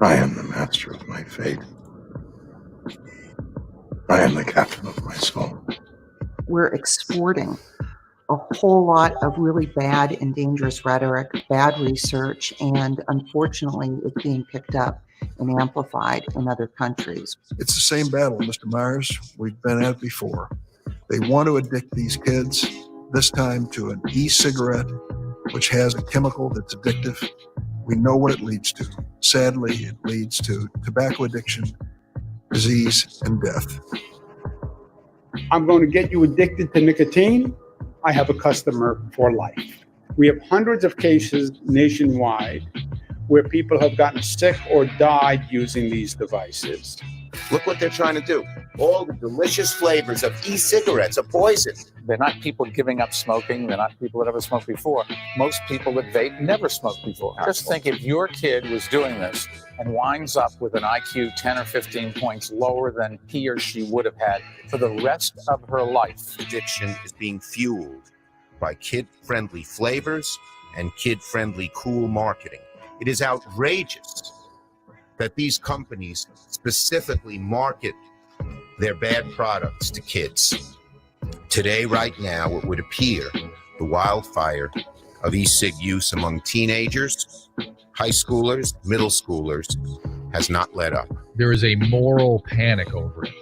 I am the master of my fate. I am the captain of my soul. We're exporting a whole lot of really bad and dangerous rhetoric, bad research, and unfortunately it's being picked up and amplified in other countries. It's the same battle, Mr. Myers. We've been at it before. They want to addict these kids, this time to an e-cigarette, which has a chemical that's addictive. We know what it leads to. Sadly, it leads to tobacco addiction, disease, and death. I'm going to get you addicted to nicotine. I have a customer for life. We have hundreds of cases nationwide where people have gotten sick or died using these devices. Look what they're trying to do. All the delicious flavors of e-cigarettes are poison. They're not people giving up smoking. They're not people that ever smoked before. Most people that vape never smoked before. Just think if your kid was doing this and winds up with an IQ 10 or 15 points lower than he or she would have had for the rest of her life. Addiction is being fueled by kid-friendly flavors and kid-friendly cool marketing. It is outrageous that these companies specifically market their bad products to kids. Today, right now, it would appear the wildfire of e-cig use among teenagers, high schoolers, middle schoolers has not let up. There is a moral panic over it.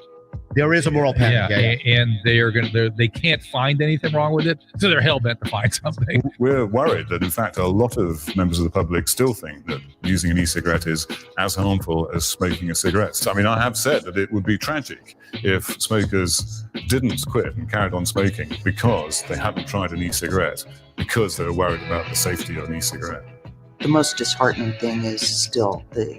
There is a moral panic. Yeah. And they can't find anything wrong with it, so they're hell-bent to find something. We're worried that, in fact, a lot of members of the public still think that using an e-cigarette is as harmful as smoking a cigarette. So, I mean, I have said that it would be tragic if smokers didn't quit and carried on smoking because they hadn't tried an e-cigarette, because they were worried about the safety of an e-cigarette. The most disheartening thing is still the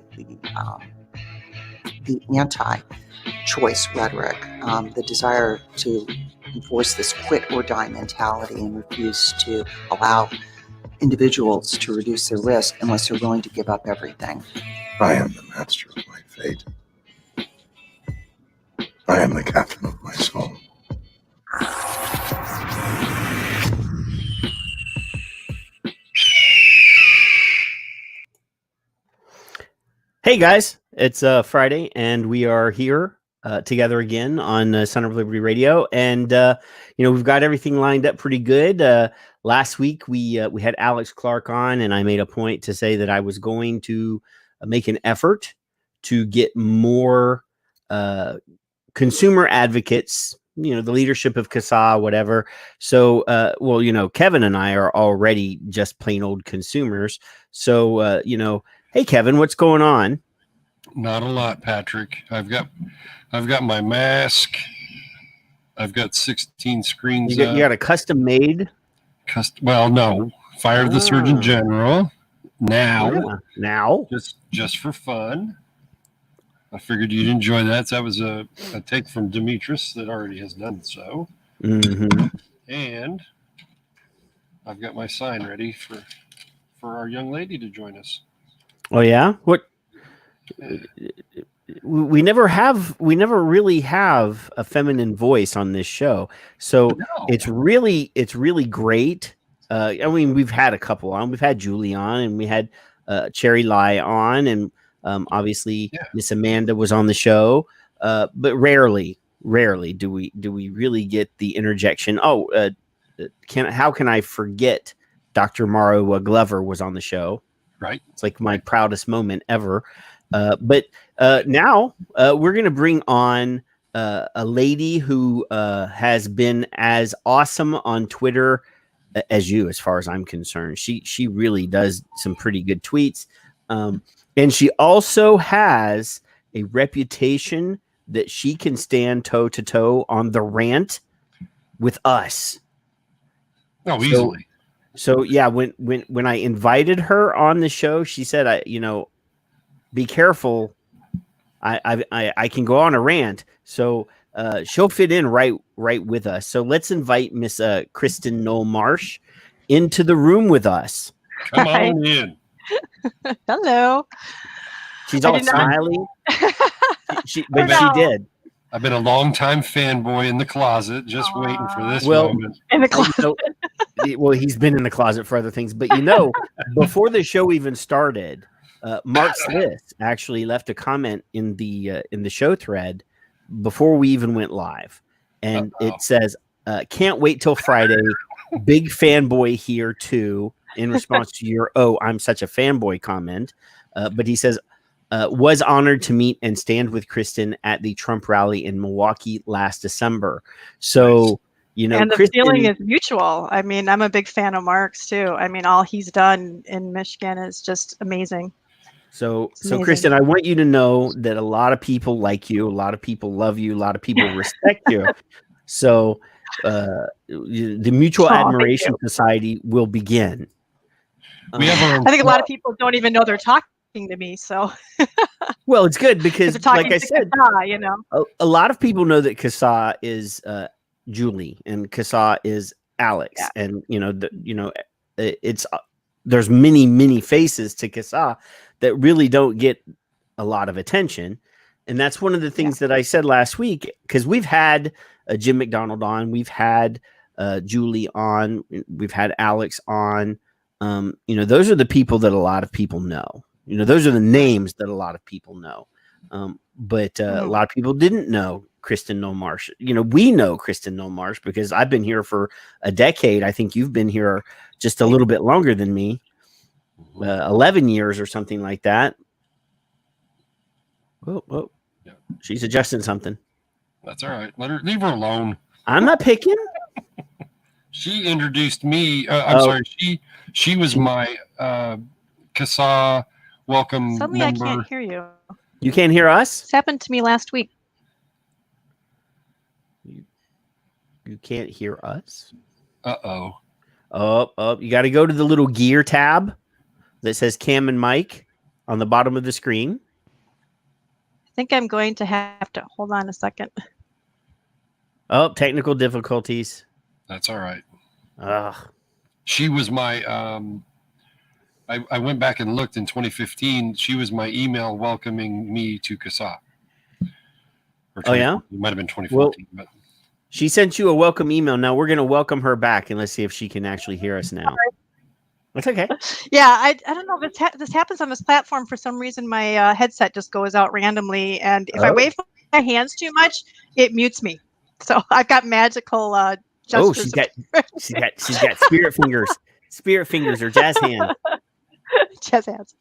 anti-choice rhetoric, the desire to enforce this quit or die mentality and refuse to allow individuals to reduce their risk unless they're willing to give up everything. I am the master of my fate. I am the captain of my soul. Hey guys, it's Friday, and we are here together again on Son of Liberty Radio, and we've got everything lined up pretty good. Last week we had Alex Clark on, and I made a point to say that I was going to make an effort to get more consumer advocates, the leadership of CASAA, whatever. So, Kevin and I are already just plain old consumers. So, hey, Kevin, what's going on? Not a lot, Patrick. I've got my mask. I've got 16 screens. You got a custom made? Well, no. Fired the Surgeon General. Now. Just for fun. I figured you'd enjoy that. That was a take from Demetrius that already has done so. Mm-hmm. And I've got my sign ready for our young lady to join us. Oh yeah? What? We never really have a feminine voice on this show. So it's really great. We've had a couple on. We've had Julie on, and we had Cherry Lai on, and obviously Miss Amanda was on the show. But rarely do we really get the interjection. How can I forget Dr. Mara Glover was on the show? Right. It's like my proudest moment ever. But now we're going to bring on a lady who has been as awesome on Twitter as you, as far as I'm concerned. She really does some pretty good tweets. And she also has a reputation that she can stand toe to toe on the rant with us. Oh, easily. So yeah, when I invited her on the show, she said, be careful. I can go on a rant. So she'll fit in right with us. So let's invite Miss Kristen Noll-Marsh into the room with us. Come on in. Hello. She's all smiley. She did. I've been a long-time fanboy in the closet, just waiting for this moment. In the closet. Well, he's been in the closet for other things. But, before the show even started, Mark's List actually left a comment in the show thread before we even went live, and it says, "Can't wait till Friday. Big fanboy here too." In response to your "Oh, I'm such a fanboy" comment, but he says, "Was honored to meet and stand with Kristen at the Trump rally in Milwaukee last December." So. You know, and the Kristen, feeling is mutual. I mean, I'm a big fan of Mark's too. I mean, all he's done in Michigan is just amazing. So amazing. Kristen, I want you to know that a lot of people like you, a lot of people love you, a lot of people respect you. So the Mutual Admiration Society will begin. I think a lot of people don't even know they're talking to me. So, well, it's good because, like I said, CASAA, you know, a lot of people know that CASAA is Julie and CASAA is Alex, and it's there's many faces to CASAA that really don't get a lot of attention, and that's one of the things that I said last week, because we've had Jim McDonald on, we've had Julie on, we've had Alex on. Those are the people that a lot of people know. Those are the names that a lot of people know, but a lot of people didn't know Kristen Noll-Marsh. We know Kristen Noll-Marsh because I've been here for a decade. I think you've been here just a little bit longer than me, 11 years or something like that. Oh, yeah. She's adjusting something. That's all right. Leave her alone. I'm not picking. She introduced me. I'm sorry. She was my CASAA welcome Suddenly member. I can't hear you. You can't hear us? This happened to me last week. You can't hear us? Oh, you got to go to the little gear tab that says Cam and Mike on the bottom of the screen. I think I'm going to have to hold on a second. Oh, technical difficulties. That's all right. Ugh. She was my I went back and looked in 2015. She was my email welcoming me to CASAA. Oh, yeah? It might have been 2014. But she sent you a welcome email. Now we're going to welcome her back, and let's see if she can actually hear us now. That's okay. Yeah, I don't know if this happens on this platform. For some reason, my headset just goes out randomly, and if I wave my hands too much, it mutes me. So I've got magical gestures. She's got spirit fingers. Spirit fingers or jazz hands. Jazz hands.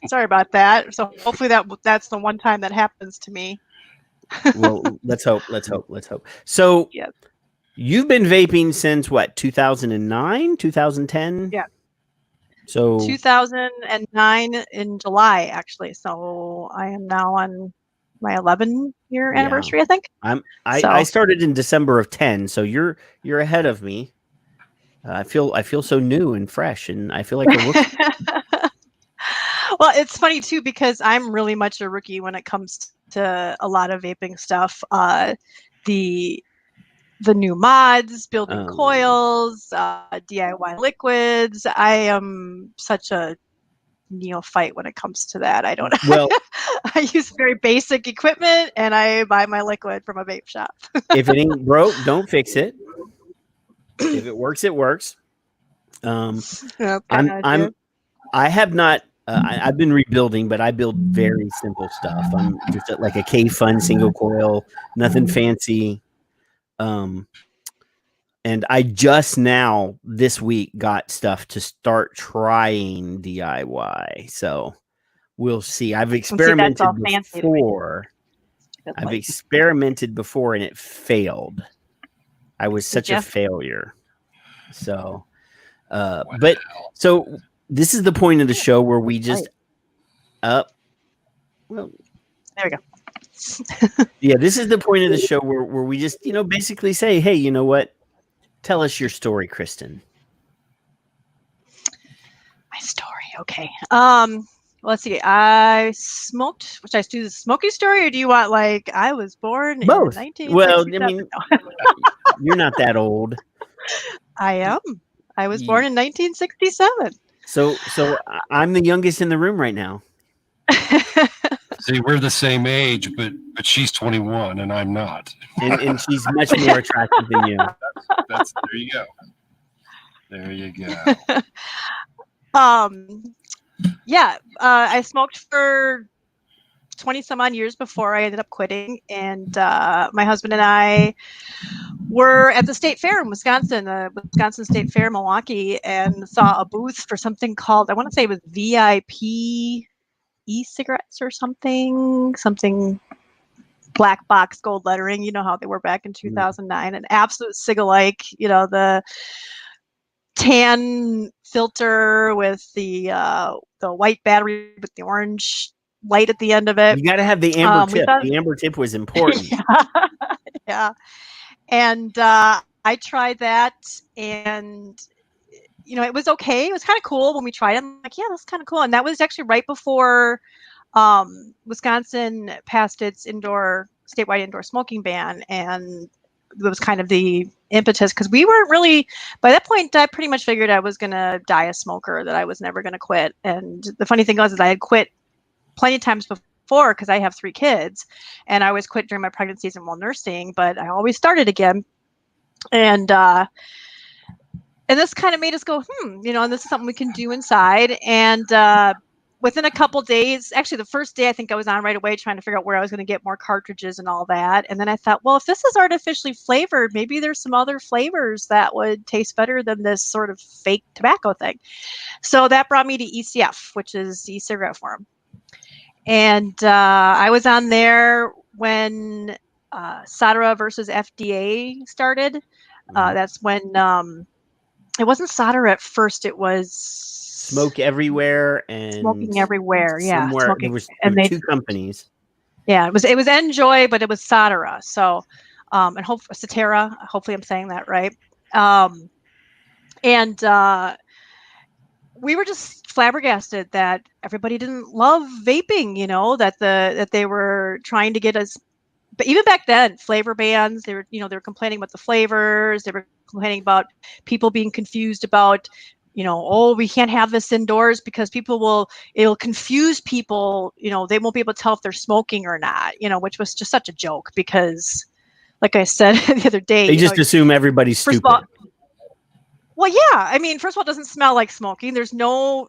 Sorry about that. So hopefully that's the one time that happens to me. Well, let's hope. So you've been vaping since what, 2009, 2010? Yeah. So 2009 in July, actually. So I am now on my 11-year anniversary, I think. I started in December of 10, so you're ahead of me. I feel so new and fresh, and I feel like a rookie. Well, it's funny too because I'm really much a rookie when it comes to a lot of vaping stuff. The new mods, building coils, DIY liquids. I am such a neophyte when it comes to that. I don't. Well, I use very basic equipment, and I buy my liquid from a vape shop. If it ain't broke, don't fix it. If it works, it works. I have not. I've been rebuilding, but I build very simple stuff. I'm just like a K-Fun single coil, nothing fancy. And I just now this week got stuff to start trying DIY. So we'll see. I've experimented before. I've experimented before and it failed. I was such a failure. So, but so this is the point of the show where we just well, there we go. Yeah, this is the point of the show where we just, basically say, hey, you know what? Tell us your story, Kristen. My story. Okay. Let's see. I smoked, which I do the smoky story, or do you want I was born both? In 1967? Well, I mean, you're not that old. I am. I was born in 1967. So I'm the youngest in the room right now. See, we're the same age, but she's 21 and I'm not. And she's much more attractive than you. That's there you go. There you go. I smoked for 20 some odd years before I ended up quitting. And my husband and I were at the state fair in Wisconsin, the Wisconsin State Fair in Milwaukee, and saw a booth for something called, I want to say it was VIP e-cigarettes or something black box gold lettering. You know how they were back in 2009, an absolute cig-alike, the tan filter with the white battery with the orange light at the end of it. You got to have the amber tip. The amber tip was important. Yeah. And I tried that, and it was okay. It was kind of cool when we tried it. I'm like, yeah, that's kind of cool. And that was actually right before Wisconsin passed its statewide indoor smoking ban, and it was kind of the impetus, because we weren't really, by that point, I pretty much figured I was going to die a smoker, that I was never going to quit. And the funny thing was, is I had quit plenty of times before, because I have 3 kids, and I always quit during my pregnancies and while nursing, but I always started again. And this kind of made us go, and this is something we can do inside. And within a couple days, actually the first day, I think I was on right away trying to figure out where I was going to get more cartridges and all that. And then I thought, well, if this is artificially flavored, maybe there's some other flavors that would taste better than this sort of fake tobacco thing. So that brought me to ECF, which is e-cigarette forum. And I was on there when CASAA versus FDA started. That's when it wasn't CASAA at first. It was Smoke Everywhere and Smoking Everywhere. Yeah, there were 2 companies. Yeah, it was Enjoy, but it was CASAA. So, and Satera. Hopefully, I'm saying that right. And we were just flabbergasted that everybody didn't love vaping. That they were trying to get us. But even back then, flavor bans, they were complaining about the flavors. They were complaining about people being confused about, we can't have this indoors because it'll confuse people. They won't be able to tell if they're smoking or not, which was just such a joke, because like I said the other day, they just assume everybody's stupid. Well, yeah. I mean, first of all, it doesn't smell like smoking. There's no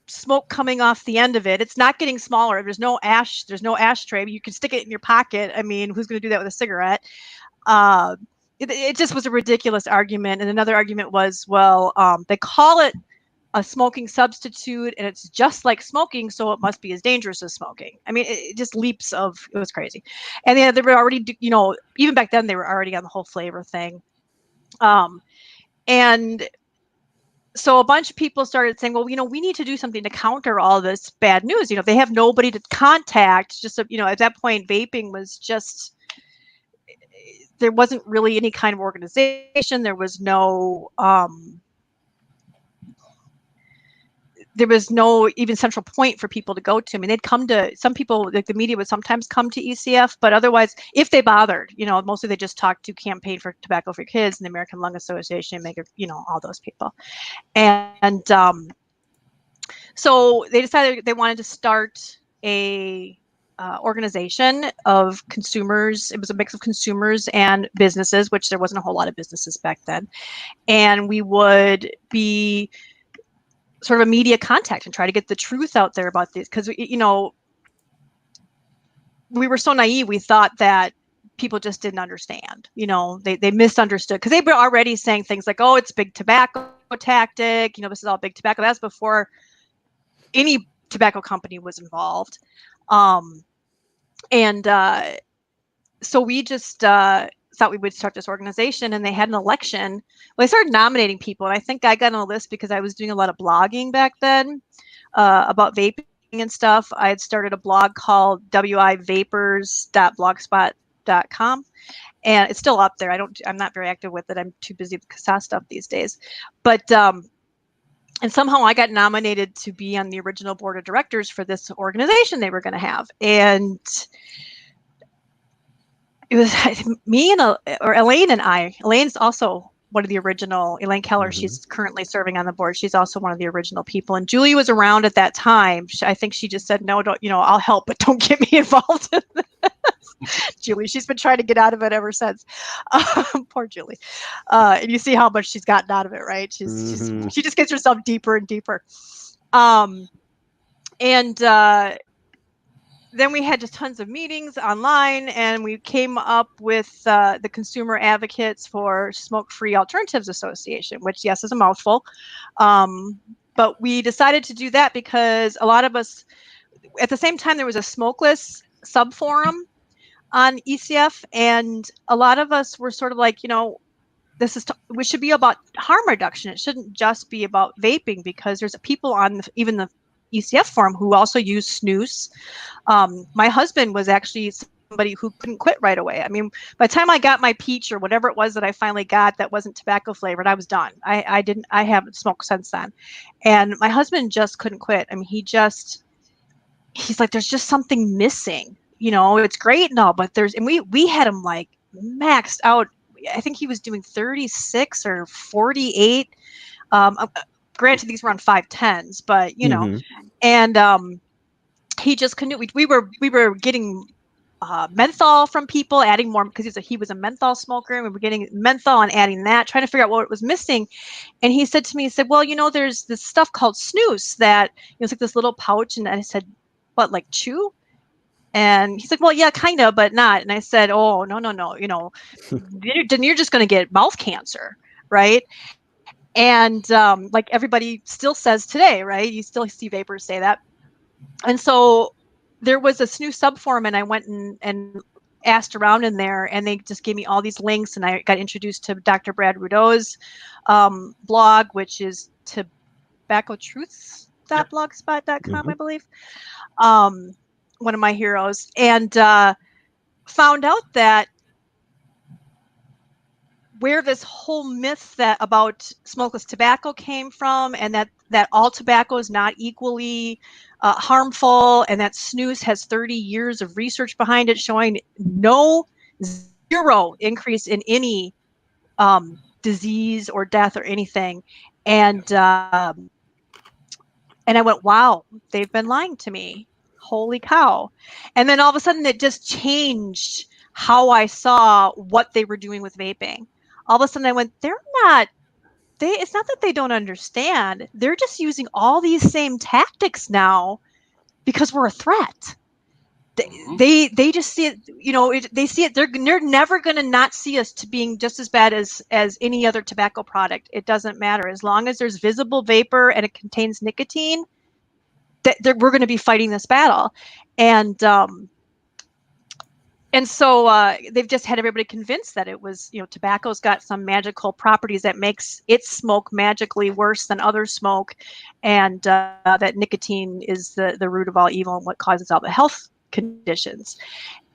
smoke coming off the end of it. It's not getting smaller. There's no ashtray. You can stick it in your pocket. I mean, who's going to do that with a cigarette? It just was a ridiculous argument. And another argument was, well, they call it a smoking substitute, and it's just like smoking, so it must be as dangerous as smoking. I mean, it just leaps of, it was crazy. And they were already, even back then, they were already on the whole flavor thing. And so a bunch of people started saying, well, we need to do something to counter all this bad news. They have nobody to contact. Just, at that point, vaping was just, there wasn't really any kind of organization. There was no even central point for people to go to. I mean, they'd come to, some people, like the media would sometimes come to ECF, but otherwise, if they bothered, mostly they just talked to Campaign for Tobacco for Kids and the American Lung Association, all those people. And so they decided they wanted to start a organization of consumers. It was a mix of consumers and businesses, which there wasn't a whole lot of businesses back then. And we would be sort of a media contact and try to get the truth out there about this, because we were so naive. We thought that people just didn't understand. They misunderstood, because they were already saying things like, "Oh, it's big tobacco tactic." This is all big tobacco. That's before any tobacco company was involved. So we just thought we would start this organization, and they had an election. Well, they started nominating people, and I think I got on a list because I was doing a lot of blogging back then about vaping and stuff. I had started a blog called wivapers.blogspot.com, and it's still up there. I'm not very active with it. I'm too busy with CASAA stuff these days. But and somehow I got nominated to be on the original board of directors for this organization they were going to have. And it was me or Elaine and I. Elaine's also one of the original, Elaine Keller. Mm-hmm. She's currently serving on the board. She's also one of the original people. And Julie was around at that time. I think she just said, no, don't, I'll help, but don't get me involved in this. Julie, she's been trying to get out of it ever since. Poor Julie. And you see how much she's gotten out of it, right? She just gets herself deeper and deeper. And then we had just tons of meetings online, and we came up with the Consumer Advocates for Smoke-Free Alternatives Association, which, yes, is a mouthful. But we decided to do that because a lot of us, at the same time, there was a smokeless sub-forum on ECF, and a lot of us were sort of like, you know, we should be about harm reduction. It shouldn't just be about vaping, because there's people on even the ECF forum who also use snus. My husband was actually somebody who couldn't quit right away. I mean, by the time I got my peach or whatever it was that I finally got that wasn't tobacco flavored, I was done. I haven't smoked since then. And my husband just couldn't quit. I mean, he's like, there's just something missing. You know, it's great and all, but we had him like maxed out. I think he was doing 36 or 48. Granted, these were on 510s, but you know, and he just couldn't. We were getting menthol from people, adding more because he was a menthol smoker, and we were getting menthol and adding that, trying to figure out what was missing. And he said to me, he said, well, you know, there's this stuff called snus that, you know, it's like this little pouch. And I said, what, like chew? And he's like, well, yeah, kind of, but not. And I said, oh, no, you know, then you're just going to get mouth cancer, right? And like everybody still says today, right? You still see vapors say that. And so there was a snus subforum, and I went and asked around in there, and they just gave me all these links, and I got introduced to Dr. Brad Rudeau's blog, which is tobaccotruths.blogspot.com, I believe. One of my heroes, and found out that where this whole myth that about smokeless tobacco came from, and that all tobacco is not equally harmful, and that snus has 30 years of research behind it showing zero increase in any disease or death or anything. And I went, wow, they've been lying to me. Holy cow. And then all of a sudden it just changed how I saw what they were doing with vaping. All of a sudden I went, it's not that they don't understand. They're just using all these same tactics now because we're a threat. They just see it, you know, they see it. They're never going to not see us to being just as bad as any other tobacco product. It doesn't matter. As long as there's visible vapor and it contains nicotine, we're going to be fighting this battle. And so they've just had everybody convinced that it was, you know, tobacco's got some magical properties that makes its smoke magically worse than other smoke, and that nicotine is the root of all evil and what causes all the health conditions.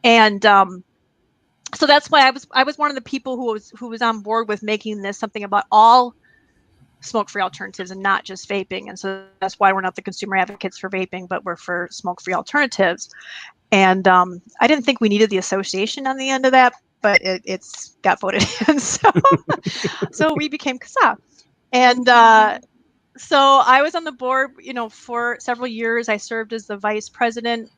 And so that's why I was one of the people who was on board with making this something about all smoke-free alternatives and not just vaping. And so that's why we're not the consumer advocates for vaping, but we're for smoke-free alternatives. And I didn't think we needed the association on the end of that, but it's got voted in. So we became CASAA. And so I was on the board, you know, for several years. I served as the vice president,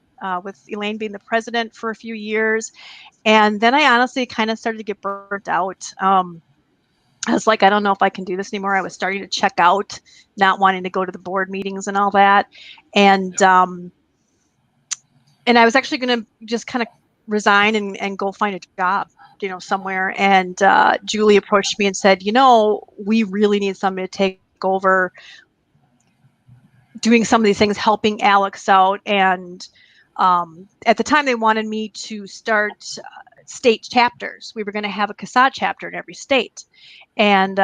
with Elaine being the president for a few years. And then I honestly kind of started to get burnt out. I was like, I don't know if I can do this anymore. I was starting to check out, not wanting to go to the board meetings and all that. And I was actually going to just kind of resign and go find a job, you know, somewhere. And Julie approached me and said, you know, we really need somebody to take over doing some of these things, helping Alex out. And at the time they wanted me to start state chapters. We were going to have a CASAA chapter in every state. And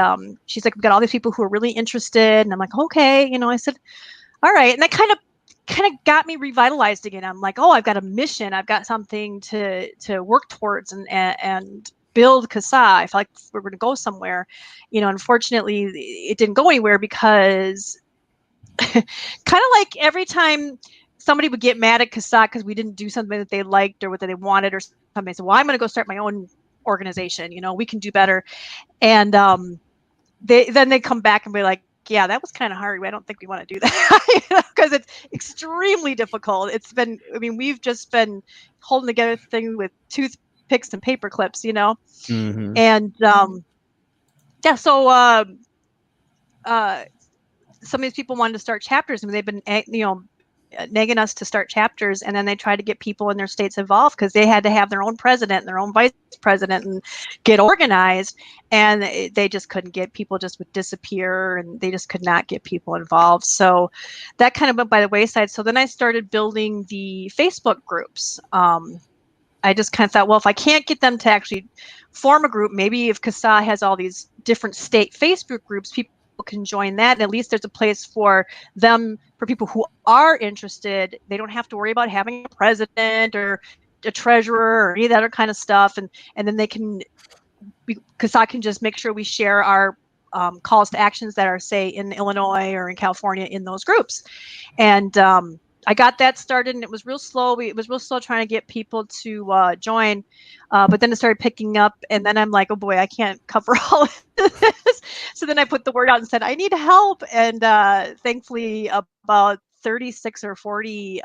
she's like, we've got all these people who are really interested. And I'm like, okay, you know, I said, all right. And that kind of got me revitalized again. I'm like, oh, I've got a mission. I've got something to work towards and build CASAA. I felt like we're going to go somewhere. You know, unfortunately, it didn't go anywhere because kind of like every time somebody would get mad at CASAA because we didn't do something that they liked or what they wanted or something, they said, well, I'm going to go start my own organization. You know, we can do better. And they come back and be like, yeah, that was kind of hard. I don't think we want to do that because it's extremely difficult. We've just been holding together things with toothpicks and paper clips, you know? Mm-hmm. And some of these people wanted to start chapters. I mean, they've been, you know, nagging us to start chapters, and then they tried to get people in their states involved because they had to have their own president and their own vice president and get organized, and they just couldn't get people, just would disappear, and they just could not get people involved. So that kind of went by the wayside. So then I started building the Facebook groups. I just kind of thought, well, if I can't get them to actually form a group, maybe if CASAA has all these different state Facebook groups, people can join that, and at least there's a place for them, for people who are interested. They don't have to worry about having a president or a treasurer or any of that other kind of stuff, and then they can, CASAA can just make sure we share our calls to actions that are, say, in Illinois or in California in those groups. And I got that started, and it was real slow. It was real slow trying to get people to join, but then it started picking up, and then I'm like, oh boy, I can't cover all of this. So then I put the word out and said, I need help, and thankfully about 36 or 40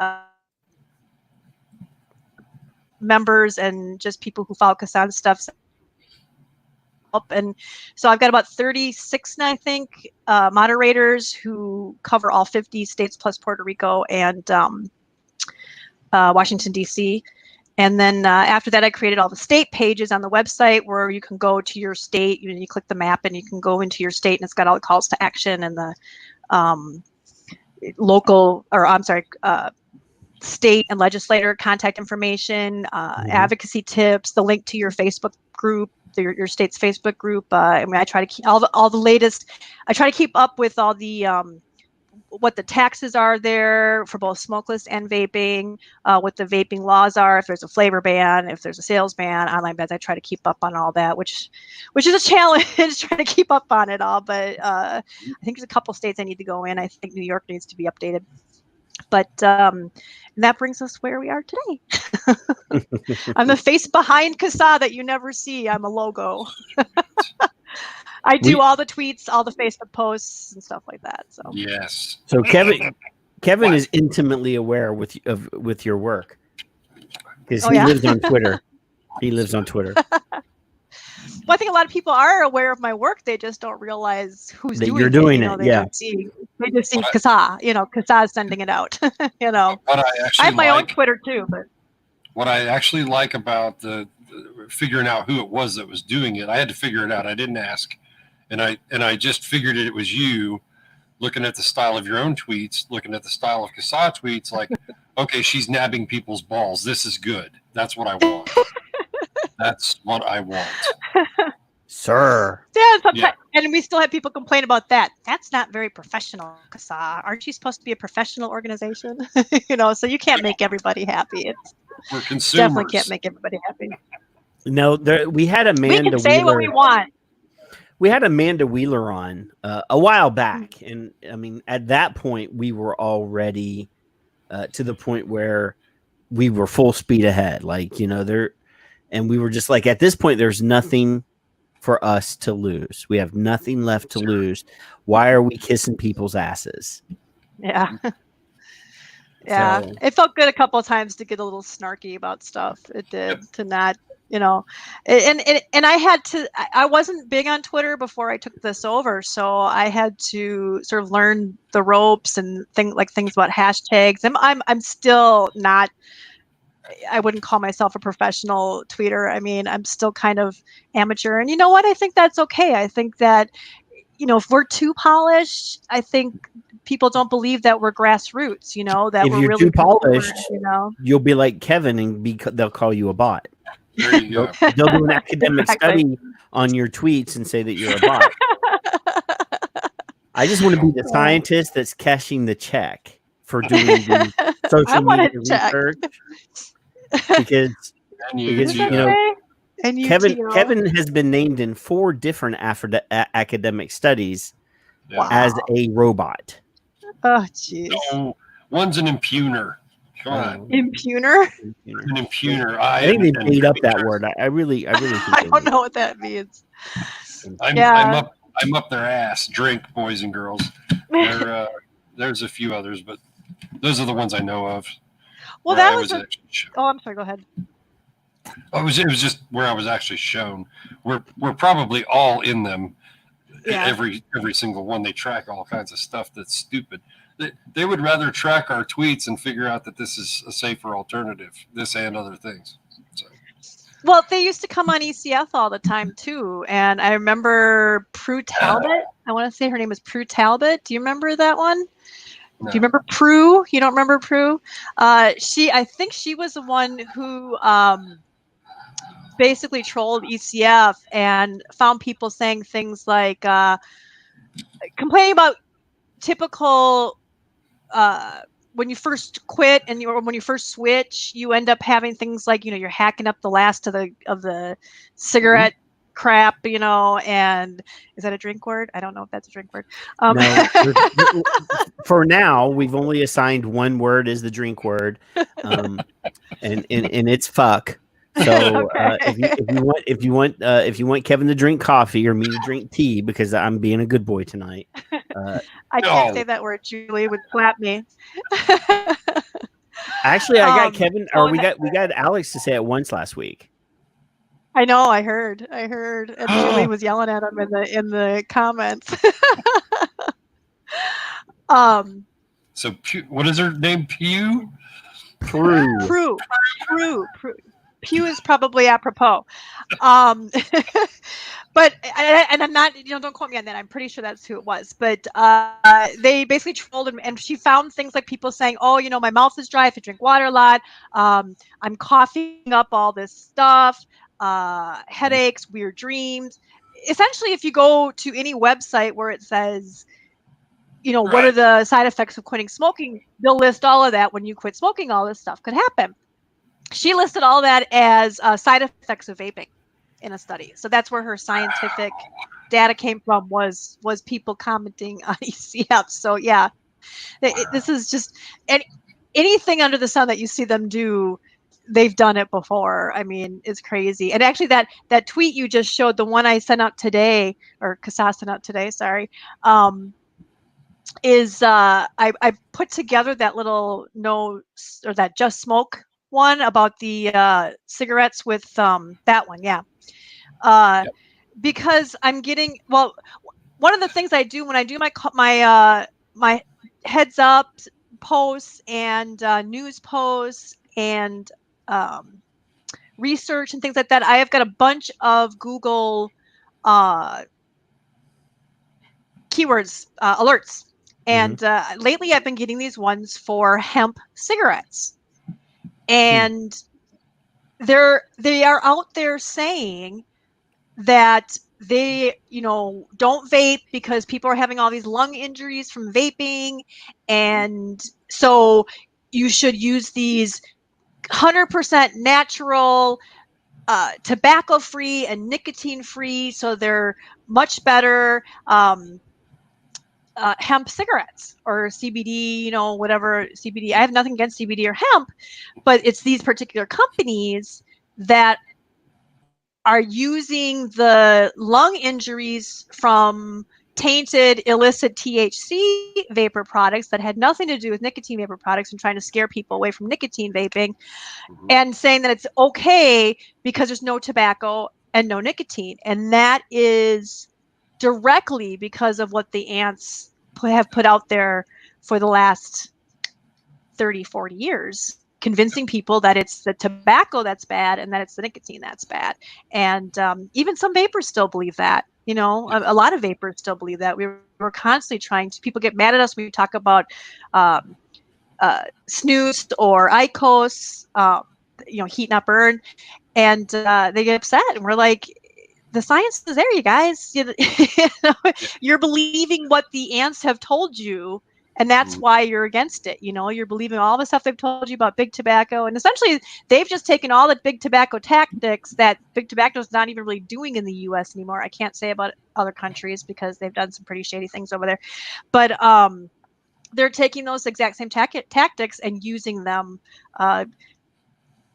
members and just people who follow CASAA stuff up. And so I've got about 36 now, I think, moderators who cover all 50 states plus Puerto Rico and Washington, D.C. And then after that, I created all the state pages on the website where you can go to your state. You click the map and you can go into your state, and it's got all the calls to action and the state and legislator contact information, advocacy tips, the link to your Facebook group, your state's Facebook group. I mean, I try to keep all the latest. I try to keep up with all the what the taxes are there for both smokeless and vaping, what the vaping laws are, if there's a flavor ban, if there's a sales ban, online bans. I try to keep up on all that, which is a challenge trying to keep up on it all. But I think there's a couple states I need to go in. I think New York needs to be updated. But that brings us where we are today. I'm the face behind CASAA that you never see. I'm a logo. I do all the tweets, all the Facebook posts, and stuff like that. So yes. So Kevin is intimately aware with your work because he lives on Twitter. He lives on Twitter. Well, I think a lot of people are aware of my work. They just don't realize who's that doing you're doing it. They just see CASAA. CASAA sending it out. I have my own Twitter too. But what I actually like about the figuring out who it was that was doing it, I had to figure it out. I didn't ask, and I just figured it was you. Looking at the style of your own tweets, looking at the style of CASAA tweets, like, okay, she's nabbing people's balls. This is good. That's what I want. That's what I want. Sir. Yeah. And we still have people complain about that. That's not very professional, CASAA. Aren't you supposed to be a professional organization? So you can't make everybody happy. We're consumers. Definitely can't make everybody happy. No, we had Amanda. We can say what we want. We had Amanda Wheeler on a while back, and I mean, at that point, we were already to the point where we were full speed ahead. And we were just like, at this point, there's nothing for us to lose. We have nothing left to lose. Why are we kissing people's asses? Yeah. Yeah. So, it felt good a couple of times to get a little snarky about stuff. It did to not, and I wasn't big on Twitter before I took this over. So I had to sort of learn the ropes and things about hashtags. I'm still not, I wouldn't call myself a professional tweeter. I mean, I'm still kind of amateur. And you know what? I think that's okay. I think that, if we're too polished, I think people don't believe that we're grassroots, that if we're you're really too polished, you'll be like Kevin and they'll call you a bot. There you go. They'll do an academic study on your tweets and say that you're a bot. I just want to be the scientist that's cashing the check for doing the social media research. Because Kevin has been named in 4 different academic studies as a robot. Oh, jeez. No, one's an impugner. Come on. Impugner? An impugner. I think they made up that word. I really think I don't know what that means. I'm up their ass. Drink, boys and girls. There's a few others, but those are the ones I know of. Well, that was I'm sorry. Go ahead. It was just where I was actually shown. We're probably all in them. Yeah. Every single one. They track all kinds of stuff that's stupid. They would rather track our tweets and figure out that this is a safer alternative, this and other things. So. Well, they used to come on ECF all the time too, and I remember Prue Talbot. I want to say her name is Prue Talbot. Do you remember that one? No. Do you remember Prue? You don't remember Prue? I think she was the one who basically trolled ECF and found people saying things like complaining about typical. When you first quit and when you first switch, you end up having things like, you're hacking up the last of the cigarette crap, and is that a drink word? I don't know if that's a drink word. No, for now, we've only assigned one word as the drink word, and it's fuck. So if you want Kevin to drink coffee or me to drink tea, because I'm being a good boy tonight. I can't say that word. Julie would slap me. Actually, I got Kevin, or we got Alex to say it once last week. I know. I heard. And Julie was yelling at him in the comments. So what is her name? Prue. Pew is probably apropos. But and I'm not, don't quote me on that. I'm pretty sure that's who it was. But they basically trolled and she found things like people saying, "Oh, my mouth is dry if I drink water a lot. I'm coughing up all this stuff, headaches, weird dreams." Essentially, if you go to any website where it says, what are the side effects of quitting smoking, they'll list all of that. When you quit smoking, all this stuff could happen. She listed all that as side effects of vaping in a study. So that's where her scientific data came from, was people commenting on ECF. So yeah, this is just anything under the sun that you see them do, they've done it before. I mean, it's crazy. And actually that tweet you just showed, the one I sent out today, or CASAA sent out today, sorry, is I put together that little that Just Smoke one about the cigarettes with that one. Yeah. Because I'm getting, one of the things I do when I do my heads up posts and news posts and research and things like that, I have got a bunch of Google keywords alerts, and lately I've been getting these ones for hemp cigarettes, and they are out there saying that they, don't vape because people are having all these lung injuries from vaping. And so you should use these 100% natural, tobacco-free and nicotine-free. So they're much better hemp cigarettes or CBD, whatever CBD. I have nothing against CBD or hemp, but it's these particular companies that are using the lung injuries from tainted illicit THC vapor products that had nothing to do with nicotine vapor products and trying to scare people away from nicotine vaping, and saying that it's okay because there's no tobacco and no nicotine. And that is directly because of what the ants have put out there for the last 30, 40 years, convincing people that it's the tobacco that's bad and that it's the nicotine that's bad. And even some vapors still believe that. A lot of vapors still believe that. We're constantly trying to, people get mad at us when we talk about snus or IQOS, heat not burn, and they get upset. And we're like, the science is there, you guys. You're believing what the ants have told you, and that's why you're against it. You're believing all the stuff they've told you about big tobacco, and essentially they've just taken all the big tobacco tactics that big tobacco is not even really doing in the U.S. anymore. I can't say about other countries because they've done some pretty shady things over there, but they're taking those exact same tactics and using them,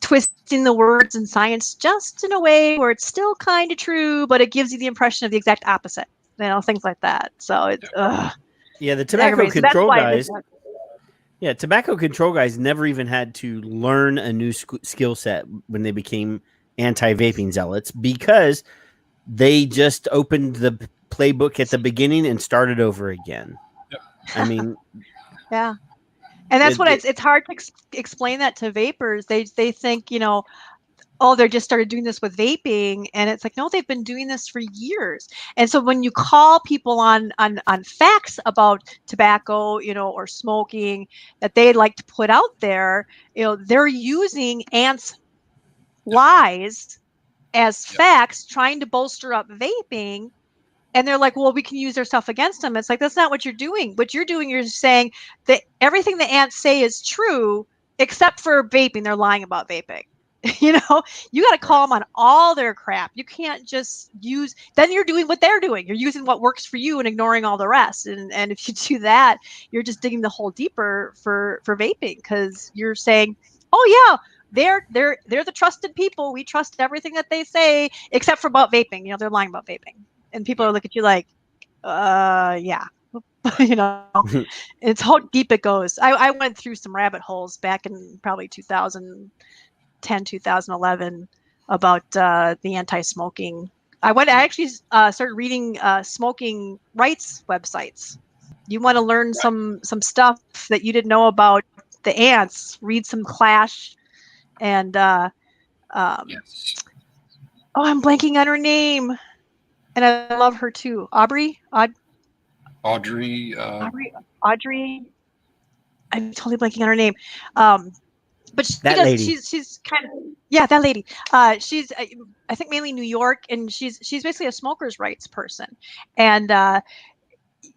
twisting the words in science just in a way where it's still kind of true, but it gives you the impression of the exact opposite. Things like that. So it's the tobacco control guys. Yeah, tobacco control guys never even had to learn a new skill set when they became anti-vaping zealots, because they just opened the playbook at the beginning and started over again. I mean, Yeah. And that's what it's hard to explain that to vapors. They think, oh, they just started doing this with vaping, and it's like, no, they've been doing this for years. And so when you call people on facts about tobacco, or smoking that they like to put out there, they're using ants' lies as facts, trying to bolster up vaping. And they're like, well, we can use their stuff against them. It's like, that's not what you're doing. What you're doing, you're saying that everything the ants say is true, except for vaping. They're lying about vaping. You got to call them on all their crap. You can't just then you're doing what they're doing. You're using what works for you and ignoring all the rest. And if you do that, you're just digging the hole deeper for vaping, because you're saying, oh yeah, they're the trusted people. We trust everything that they say, except for about vaping. They're lying about vaping. And people are looking at you like, yeah, it's how deep it goes. I went through some rabbit holes back in probably 2010, 2011 about the anti-smoking. I actually started reading smoking rights websites. You want to learn some stuff that you didn't know about the ants, read some Clash, and yes. Oh, I'm blanking on her name. And I love her too. Audrey. I'm totally blanking on her name. But she's kind of, that lady. She's I think mainly New York, and she's basically a smokers' rights person. And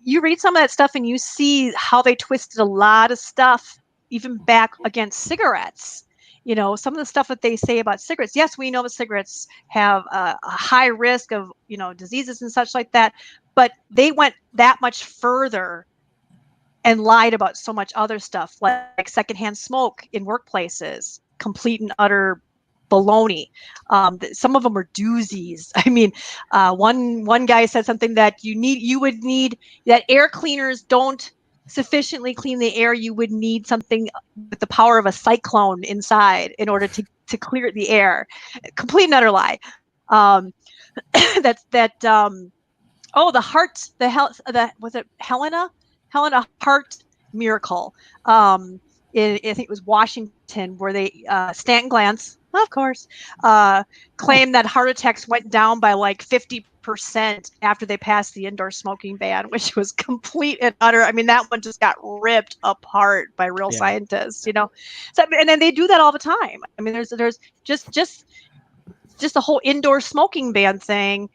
you read some of that stuff and you see how they twisted a lot of stuff even back against cigarettes. Some of the stuff that they say about cigarettes. Yes, we know that cigarettes have a high risk of, diseases and such like that, but they went that much further and lied about so much other stuff, like secondhand smoke in workplaces, complete and utter baloney. Some of them are doozies. I mean, one guy said something that you would need that air cleaners don't sufficiently clean the air. You would need something with the power of a cyclone inside in order to clear the air. Complete and utter lie. The heart, was it Helena Heart Miracle? I think it was Washington, where they Stanton Glantz, of course, claimed that heart attacks went down by like 50% after they passed the indoor smoking ban, which was complete and utter. I mean, that one just got ripped apart by real scientists, So, and then they do that all the time. I mean, there's just the whole indoor smoking ban thing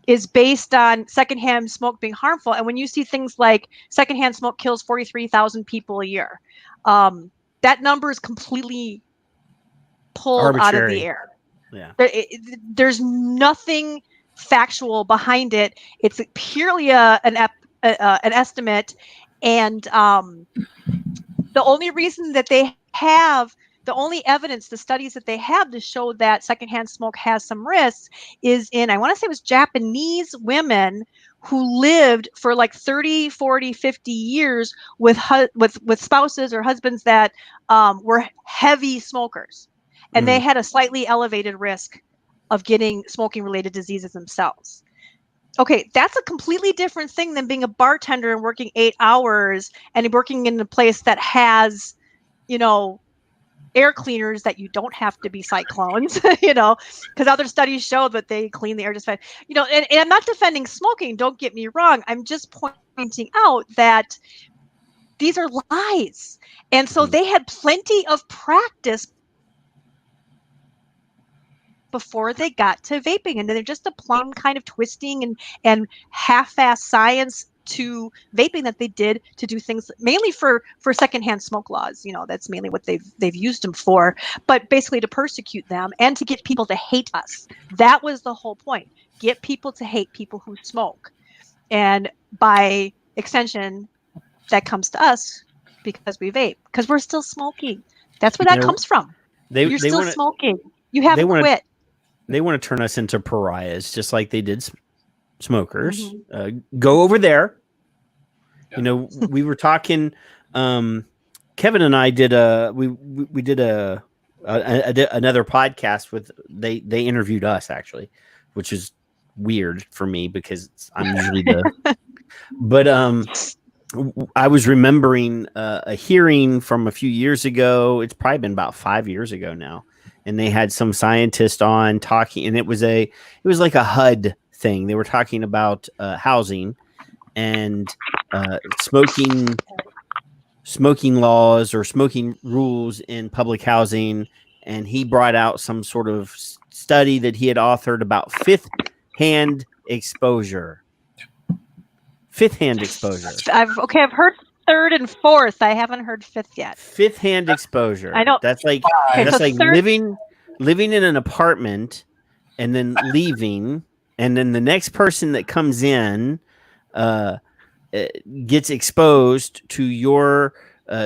is based on secondhand smoke being harmful. And when you see things like secondhand smoke kills 43,000 people a year, that number is completely pulled arbitrary. Out of the air. Yeah. There's nothing factual behind it. It's purely an estimate. And the only reason that they have, the only evidence, the studies that they have to show that secondhand smoke has some risks is in, I want to say it was Japanese women who lived for like 30, 40, 50 years with spouses or husbands that were heavy smokers. And they had a slightly elevated risk of getting smoking related diseases themselves. Okay, that's a completely different thing than being a bartender and working 8 hours and working in a place that has, air cleaners that you don't have to be cyclones, because other studies show that they clean the air just fine. And I'm not defending smoking, don't get me wrong. I'm just pointing out that these are lies. And so they had plenty of practice before they got to vaping, and then they're just applying kind of twisting and half-ass science to vaping that they did to do things mainly for secondhand smoke laws. That's mainly what they've used them for, but basically to persecute them and to get people to hate us. That was the whole point. Get people to hate people who smoke. And by extension, that comes to us because we vape, because we're still smoking. That's where that comes from. You're still smoking. You haven't quit. They want to turn us into pariahs, just like they did smokers. Go over there. We were talking. Kevin and I did we did another podcast with they interviewed us actually, which is weird for me because I'm usually the. But I was remembering a hearing from a few years ago. It's probably been about 5 years ago now, and they had some scientist on talking, and it was like a HUD thing. They were talking about housing and smoking laws or smoking rules in public housing, and he brought out some sort of study that he had authored about fifth-hand exposure. Fifth-hand exposure. I've heard third and fourth. I haven't heard fifth yet. Fifth-hand exposure. I know. That's like living in an apartment and then leaving, and then the next person that comes in gets exposed to your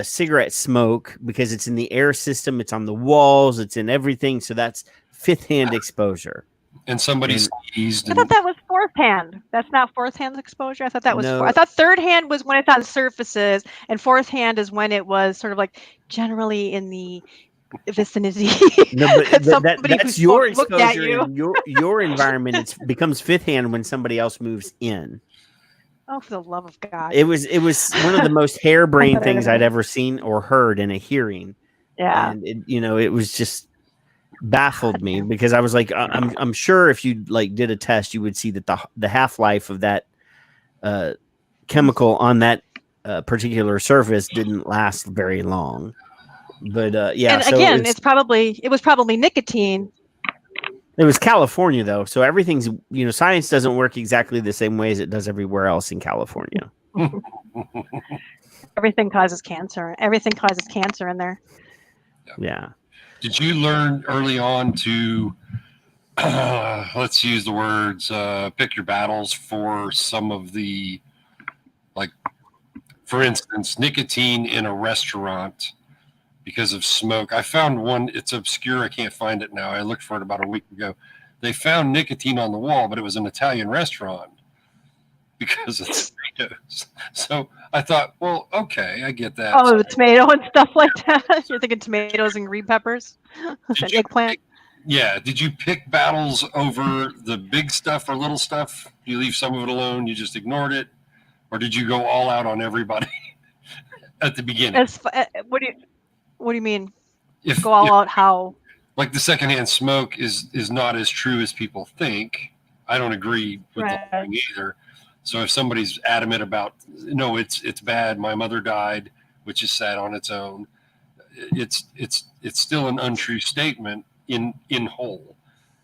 cigarette smoke because it's in the air system, it's on the walls, it's in everything. So that's fifth-hand exposure. And somebody sneezed. I thought that was fourth hand. That's not fourth hand exposure. I thought that was. No. I thought third hand was when it's on surfaces, and fourth hand is when it was sort of like generally in the vicinity. No, but that's your exposure. You. In your environment, it becomes fifth hand when somebody else moves in. Oh, for the love of God! It was one of the most harebrained things I'd ever seen or heard in a hearing. Yeah, and it was just baffled me because I was like, I'm sure if you like did a test, you would see that the half-life of that chemical on that particular surface didn't last very long. But yeah, and so again, it was probably nicotine. It was California though, so everything's science doesn't work exactly the same way as it does everywhere else in California. Everything causes cancer. Everything causes cancer in there. Yeah. Did you learn early on to, let's use the words, pick your battles for some of the, like, for instance, nicotine in a restaurant because of smoke? I found one, it's obscure, I can't find it now. I looked for it about a week ago. They found nicotine on the wall, but it was an Italian restaurant because of tomatoes. So I thought, well, okay, I get that. Oh, the tomato and stuff like that. You're thinking tomatoes and green peppers, and eggplant. Yeah. Did you pick battles over the big stuff or little stuff? You leave some of it alone. You just ignored it, or did you go all out on everybody at the beginning? What do you mean? Go all out? How? Like the secondhand smoke is not as true as people think. I don't agree with the whole thing either. So if somebody's adamant about, no, it's bad, my mother died, which is sad on its own, it's still an untrue statement in whole.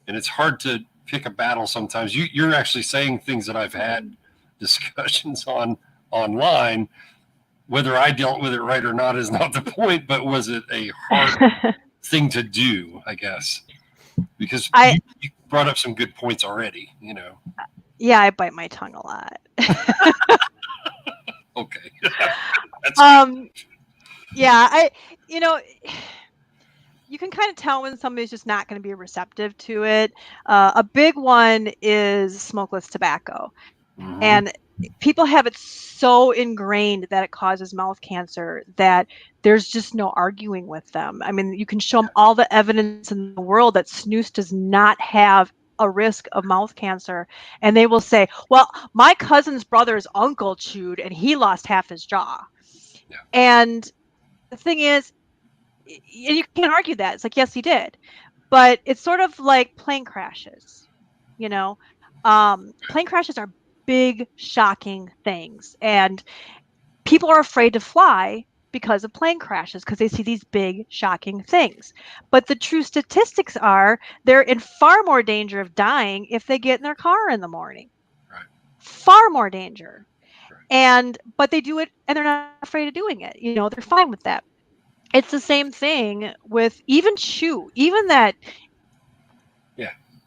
And it's hard to pick a battle sometimes. You're actually saying things that I've had discussions on online. Whether I dealt with it right or not is not the point, but was it a hard thing to do, I guess? Because you brought up some good points already, Yeah, I bite my tongue a lot. Okay. Yeah, you can kind of tell when somebody's just not going to be receptive to it. A big one is smokeless tobacco. Mm-hmm. And people have it so ingrained that it causes mouth cancer that there's just no arguing with them. I mean, you can show them all the evidence in the world that snus does not have a risk of mouth cancer, and they will say, well, my cousin's brother's uncle chewed and he lost half his jaw. Yeah. And the thing is, you can't argue that. It's like, yes, he did, but it's sort of like plane crashes. Plane crashes are big, shocking things, and people are afraid to fly because of plane crashes, because they see these big, shocking things. But the true statistics are they're in far more danger of dying if they get in their car in the morning. Right. Far more danger. Right. But they do it, and they're not afraid of doing it. They're fine with that. It's the same thing with even chew, even that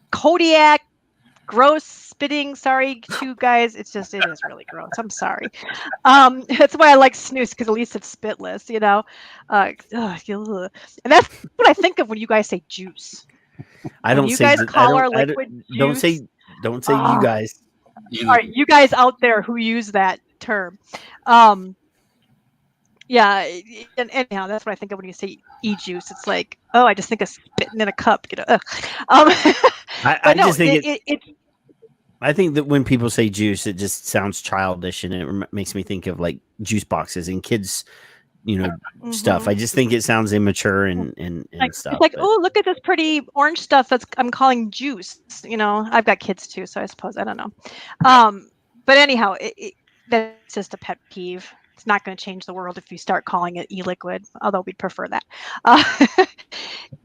Kodiak, gross spitting, sorry, chew guys. It is really gross. I'm sorry. That's why I like snus, because at least it's spitless, and that's what I think of when you guys say juice. I don't you say guys call our liquid juice. Don't say you guys. All right, you guys out there who use that term. Yeah, and anyhow, that's what I think of when you say e-juice. It's like, oh, I just think of spitting in a cup. I just think I think that when people say juice, it just sounds childish, and it makes me think of like juice boxes and kids, stuff. I just think it sounds immature and stuff. It's like, oh, look at this pretty orange stuff I'm calling juice. I've got kids too, so I suppose I don't know. But anyhow, that's just a pet peeve. It's not going to change the world if you start calling it e-liquid, although we'd prefer that.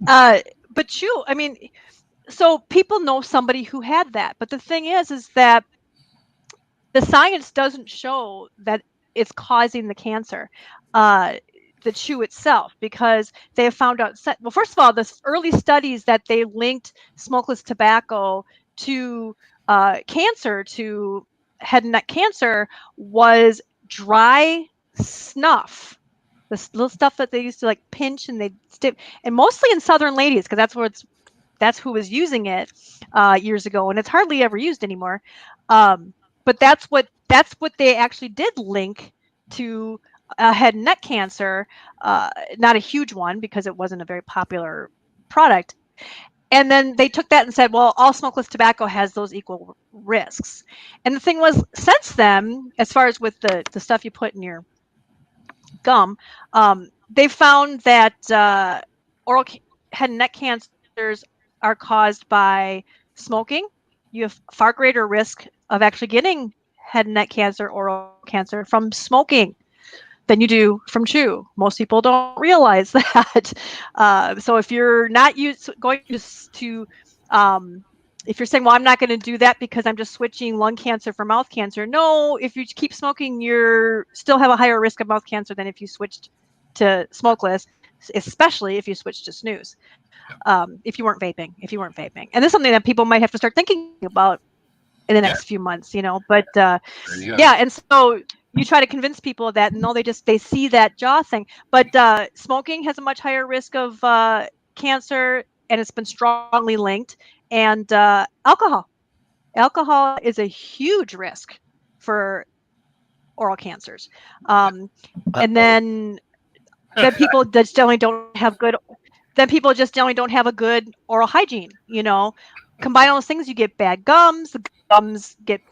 But chew, I mean, so people know somebody who had that. But the thing is that the science doesn't show that it's causing the cancer, the chew itself, because they have found out, well, first of all, the early studies that they linked smokeless tobacco to cancer, to head and neck cancer, was dry snuff, this little stuff that they used to like pinch and they stick, and mostly in Southern ladies, because that's who was using it years ago, and it's hardly ever used anymore. But that's what they actually did link to head and neck cancer, not a huge one because it wasn't a very popular product. And then they took that and said, well, all smokeless tobacco has those equal risks. And the thing was, since then, as far as with the stuff you put in your gum, they found that oral head and neck cancers are caused by smoking. You have far greater risk of actually getting head and neck cancer, oral cancer from smoking than you do from chew. Most people don't realize that. So if you're not going to if you're saying, well, I'm not going to do that because I'm just switching lung cancer for mouth cancer. No, if you keep smoking, you still have a higher risk of mouth cancer than if you switched to smokeless, especially if you switched to snooze. If you weren't vaping. And this is something that people might have to start thinking about in the next few months, but and so you try to convince people of that, and no, they see that jaw thing. But smoking has a much higher risk of cancer, and it's been strongly linked. And alcohol is a huge risk for oral cancers. And then people just generally don't have good. Then people just generally don't have a good oral hygiene. Combine all those things, you get bad gums. The gums get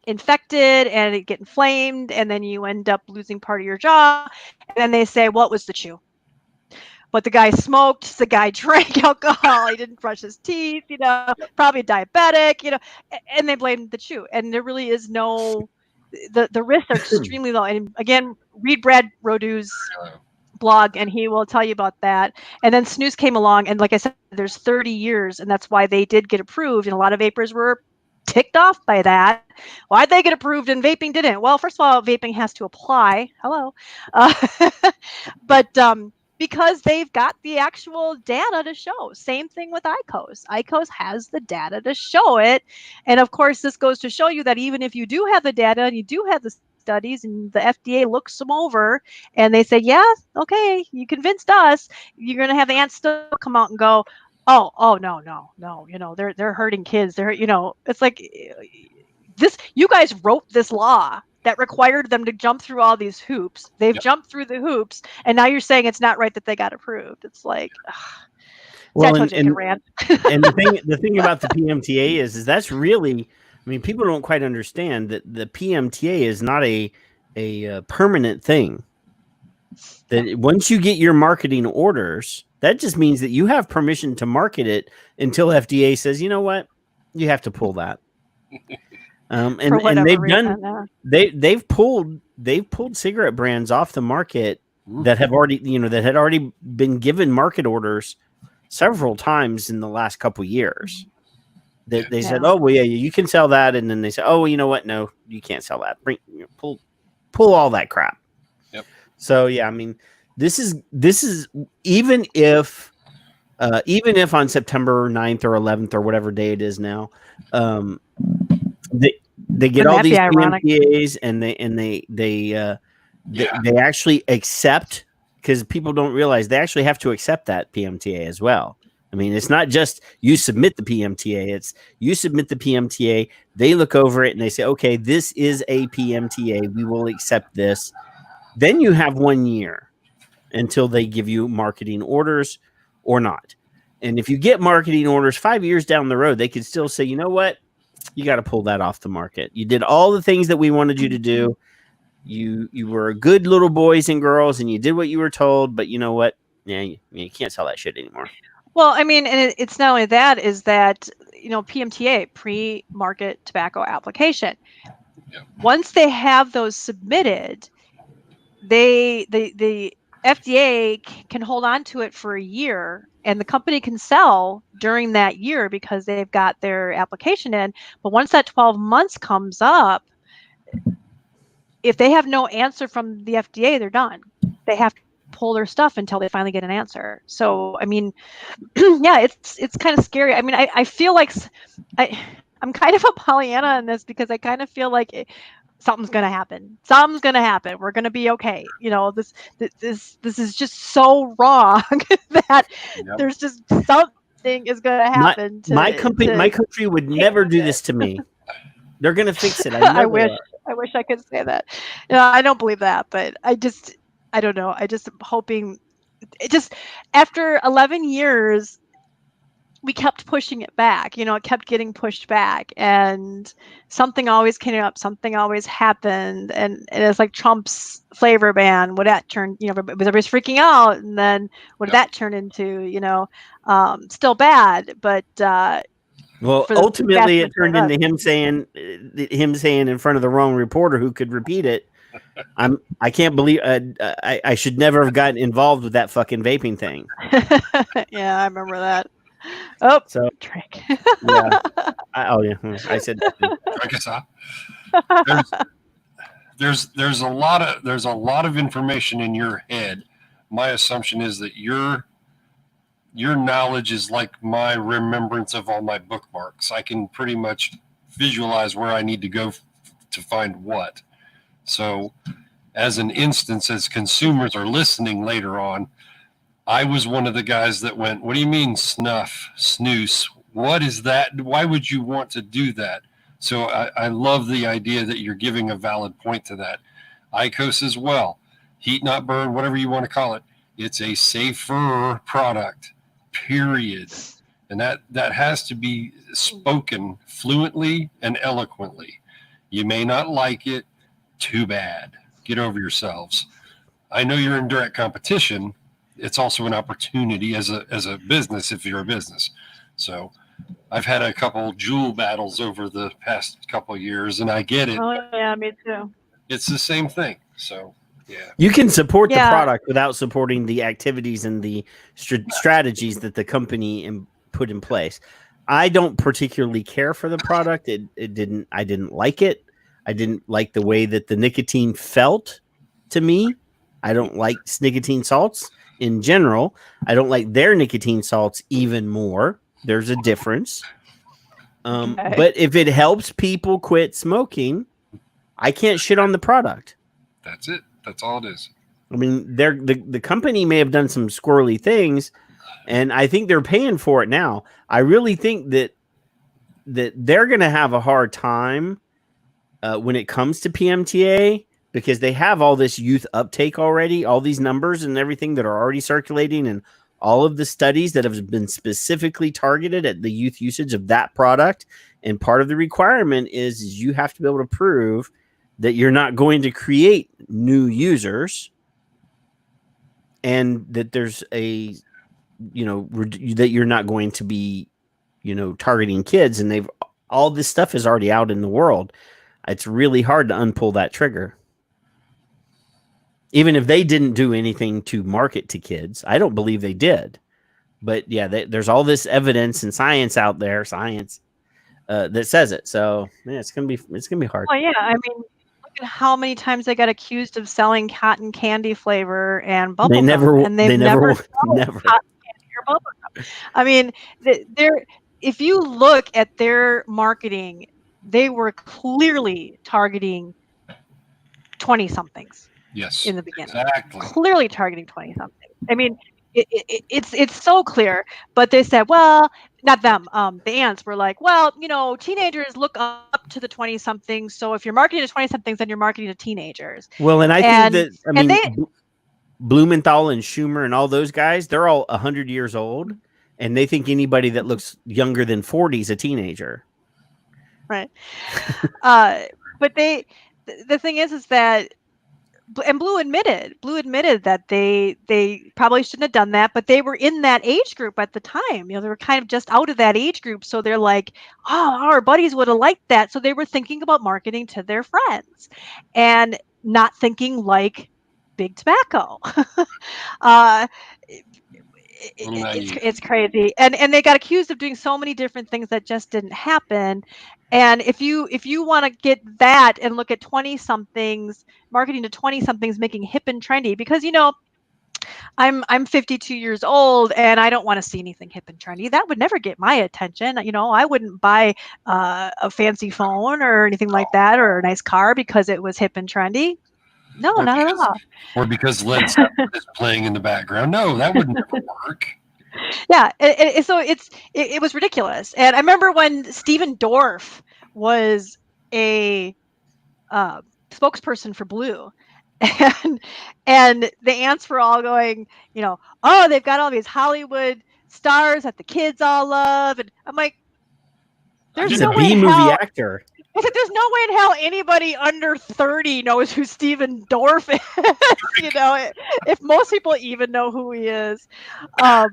infected and it get inflamed, and then you end up losing part of your jaw. And then they say, well, it was the chew. But the guy smoked, the guy drank alcohol, he didn't brush his teeth, probably diabetic, and they blame the chew. And there really is no, the risks are extremely low. And again, read Brad Rodu's blog and he will tell you about that. And then snooze came along, and like I said, there's 30 years, and that's why they did get approved, and a lot of vapors were ticked off by that. Why'd they get approved and vaping didn't? Well, first of all, vaping has to apply. Hello. But because they've got the actual data to show. Same thing with IQOS. IQOS has the data to show it. And of course, this goes to show you that even if you do have the data and you do have the studies and the FDA looks them over and they say, yeah, okay, you convinced us, you're going to have ants still come out and go, oh, no, they're hurting kids. It's like this, you guys wrote this law that required them to jump through all these hoops. They've jumped through the hoops, and now you're saying it's not right that they got approved. It's like, well, and the thing about the PMTA is that's really, I mean, people don't quite understand that the PMTA is not a permanent thing. That once you get your marketing orders, that just means that you have permission to market it until FDA says, you know what, you have to pull that. And they've done, they've pulled cigarette brands off the market that have already, that had already been given market orders several times in the last couple years. They said, oh, well, yeah, you can sell that. And then they said, oh, well, you know what? No, you can't sell that. Pull all that crap. Yep. So, yeah, I mean, this is even if on September 9th or 11th or whatever day it is now, they get all these PMTAs and they actually accept, because people don't realize they actually have to accept that PMTA as well. I mean, it's not just you submit the PMTA, it's you submit the PMTA, they look over it and they say, okay, this is a PMTA, we will accept this. Then you have 1 year until they give you marketing orders or not. And if you get marketing orders 5 years down the road, they could still say, you know what? You got to pull that off the market. You did all the things that we wanted you to do. You were good little boys and girls, and you did what you were told. But you know what? Yeah, you can't sell that shit anymore. Well, I mean, and it's not only that, is that, PMTA, pre-market tobacco application. Yeah. Once they have those submitted, the FDA can hold on to it for a year, and the company can sell during that year because they've got their application in. But once that 12 months comes up, if they have no answer from the FDA, they're done. They have to pull their stuff until they finally get an answer. So, I mean, yeah, it's kind of scary. I mean, I feel like I'm kind of a Pollyanna in this because I kind of feel like something's going to happen. Something's going to happen. We're going to be okay. This is just so wrong that there's just something is going to happen. My country would never do this to me. They're going to fix it. I wish I could say that. I don't believe that, but I don't know. I just am hoping. After 11 years, we kept pushing it back. It kept getting pushed back, and something always came up. Something always happened, and it's like Trump's flavor ban. What that turned, everybody's freaking out, and then what did that turn into? Still bad, but. Well, ultimately, it turned into him saying in front of the wrong reporter who could repeat it. I can't believe I should never have gotten involved with that fucking vaping thing. Yeah, I remember that. Oh, so trick. Yeah. I said that. There's a lot of information in your head. My assumption is that your knowledge is like my remembrance of all my bookmarks. I can pretty much visualize where I need to go to find what. So as an instance, as consumers are listening later on, I was one of the guys that went, what do you mean snooze? What is that? Why would you want to do that? So I love the idea that you're giving a valid point to that. IQOS as well. Heat not burn, whatever you want to call it. It's a safer product. Period. And that has to be spoken fluently and eloquently. You may not like it. Too bad. Get over yourselves. I know you're in direct competition. It's also an opportunity as a business if you're a business. So I've had a couple Juul battles over the past couple of years, and I get it. Oh yeah, me too. It's the same thing. So yeah. You can support the product without supporting the activities and the strategies that the company put in place. I don't particularly care for the product. I didn't like it. I didn't like the way that the nicotine felt to me. I don't like nicotine salts in general. I don't like their nicotine salts even more. There's a difference. But if it helps people quit smoking, I can't shit on the product. That's it. That's all it is. I mean, the company may have done some squirrely things, and I think they're paying for it now. I really think that they're going to have a hard time when it comes to PMTA because they have all this youth uptake already, all these numbers and everything that are already circulating, and all of the studies that have been specifically targeted at the youth usage of that product. And part of the requirement is you have to be able to prove that you're not going to create new users and that there's that you're not going to be, targeting kids. And all this stuff is already out in the world. It's really hard to unpull that trigger. Even if they didn't do anything to market to kids, I don't believe they did. But yeah, there's all this evidence and science out there, that says it. So yeah, it's gonna be hard. Well, yeah, I mean, look at how many times they got accused of selling cotton candy flavor and bubble gum, and they've never sold cotton candy or bubble gum. I mean, if you look at their marketing, they were clearly targeting 20-somethings. Yes. In the beginning. Exactly. Clearly targeting 20-somethings. I mean, it's so clear, but they said, well, not them. The ants were like, well, teenagers look up to the 20-somethings. So if you're marketing to 20-somethings, then you're marketing to teenagers. Well, and I think that, Blumenthal and Schumer and all those guys, they're all 100 years old, and they think anybody that looks younger than 40 is a teenager. Right. But the thing is that, and Blue admitted that they probably shouldn't have done that, but they were in that age group at the time. They were kind of just out of that age group. So they're like, oh, our buddies would have liked that. So they were thinking about marketing to their friends and not thinking like big tobacco. It's crazy, and they got accused of doing so many different things that just didn't happen. And if you want to get that and look at 20 somethings, marketing to 20 somethings, making hip and trendy, because I'm 52 years old and I don't want to see anything hip and trendy. That would never get my attention. I wouldn't buy a fancy phone or anything like that, or a nice car because it was hip and trendy. No, not at all. Or because Led Zeppelin is playing in the background. No, that wouldn't ever work. Yeah, so it was ridiculous. And I remember when Steven Dorff was a spokesperson for Blue, and the ants were all going, oh, they've got all these Hollywood stars that the kids all love, and I'm like, there's no way in hell. Actor. I said, there's no way in hell anybody under 30 knows who Steven Dorff is. If most people even know who he is. Yeah,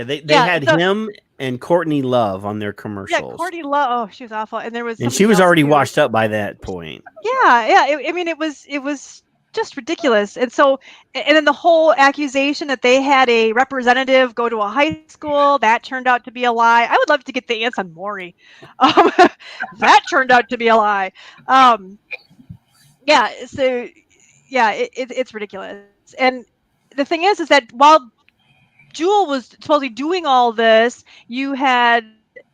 they had him and Courtney Love on their commercials. Yeah, Courtney Love. Oh, she was awful, and she was already washed up by that point. Yeah. It was just ridiculous. And so, and then the whole accusation that they had a representative go to a high school, that turned out to be a lie. I would love to get the ants on Maury. That turned out to be a lie. It's ridiculous. And the thing is that while Juul was supposedly doing all this, you had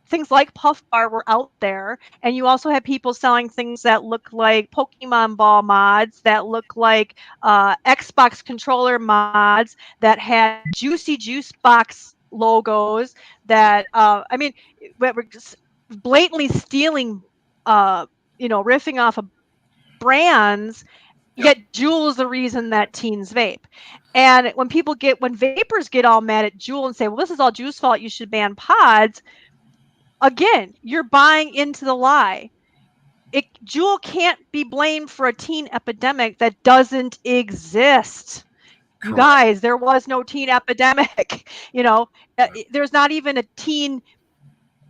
things like Puff Bar were out there, and you also had people selling things that look like Pokemon ball mods, that look like Xbox controller mods, that had Juicy Juice Box logos, that were just blatantly stealing, riffing off of brands. Yet Juul is the reason that teens vape. And when vapors get all mad at Juul and say, well, this is all Juul's fault, you should ban pods. Again, you're buying into the lie. Juul can't be blamed for a teen epidemic that doesn't exist. You guys, there was no teen epidemic. There's not even an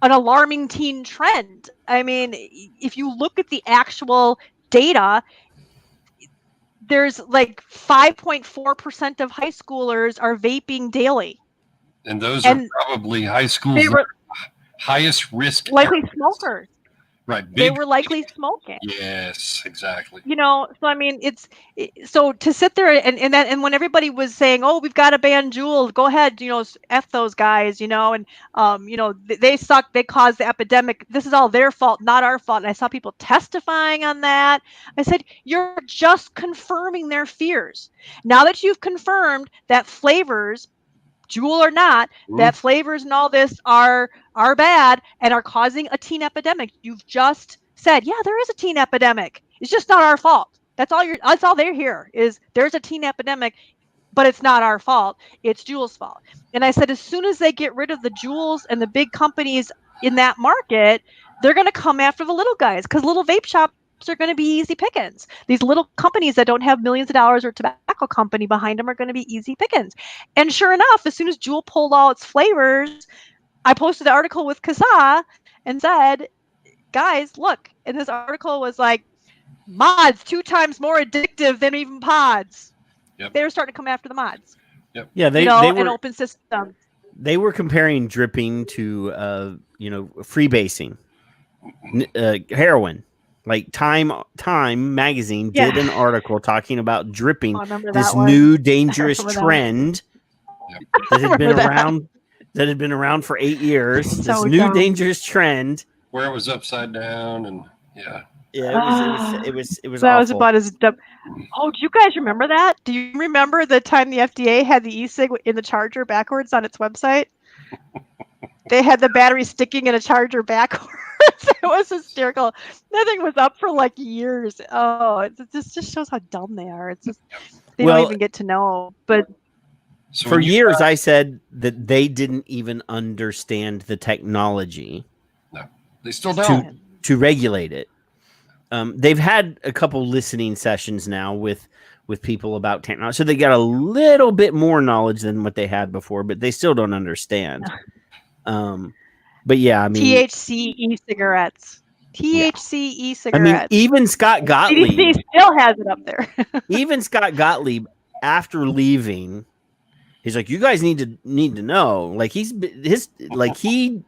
alarming teen trend. I mean, if you look at the actual data, there's like 5.4% of high schoolers are vaping daily. And those are probably high school's highest risk. Likely smokers. Right. They were likely smoking. Yes, exactly. So I mean, so to sit there and when everybody was saying, oh, we've got to ban Juul, go ahead, F those guys, and they suck, they caused the epidemic. This is all their fault, not our fault. And I saw people testifying on that. I said, you're just confirming their fears. Now that you've confirmed that flavors, Juul or not, that flavors and all this are bad and are causing a teen epidemic. You've just said, yeah, there is a teen epidemic. It's just not our fault. That's all they're here is there's a teen epidemic, but it's not our fault. It's Juul's fault. And I said, as soon as they get rid of the Juuls and the big companies in that market, they're going to come after the little guys, because little vape shops are going to be easy pickings. These little companies that don't have millions of dollars or tobacco company behind them are going to be easy pickings. And sure enough, as soon as Juul pulled all its flavors, I posted an article with CASAA and said, guys, look. And this article was like, mods 2 times more addictive than even pods. Yep. They were starting to come after the mods. Yep. Yeah, they were an open system. They were comparing dripping to freebasing, heroin. Like Time magazine did an article talking about dripping, this new dangerous trend that had been around for 8 years. This new dangerous trend where it was upside down and it was that awful. was about as dumb. Oh, do you guys remember that? Do you remember the time the FDA had the e-cig in the charger backwards on its website? They had the battery sticking in a charger backwards. It was hysterical. That thing was up for like years. Oh, it just shows how dumb they are. It's just they don't even get to know. But for years, I said that they didn't even understand the technology. No, they still don't. regulate it. They've had a couple listening sessions now with people about technology, so they got a little bit more knowledge than what they had before, but they still don't understand. But yeah, I mean, THC e-cigarettes. THC e-cigarettes. I mean, even Scott Gottlieb CDC still has it up there. even Scott Gottlieb, after leaving, he's like, "You guys need to know." Like he's been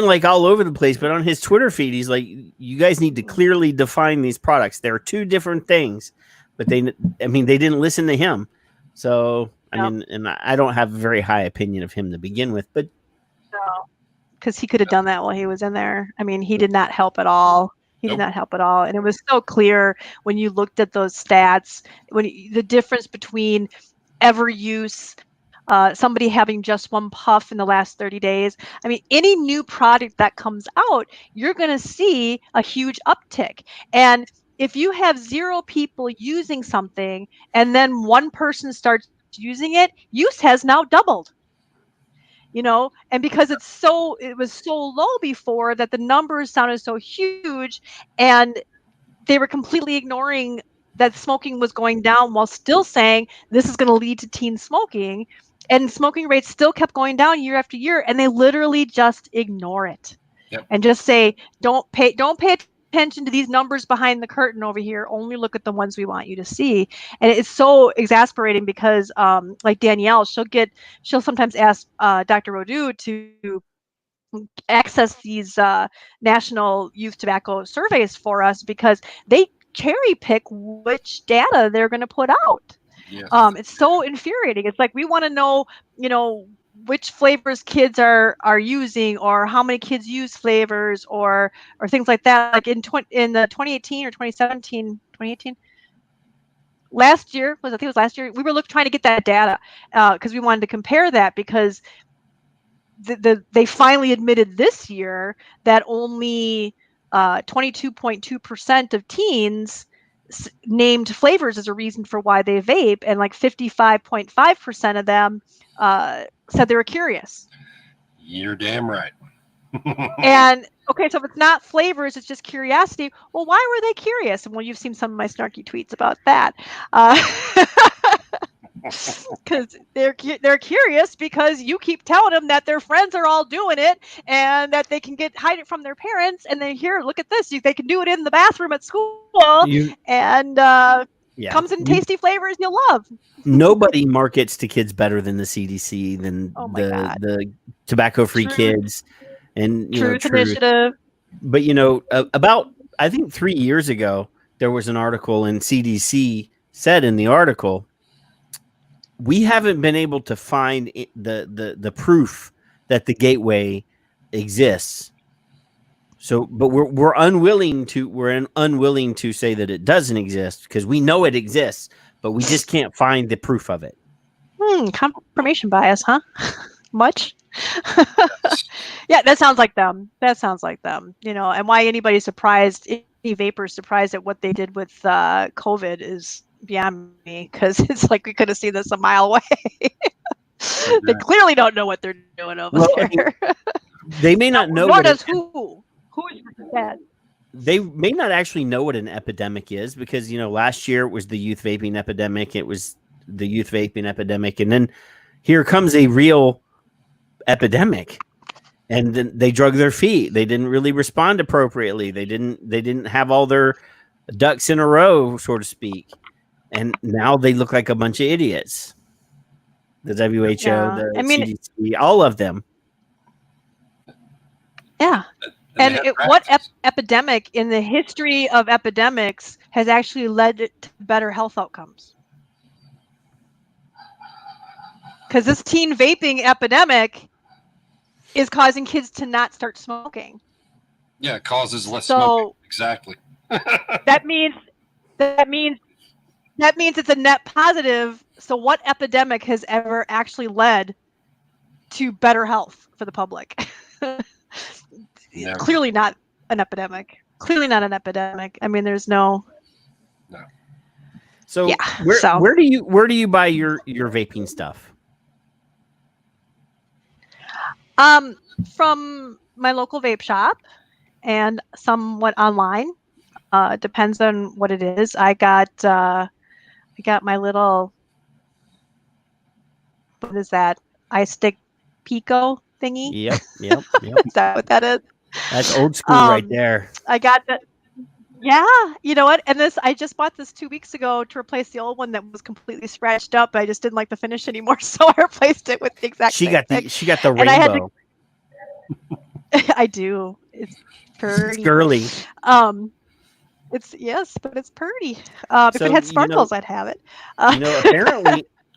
like all over the place, but on his Twitter feed, he's like, "You guys need to clearly define these products. They're two different things." But they didn't listen to him. So I mean, and I don't have a very high opinion of him to begin with, but no, because he could have done that while he was in there. I mean, he did not help at all. He did not help at all, and it was so clear when you looked at those stats, the difference between ever use. Somebody having just one puff in the last 30 days. I mean, any new product that comes out, you're going to see a huge uptick. And if you have 0 people using something and then one person starts using it, use has now doubled. And because it was so low before that the numbers sounded so huge, and they were completely ignoring that smoking was going down while still saying this is going to lead to teen smoking. And smoking rates still kept going down year after year, and they literally just ignore it and just say, don't pay attention to these numbers behind the curtain over here. Only look at the ones we want you to see. And it's so exasperating because, like Danielle, she'll sometimes ask Dr. Rodu to access these national youth tobacco surveys for us because they cherry pick which data they're going to put out. Yes. It's so infuriating. It's like we want to know, which flavors kids are using, or how many kids use flavors, or things like that. Like in the 2018 or 2018 last year I think it was last year, we were trying to get that data because we wanted to compare that, because they finally admitted this year that only 22.2% of teens named flavors as a reason for why they vape, and like 55.5% of them said they were curious. You're damn right. And okay, so if it's not flavors, it's just curiosity. Well, why were they curious? And well, you've seen some of my snarky tweets about that. Because they're curious because you keep telling them that their friends are all doing it and that they can hide it from their parents, and then here, look at this, they can do it in the bathroom at school, and comes in tasty flavors you'll love. Nobody markets to kids better than the CDC, than the tobacco-free kids, and Truth Initiative. But about I think 3 years ago, there was an article, and CDC said in the article, we haven't been able to find the proof that the gateway exists. So, but we're unwilling to say that it doesn't exist, because we know it exists, but we just can't find the proof of it. Confirmation bias, huh? Much? Yeah, that sounds like them. And why anybody's surprised, any vapors surprised at what they did with COVID is beyond me, because it's like we could have seen this a mile away. They clearly don't know what they're doing over there. They may not know. Nor does who is that? They may not actually know what an epidemic is, because last year it was the youth vaping epidemic. And then here comes a real epidemic, and then they drug their feet. They didn't really respond appropriately. They didn't have all their ducks in a row, so to speak. And now they look like a bunch of idiots. The WHO, CDC, all of them. Yeah. And what epidemic in the history of epidemics has actually led to better health outcomes? Because this teen vaping epidemic is causing kids to not start smoking. Yeah, it causes less smoking. Exactly. that means it's a net positive. So what epidemic has ever actually led to better health for the public? Clearly not an epidemic. I mean, there's no. So where do you buy your vaping stuff? From my local vape shop, and somewhat online. Depends on what it is. I got my little, what is that? iStick Pico thingy. Yep. Is that what that is? That's old school right there. I got that. Yeah, you know what? And I just bought this 2 weeks ago to replace the old one that was completely scratched up. I just didn't like the finish anymore, so I replaced it with the exact same thing. She got the And I had rainbow. I do. It's pretty. It's girly. Yes, but it's pretty. If it had sparkles, I'd have it.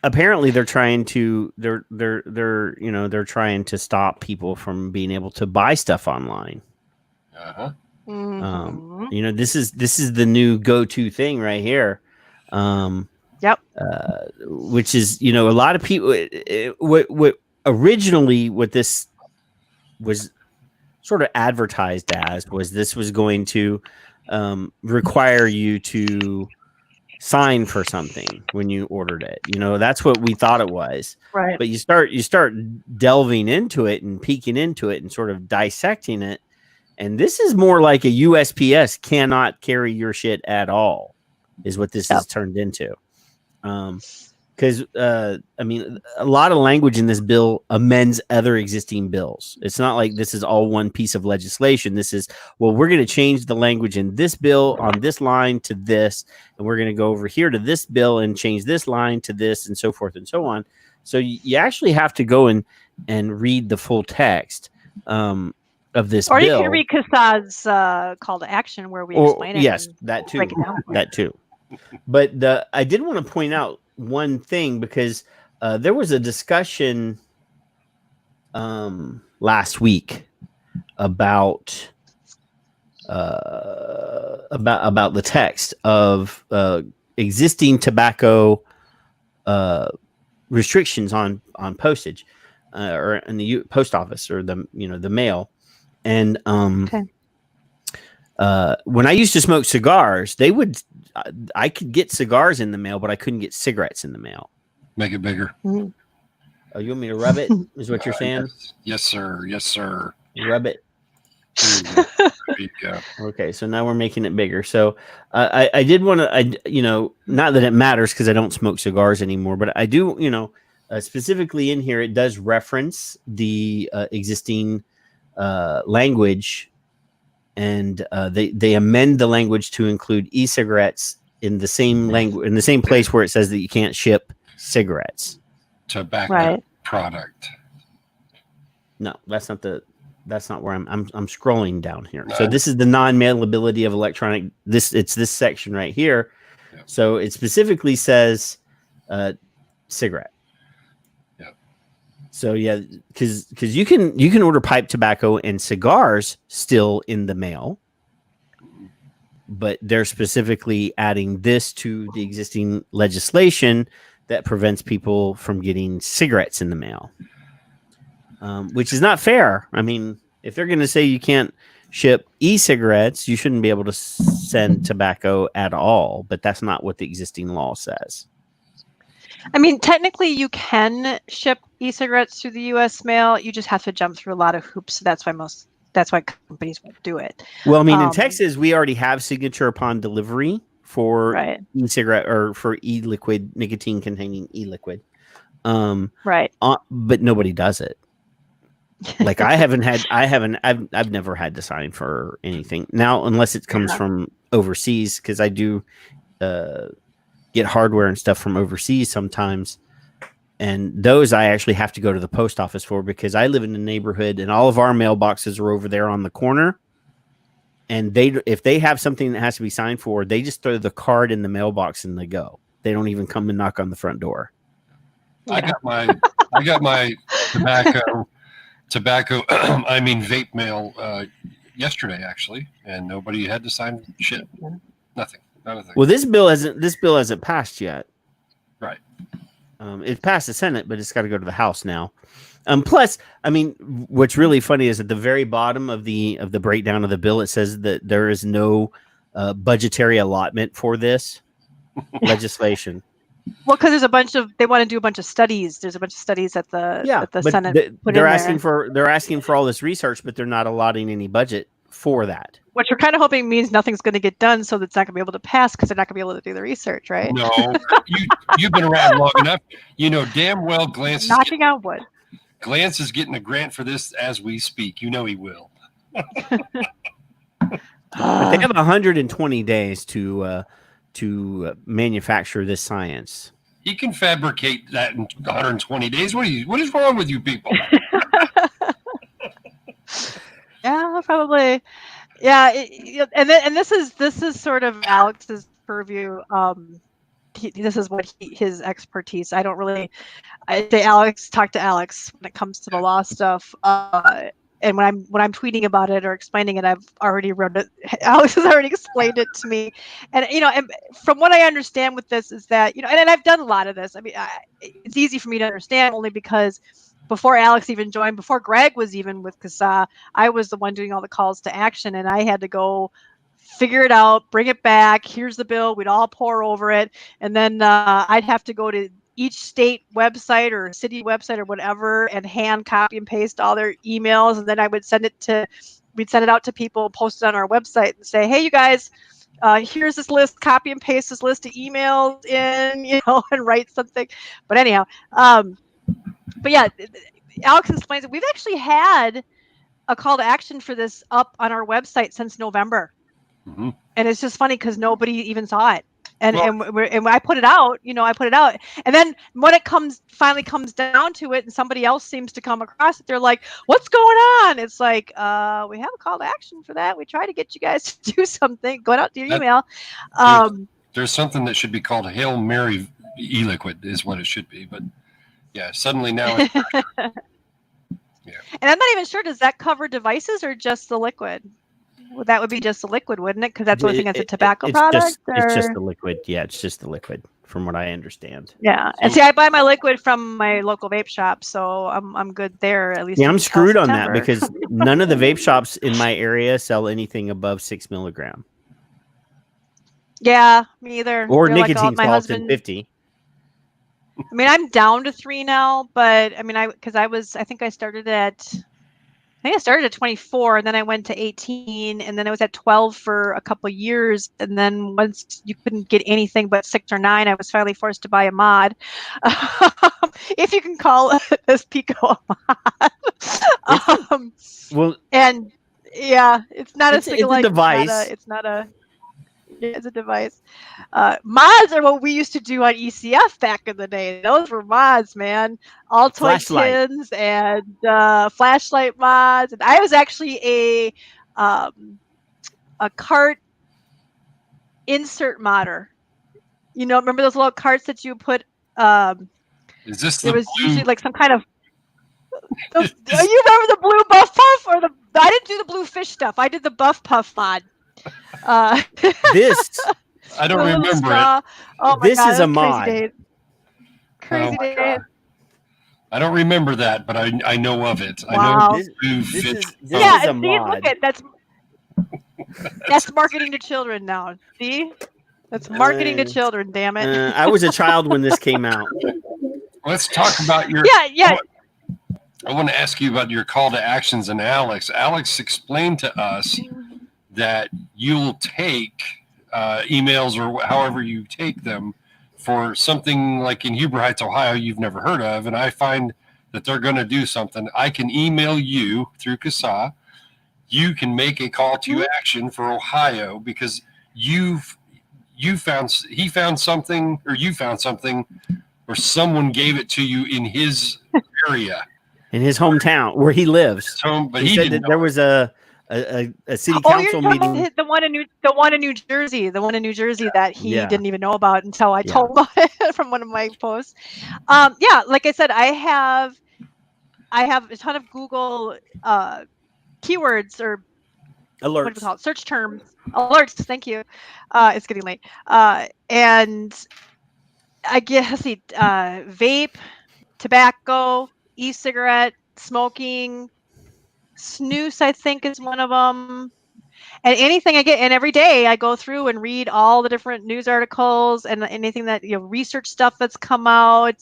Apparently they're trying to they're trying to stop people from being able to buy stuff online. This is the new go-to thing right here. Yep. Which is, a lot of people, what originally what this was sort of advertised as was this was going to require you to sign for something when you ordered it. That's what we thought it was. Right. But you start delving into it and peeking into it and sort of dissecting it. And this is more like a USPS cannot carry your shit at all, is what this has turned into. Because, a lot of language in this bill amends other existing bills. It's not like this is all one piece of legislation. This is, we're going to change the language in this bill on this line to this, and we're going to go over here to this bill and change this line to this, and so forth and so on. So you actually have to go and read the full text of this or bill. You can read CASAA's call to action where we explain it. Yes, that too. That too. But I did want to point out one thing, because there was a discussion last week about the text of existing tobacco restrictions on postage or in the post office or the mail. And when I used to smoke cigars, I could get cigars in the mail, but I couldn't get cigarettes in the mail. Make it bigger. Mm-hmm. Oh, you want me to rub it? Is what you're saying? Yes, sir. Yes, sir. Rub it. There you go. Okay, so now we're making it bigger. So I did want to, not that it matters because I don't smoke cigars anymore, but I do, specifically in here, it does reference the existing language, and they amend the language to include e-cigarettes in the same language, in the same place where it says that you can't ship cigarettes. Tobacco product. No, that's not where I'm scrolling down here. No. So this is the non-mailability of electronic. It's this section right here. Yeah. So it specifically says cigarette. Yeah. So yeah, because you can order pipe tobacco and cigars still in the mail, but they're specifically adding this to the existing legislation that prevents people from getting cigarettes in the mail. Which is not fair. I mean, if they're going to say you can't ship e-cigarettes, you shouldn't be able to send tobacco at all. But that's not what the existing law says. I mean, technically, you can ship e-cigarettes through the U.S. mail. You just have to jump through a lot of hoops. That's why companies won't do it. Well, I mean, in Texas, we already have signature upon delivery for e-cigarette or for e-liquid, nicotine-containing e-liquid. Right. But nobody does it. Like I've never had to sign for anything now, unless it comes from overseas, because I do get hardware and stuff from overseas sometimes, and those I actually have to go to the post office for, because I live in a neighborhood and all of our mailboxes are over there on the corner, and if they have something that has to be signed for, they just throw the card in the mailbox and they go. They don't even come and knock on the front door. I got my tobacco vape mail yesterday actually, and nobody had to sign shit. Nothing. Not a thing. Well, this bill hasn't passed yet. Right. It passed the Senate, but it's got to go to the House now. Plus, I mean, what's really funny is at the very bottom of the breakdown of the bill, it says that there is no budgetary allotment for this legislation. Well, because they want to do a bunch of studies. There's a bunch of studies at the Senate. They're asking for all this research, but they're not allotting any budget for that. Which we're kind of hoping means nothing's going to get done, so that's not going to be able to pass because they're not going to be able to do the research, right? No, you've been around long enough. You know damn well Knocking on wood. Glance is getting a grant for this as we speak. You know he will. But they have 120 days to manufacture this science. He can fabricate that in 120 days. What is wrong with you people? Yeah, probably. Yeah, and this is sort of Alex's purview. This is what his expertise. I say talk to Alex when it comes to the law stuff. And when I'm tweeting about it or explaining it, I've already wrote it. Alex has already explained it to me, and and from what I understand with this is that and I've done a lot of this. I mean, it's easy for me to understand only because before Alex even joined, before Greg was even with CASAA, I was the one doing all the calls to action, and I had to go figure it out, bring it back. Here's the bill. We'd all pour over it, and then I'd have to go to each state website or city website or whatever and hand copy and paste all their emails, and then we'd send it out to people, post it on our website, and say, hey, you guys, here's this list. Copy and paste this list of emails in, and write something. But anyhow, but yeah, Alex explains it. We've actually had a call to action for this up on our website since November. Mm-hmm. And it's just funny because nobody even saw it. And I put it out, and then when it finally comes down to it and somebody else seems to come across it, they're like, what's going on? It's like, we have a call to action for that. We try to get you guys to do something. Go out to your email. There's something that should be called Hail Mary e-liquid is what it should be. But yeah, suddenly now it's yeah. And I'm not even sure, does that cover devices or just the liquid? Well, that would be just the liquid, wouldn't it? Because that's the only thing that's a tobacco product. It's just the liquid. Yeah, it's just the liquid, from what I understand. Yeah, and see, I buy my liquid from my local vape shop, so I'm good there at least. Yeah, I'm screwed on that because none of the vape shops in my area sell anything above 6 milligram. Yeah, me either. Or nicotine salt in 50. I mean, I'm down to 3 now, but I mean, I think I started at 24, and then I went to 18, and then I was at 12 for a couple of years, and then once you couldn't get anything but 6 or 9, I was finally forced to buy a mod, if you can call this Pico a mod. And yeah, it's not a device. It's a device. Mods are what we used to do on ECF back in the day. Those were mods, man. Altoid tins and flashlight mods. And I was actually a cart insert modder. Remember those little carts that you put? Is this there was usually like some kind of. You remember the blue buff puff or I didn't do the blue fish stuff. I did the buff puff mod. This I don't remember it. Oh this God, is a mod. Crazy days. I don't remember that, but I know of it. Wow. I know this is a mod. Look at that's marketing to children now. See, that's marketing to children. Damn it! I was a child when this came out. Let's talk about your. Yeah. I want to ask you about your call to actions, and Alex. Alex explained to us that you'll take emails or however you take them for something like in Huber Heights, Ohio, you've never heard of, and I find that they're going to do something. I can email you through CASAA. You can make a call to action for Ohio because he found something, or someone gave it to you in his area, in his hometown where he lives. But he said that there was a city council meeting. The one in New Jersey that he didn't even know about until I told him about it from one of my posts. Like I said, I have a ton of Google keywords or alerts. What do we call it? Search terms. Alerts. Thank you. It's getting late. And I guess vape, tobacco, e-cigarette, smoking. Snooze, I think, is one of them. And anything I get, and every day I go through and read all the different news articles and anything that, research stuff that's come out,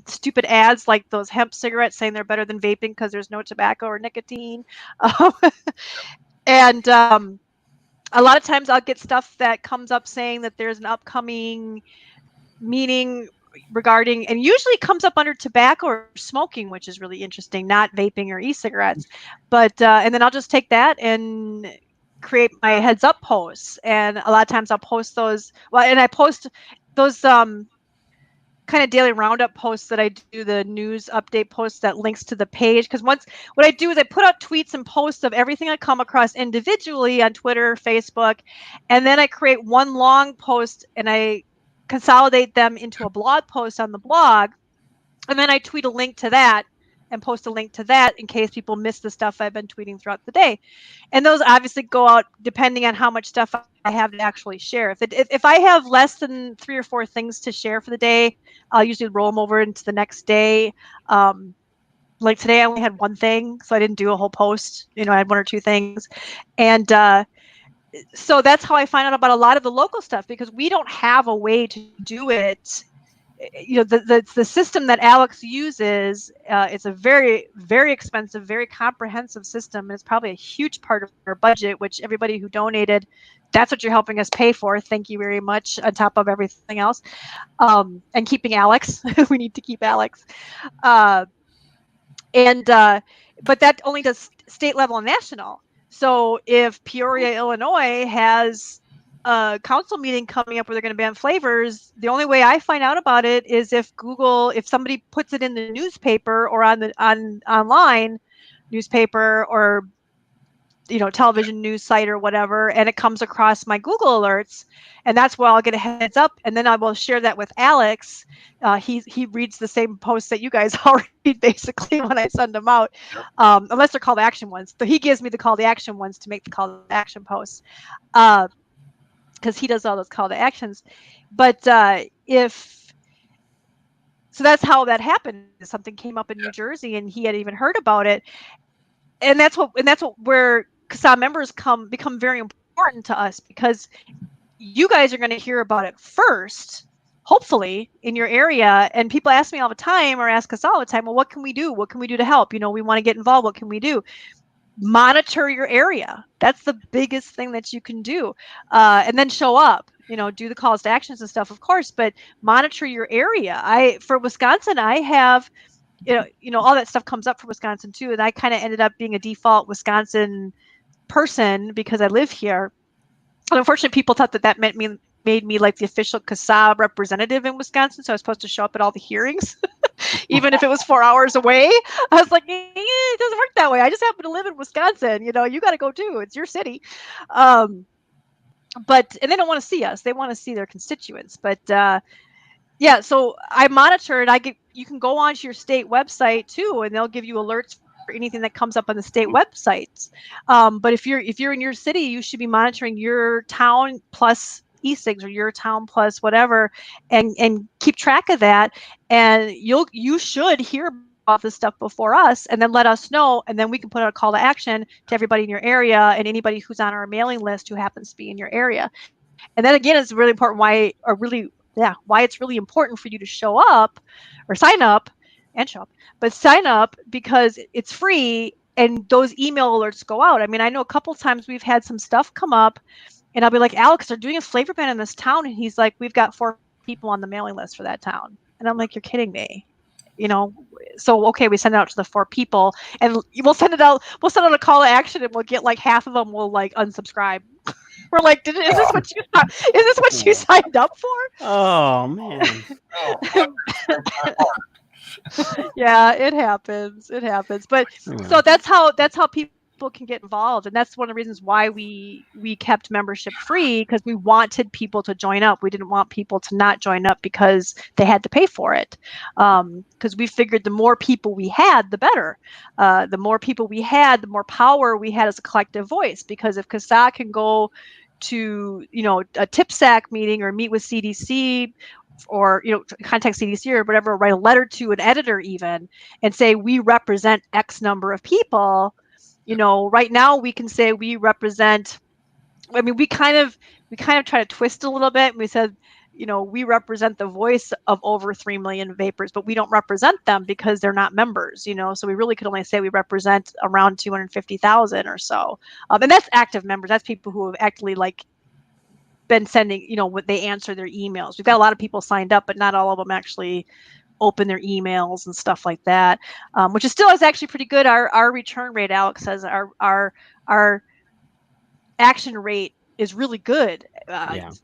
stupid ads like those hemp cigarettes saying they're better than vaping because there's no tobacco or nicotine. And a lot of times I'll get stuff that comes up saying that there's an upcoming meeting regarding, and usually comes up under tobacco or smoking, which is really interesting, not vaping or e-cigarettes. But and then I'll just take that and create my heads up posts. And a lot of times I'll post those. Well, and I post those kind of daily roundup posts that I do, the news update posts that links to the page. Because what I do is I put out tweets and posts of everything I come across individually on Twitter, Facebook, and then I create one long post and I consolidate them into a blog post on the blog. And then I tweet a link to that and post a link to that in case people miss the stuff I've been tweeting throughout the day. And those obviously go out depending on how much stuff I have to actually share. If I have less than 3 or 4 things to share for the day, I'll usually roll them over into the next day. Like today, I only had 1 thing, so I didn't do a whole post. I had 1 or 2 things. And so that's how I find out about a lot of the local stuff, because we don't have a way to do it. The system that Alex uses, it's a very, very expensive, very comprehensive system. And it's probably a huge part of our budget, which everybody who donated, that's what you're helping us pay for. Thank you very much, on top of everything else. And keeping Alex. We need to keep Alex. But that only does state level and national. So if Peoria, Illinois has a council meeting coming up where they're going to ban flavors, the only way I find out about it is if somebody puts it in the newspaper or on the online newspaper or television news site or whatever, and it comes across my Google alerts, and that's where I'll get a heads up, and then I will share that with Alex. He reads the same posts that you guys all read basically when I send them out, unless they're call to action ones. So he gives me the call to action ones to make the call to action posts, because he does all those call to actions. But so that's how that happened. Something came up in New Jersey, and he had even heard about it, and that's where CASAA members become very important to us, because you guys are going to hear about it first, hopefully, in your area. And people ask me all the time, or ask us all the time, well, what can we do? What can we do to help? We want to get involved. What can we do? Monitor your area. That's the biggest thing that you can do. And then show up, do the calls to actions and stuff, of course, but monitor your area. For Wisconsin, I have, all that stuff comes up for Wisconsin too. And I kind of ended up being a default Wisconsin person because I live here. And unfortunately, people thought that made me like the official CASAA representative in Wisconsin. So I was supposed to show up at all the hearings, even if it was 4 hours away. I was like, it doesn't work that way. I just happen to live in Wisconsin. You got to go too. It's your city. And they don't want to see us. They want to see their constituents. But yeah, so I monitor it. You can go onto your state website too, and they'll give you alerts for anything that comes up on the state websites. But if you're in your city, you should be monitoring your town plus e-cigs, or your town plus whatever, and keep track of that. And you should hear about this stuff before us, and then let us know, and then we can put out a call to action to everybody in your area and anybody who's on our mailing list who happens to be in your area. And then again, it's really important why it's really important for you to show up or sign up and show up, but sign up because it's free and those email alerts go out. I mean, I know a couple times we've had some stuff come up and I'll be like, Alex, they're doing a flavor ban in this town. And he's like, we've got 4 people on the mailing list for that town. And I'm like, you're kidding me. So, okay, we send it out to the 4 people and we'll send it out a call to action, and we'll get like half of them will like unsubscribe. We're like, is this what you signed up for? Oh man. Yeah, it happens. But so that's how people can get involved, and that's one of the reasons why we kept membership free, because we wanted people to join up. We didn't want people to not join up because they had to pay for it, because we figured the more people we had, the better. The more people we had, the more power we had as a collective voice, because if CASAA can go to a TIPSAC meeting or meet with CDC, or contact CDC or whatever, write a letter to an editor even and say we represent X number of people. Right now we can say we represent. I mean, we kind of try to twist a little bit. And we said, we represent the voice of over 3 million vapors, but we don't represent them because they're not members, so we really could only say we represent around 250,000 or so. And that's active members. That's people who have actually been sending, what they answer their emails. We've got a lot of people signed up, but not all of them actually open their emails and stuff like that, which is actually pretty good. Our return rate, Alex says, our action rate is really good.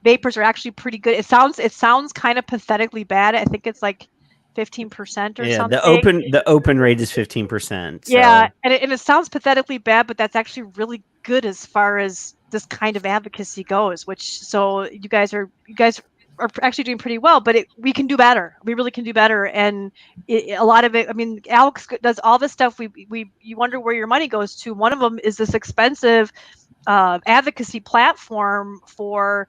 Vapors are actually pretty good. It sounds kind of pathetically bad. I think it's like 15% or something. The open rate is 15%. Yeah, and it sounds pathetically bad, but that's actually really good as far as this kind of advocacy goes. So you guys are actually doing pretty well, but we can do better. We really can do better, and a lot of it. I mean, Alex does all this stuff. You wonder where your money goes to. One of them is this expensive advocacy platform for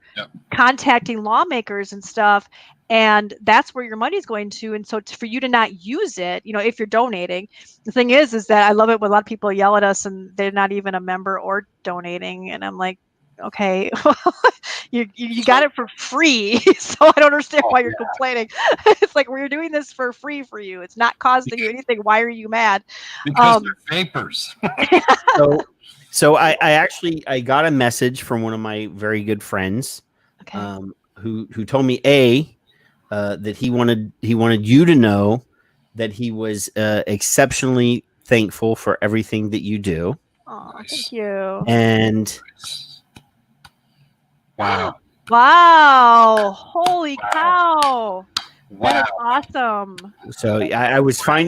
contacting lawmakers and stuff, and that's where your money's going to. And so for you to not use it, if you're donating, the thing is that I love it when a lot of people yell at us and they're not even a member or donating, and I'm like, okay, you got it for free, so I don't understand why you're complaining. It's like, we're doing this for free for you. It's not costing you anything. Why are you mad? Because they're vapors. So I got a message from one of my very good friends, who told me that he wanted you to know that he was exceptionally thankful for everything that you do. Oh, thank you. And wow, holy cow. That is awesome. So I was trying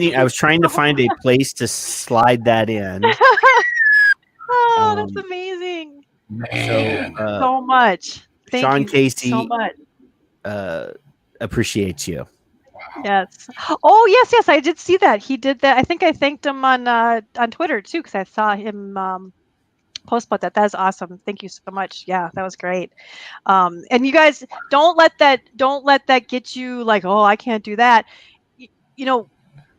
to find a place to slide that in. Oh, that's amazing. Man. So much. Thank Sean you Casey so much. Appreciates you. Yes. Oh, yes. I did see that. He did that. I think I thanked him on Twitter too, because I saw him post about that. That is awesome. Thank you so much. Yeah, that was great. And you guys don't let that get you like, oh, I can't do that.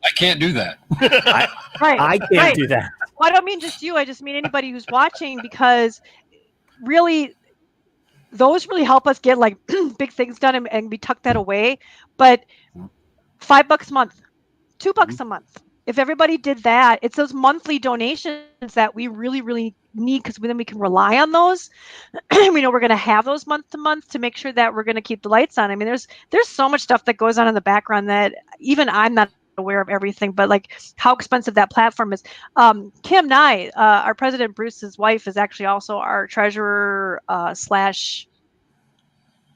I can't do that. I can't do that. Well, I don't mean just you. I just mean anybody who's watching, because really, those really help us get like big things done, and we tuck that away. But $5 a month, $2 a month. If everybody did that, it's those monthly donations that we really, really need, because then we can rely on those. We know we're going to have those month to month to make sure that we're going to keep the lights on. I mean, there's so much stuff that goes on in the background that even I'm not aware of everything, but like how expensive that platform is. Kim Nye, our president Bruce's wife, is actually also our treasurer /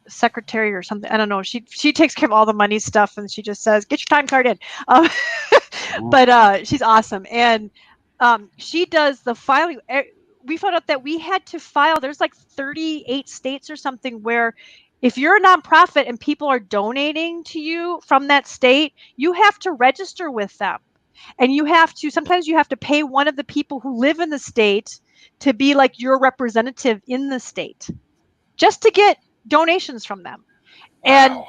secretary or something. I don't know. She takes care of all the money stuff, and she just says, get your time card in. But she's awesome. And she does the filing. We found out that we had to file, there's like 38 states or something where if you're a nonprofit and people are donating to you from that state, you have to register with them. And sometimes you have to pay one of the people who live in the state to be like your representative in the state, just to get donations from them. And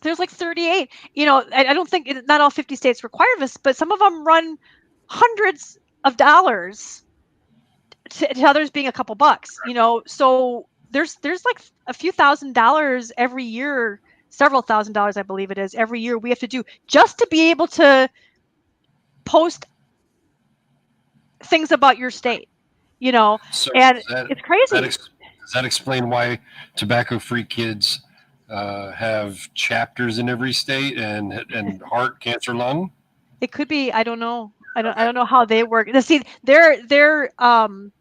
there's like 38, I don't think, not all 50 states require this, but some of them run hundreds of dollars to others being a couple bucks, so there's like a few $1,000s every year, several $1,000s, I believe it is, every year we have to do just to be able to post things about your state, so and it's crazy. Does that explain why tobacco-free kids have chapters in every state and heart, cancer, lung? It could be. I don't know. I don't know how they work. See, they're 501c.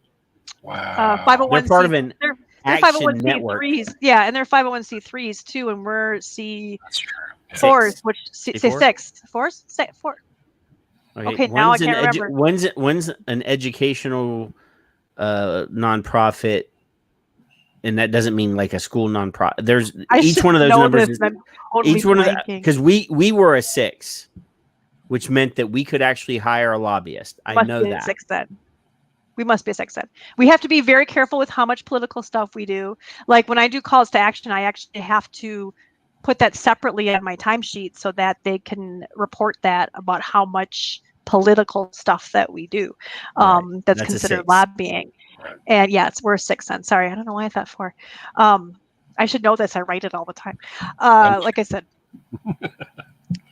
They're part of an they're action 501c3s. network. Yeah, and they're 501c3s too, and we're C4s, which say six. Fours? Say four. Okay, now I can't remember. When's an educational nonprofit, and that doesn't mean like a school nonprofit. There's each one of those numbers. Each one of the, because we were a 6, which meant that we could actually hire a lobbyist. I know that. 6 then. We must be a 6 then. We have to be very careful with how much political stuff we do. Like when I do calls to action, I actually have to put that separately on my timesheet so that they can report that about how much political stuff that we do. That's considered lobbying. Right. And yeah, we're a 6 then. Sorry, I don't know why I thought 4. I should know this. I write it all the time. Like I said,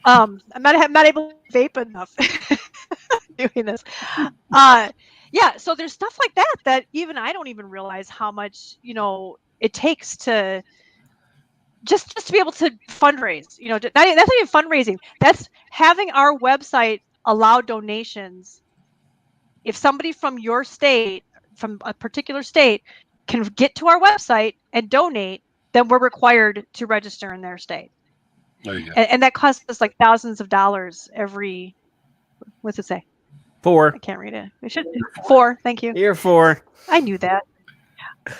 I'm not able to vape enough doing this. Yeah, so there's stuff like that even I don't even realize how much, it takes to just to be able to fundraise. That's not even fundraising. That's having our website allow donations. If somebody from your state, from a particular state, can get to our website and donate, then we're required to register in their state. There you go. And that costs us like thousands of dollars every. What's it say? 4. I can't read it. It should 4. Thank you. Year 4. I knew that.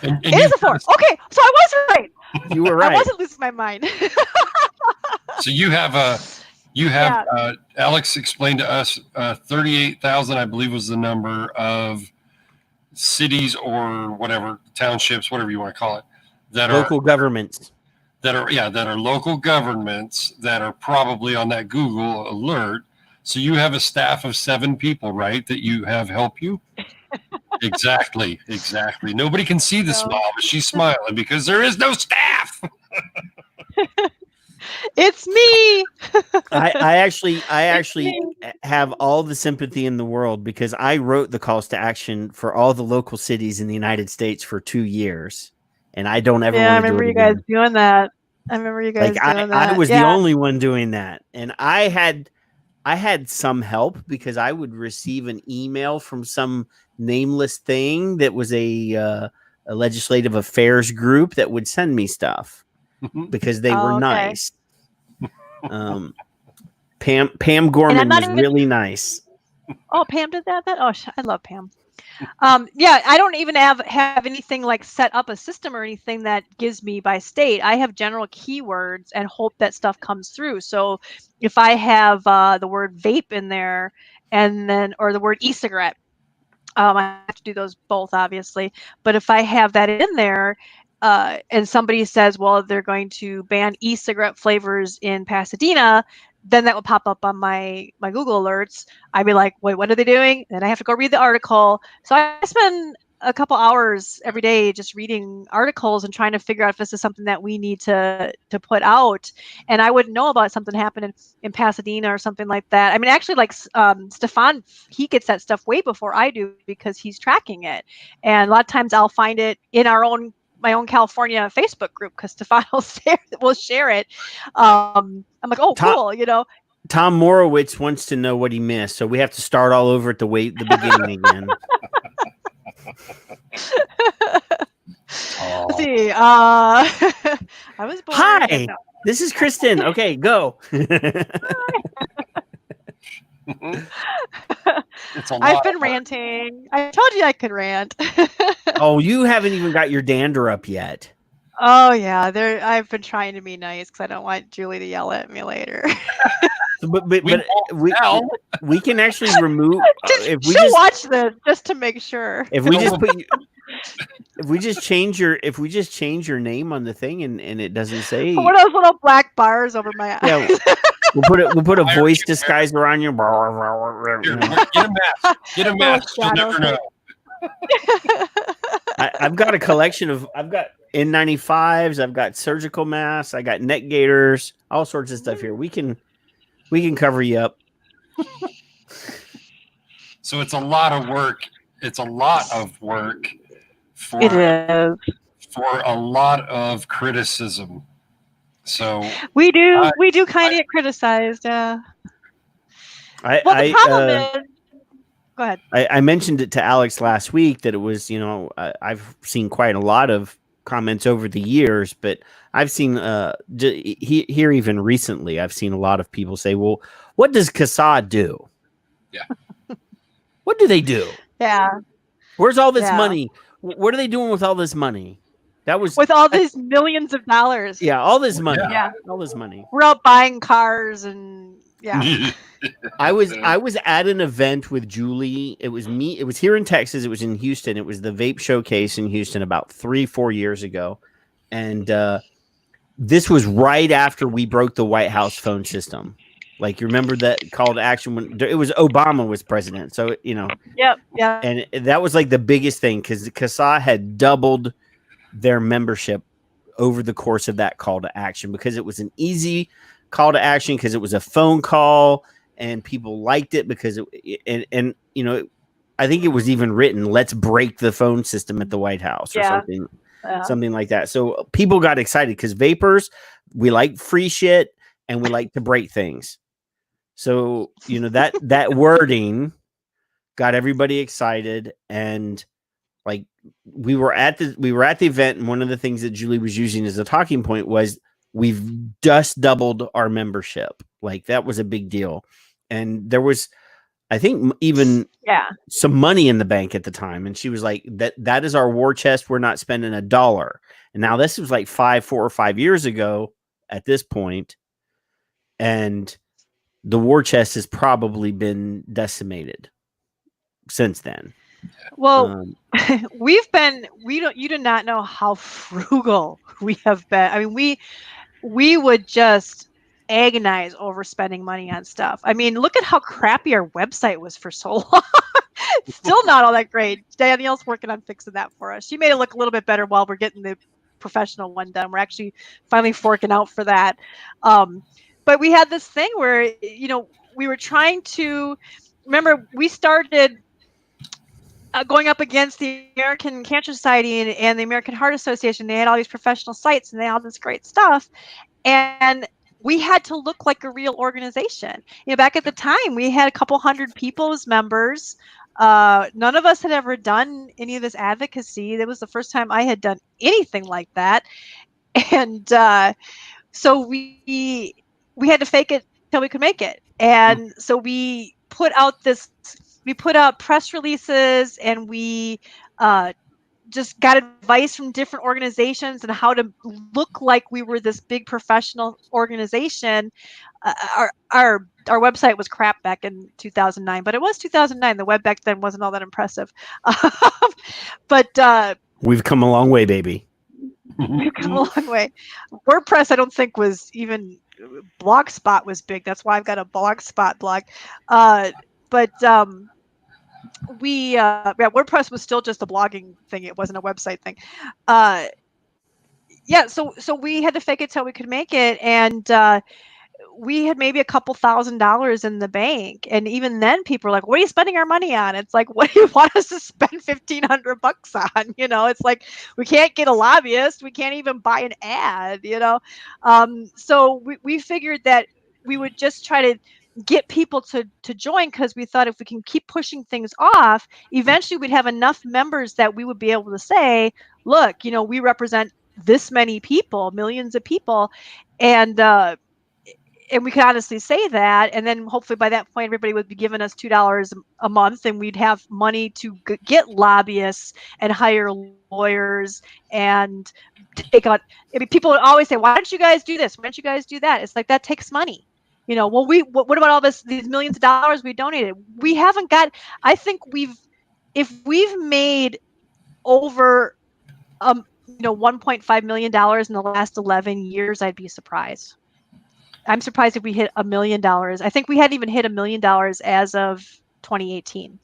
And it is a 4. Okay, so I was right. You were right. I wasn't losing my mind. So you have Alex explained to us 38,000, I believe was the number of cities or whatever, townships, whatever you want to call it, that local governments. That are local governments that are probably on that Google alert. So you have a staff of 7 people, right? That you have help you? Exactly. Nobody can see the smile, but she's smiling because there is no staff. It's me. I actually have all the sympathy in the world because I wrote the calls to action for all the local cities in the United States for 2 years, and I don't ever. Yeah, I want to remember do it you guys again. doing that. I remember you guys doing that. I was the only one doing that, and I had some help because I would receive an email from some nameless thing that was a legislative affairs group that would send me stuff because they were nice. Pam Gorman was really nice. Oh, Pam did that? I love Pam. Yeah, I don't even have anything like set up a system or anything that gives me by state. I have general keywords and hope that stuff comes through. So if I have the word vape in there or the word e-cigarette, I have to do those both, obviously. But if I have that in there, and somebody says, well, they're going to ban e-cigarette flavors in Pasadena, then that will pop up on my Google alerts. I'd be like, wait, what are they doing? And I have to go read the article. So I spend a couple hours every day just reading articles and trying to figure out if this is something that we need to put out. And I wouldn't know about something happening in Pasadena or something like that. I mean, actually, like Stefan, he gets that stuff way before I do because he's tracking it. And a lot of times I'll find it in my own California Facebook group because Stefan will share it. I'm like, oh, cool, Tom Morowitz wants to know what he missed, so we have to start all over at the beginning again. Let's see. I was born. Hi, this is Kristen. Okay, go. I've been ranting. I told you I could rant. Oh, you haven't even got your dander up yet. Oh yeah, I've been trying to be nice because I don't want Julie to yell at me later. But we can actually remove. If we just watch this just to make sure. If we just change your name on the thing and it doesn't say. What are those little black bars over my eyes? Yeah, we'll put a voice disguiser on you. Get a mask. You'll never know. I've got a collection of. I've got N95s. I've got surgical masks. I got neck gaiters. All sorts of stuff here. We can cover you up. So it's a lot of work. It's a lot of work for a lot of criticism. So we do kind of get criticized. The problem is. Go ahead. I mentioned it to Alex last week that it was, I've seen quite a lot of comments over the years, but I've seen here even recently, I've seen a lot of people say, well, what does CASAA do? Yeah. What do they do? Yeah. Where's all this money? What are they doing with all this money? With all these millions of dollars. Yeah, all this money. Yeah. All this money. We're out buying cars and I was at an event with Julie. It was me. It was here in Texas. It was in Houston. It was the Vape Showcase in Houston about 3-4 years ago. And this was right after we broke the White House phone system. Like, you remember that call to action when it was Obama was president. So, Yep. And that was like the biggest thing because CASAA had doubled their membership over the course of that call to action, because it was an easy call to action, because it was a phone call and people liked it because and you know, I think it was even written, let's break the phone system at the White House or something like that. So people got excited because vapors, we like free shit and we like to break things. So, you know, that wording got everybody excited. And like we were at the event, and one of the things that Julie was using as a talking point was we've just doubled our membership. Like that was a big deal. And there was, I think, even some money in the bank at the time. And she was like, that is our war chest. We're not spending $1. And now this was like 4 or 5 years ago at this point. And the war chest has probably been decimated since then. Well, you do not know how frugal we have been. I mean, we would just agonize over spending money on stuff. I mean, look at how crappy our website was for so long. Still not all that great. Danielle's working on fixing that for us. She made it look a little bit better while we're getting the professional one done. We're actually finally forking out for that. But we had this thing where, you know, we were trying to, remember, we started going up against the American Cancer Society and the American Heart Association. They had all these professional sites and they had all this great stuff. And we had to look like a real organization. You know, back at the time, we had a couple hundred people as members. None of us had ever done any of this advocacy. That was the first time I had done anything like that. And so we had to fake it till we could make it. And so we put out press releases, and we just got advice from different organizations and how to look like we were this big professional organization. Our website was crap back in 2009, but it was 2009. The web back then wasn't all that impressive. But we've come a long way, baby. We've come a long way. WordPress, I don't think was even, Blogspot was big. That's why I've got a Blogspot blog. WordPress was still just a blogging thing. It wasn't a website thing. So we had to fake it till we could make it. And we had maybe a couple $1,000s in the bank. And even then people were like, what are you spending our money on? It's like, what do you want us to spend $1,500 on? You know, it's like, we can't get a lobbyist. We can't even buy an ad, you know? So we figured that we would just try to get people to join, because we thought if we can keep pushing things off, eventually we'd have enough members that we would be able to say, look, you know, we represent this many people, millions of people. And we could honestly say that, and then hopefully by that point everybody would be giving us $2 a month, and we'd have money to get lobbyists and hire lawyers and take on. I mean, people would always say, "Why don't you guys do this? Why don't you guys do that?" It's like, that takes money, you know. Well, what about all these millions of dollars we donated? We haven't got. I think if we've made over $1.5 million in the last 11 years, I'd be surprised. I'm surprised if we hit $1 million. I think we hadn't even hit $1 million as of 2018.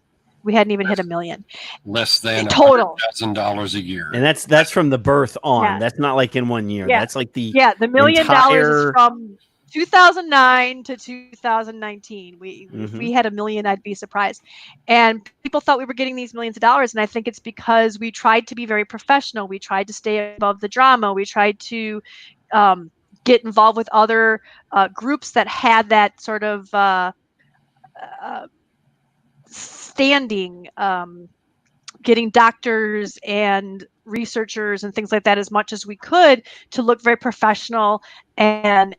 We hadn't even hit $1 million. Less than total $100,000 a year. And that's from the birth on. Yeah. That's not like in 1 year. Yeah. That's like the $1 million is from 2009 to 2019. If we had $1 million, I'd be surprised. And people thought we were getting these millions of dollars, and I think it's because we tried to be very professional. We tried to stay above the drama. We tried to get involved with other groups that had that sort of standing, getting doctors and researchers and things like that as much as we could to look very professional and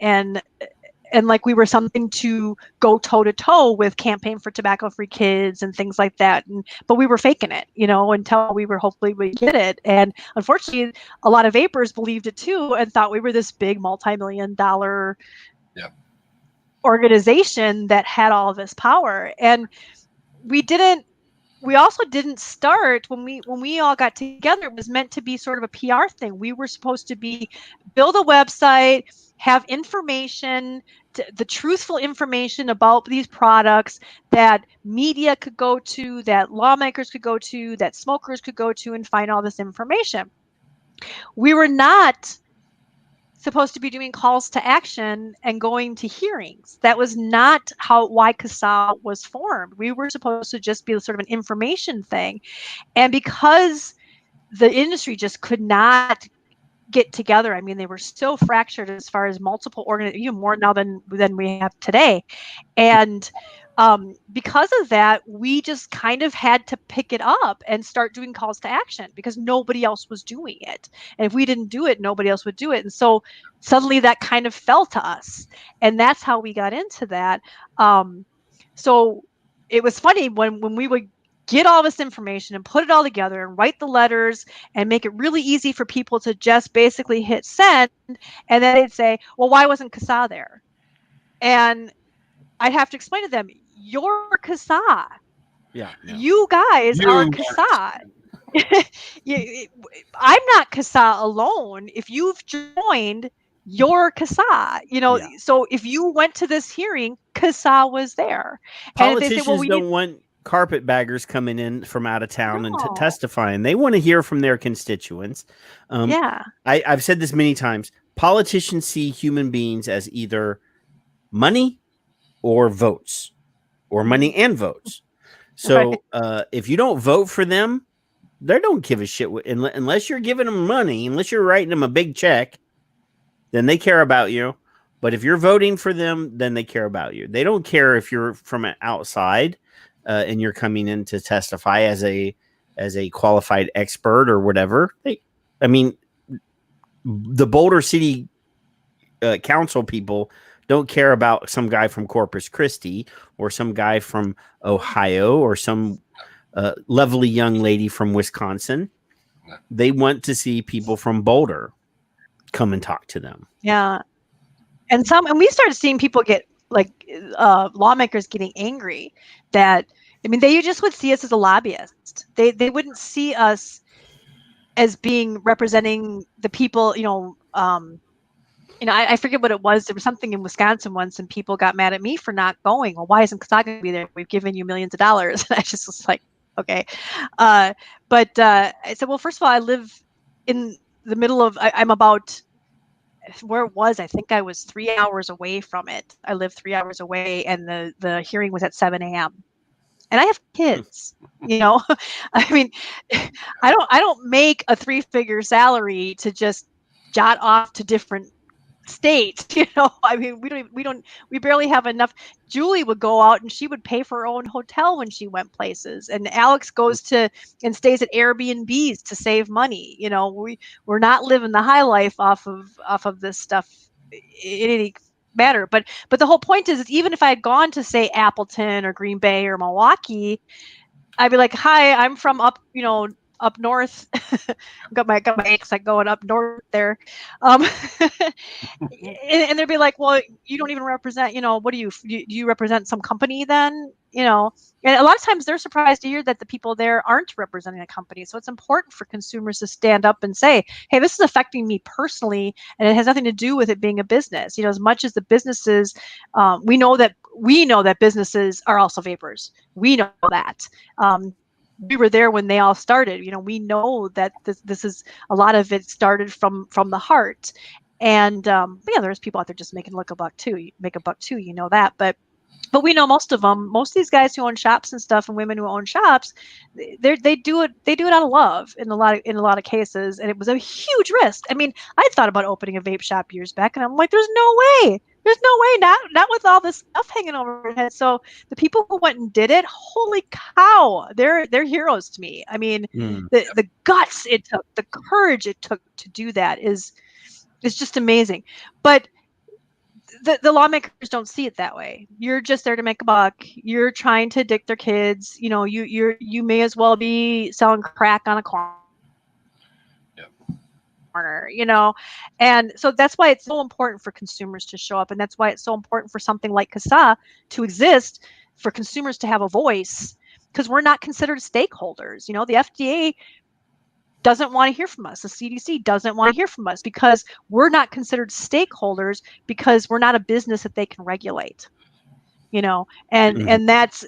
like we were something to go toe to toe with Campaign for Tobacco Free Kids and things like that. But we were faking it, you know, until we were hopefully we get it. And unfortunately, a lot of vapors believed it too and thought we were this big multi-million-dollar organization that had all this power. And we also didn't start when we all got together. It was meant to be sort of a PR thing. We were supposed to build a website, have information, the truthful information about these products that media could go to, that lawmakers could go to, that smokers could go to and find all this information. We were not supposed to be doing calls to action and going to hearings. That was not why CASAA was formed. We were supposed to just be sort of an information thing. And because the industry just could not get together, I mean, they were so fractured as far as multiple organizations, even more now than we have today. And because of that, we just kind of had to pick it up and start doing calls to action because nobody else was doing it. And if we didn't do it, nobody else would do it. And so suddenly that kind of fell to us. And that's how we got into that. So it was funny when we would get all this information and put it all together and write the letters and make it really easy for people to just basically hit send. And then they'd say, well, why wasn't CASAA there? And I'd have to explain to them, you're CASAA. Yeah. You guys are CASAA. I'm not CASAA alone. If you've joined, you're CASAA. So if you went to this hearing, CASAA was there. Politicians and if they say, well, don't want carpetbaggers coming in from out of town and testifying. They want to hear from their constituents. I've said this many times. Politicians see human beings as either money or votes, or money and votes. So if you don't vote for them, they don't give a shit. Unless you're giving them money, unless you're writing them a big check, then they care about you. But if you're voting for them, then they care about you. They don't care if you're from outside and you're coming in to testify as a qualified expert or whatever. The Boulder City Council people don't care about some guy from Corpus Christi or some guy from Ohio or some lovely young lady from Wisconsin. They want to see people from Boulder come and talk to them. Yeah. And we started seeing people get lawmakers getting angry that, they just would see us as a lobbyist. They wouldn't see us as being representing the people, I forget what it was. There was something in Wisconsin once, and people got mad at me for not going. Well, why isn't CASAA going to be there? We've given you millions of dollars. And I just was like, okay. But I said, well, first of all, I live in the middle of, I'm about, where it was, I think I was 3 hours away from it. I live 3 hours away, and the hearing was at 7 a.m. And I have kids, I don't make a 3-figure salary to just jot off to different states. We barely have enough. Julie would go out and she would pay for her own hotel when she went places, and Alex goes to and stays at Airbnbs to save money. We're not living the high life off of this stuff in any matter. But the whole point is even if I had gone to, say, Appleton or Green Bay or Milwaukee, I'd be like, hi, I'm from up north. got my ex going up north there. And they'd be like, well, you don't even represent, what do you represent some company then? And a lot of times they're surprised to hear that the people there aren't representing a company. So it's important for consumers to stand up and say, hey, this is affecting me personally, and it has nothing to do with it being a business. As much as the businesses, we know that businesses are also vapors. We know that. We were there when they all started. We know that this is, a lot of it started from the heart. And there's people out there just making a buck too. That. But we know most of these guys who own shops and stuff, and women who own shops, they do it out of love in a lot of cases. And it was a huge risk. I thought about opening a vape shop years back, and I'm like, there's no way, not with all this stuff hanging over your head. So the people who went and did it, holy cow, they're heroes to me. The guts it took, the courage it took to do that is just amazing. But the lawmakers don't see it that way. You're just there to make a buck. You're trying to addict their kids. You may as well be selling crack on a corner. And so that's why it's so important for consumers to show up, and that's why it's so important for something like CASAA to exist, for consumers to have a voice, because we're not considered stakeholders. The FDA doesn't want to hear from us. The CDC doesn't want to hear from us because we're not considered stakeholders, because we're not a business that they can regulate. And that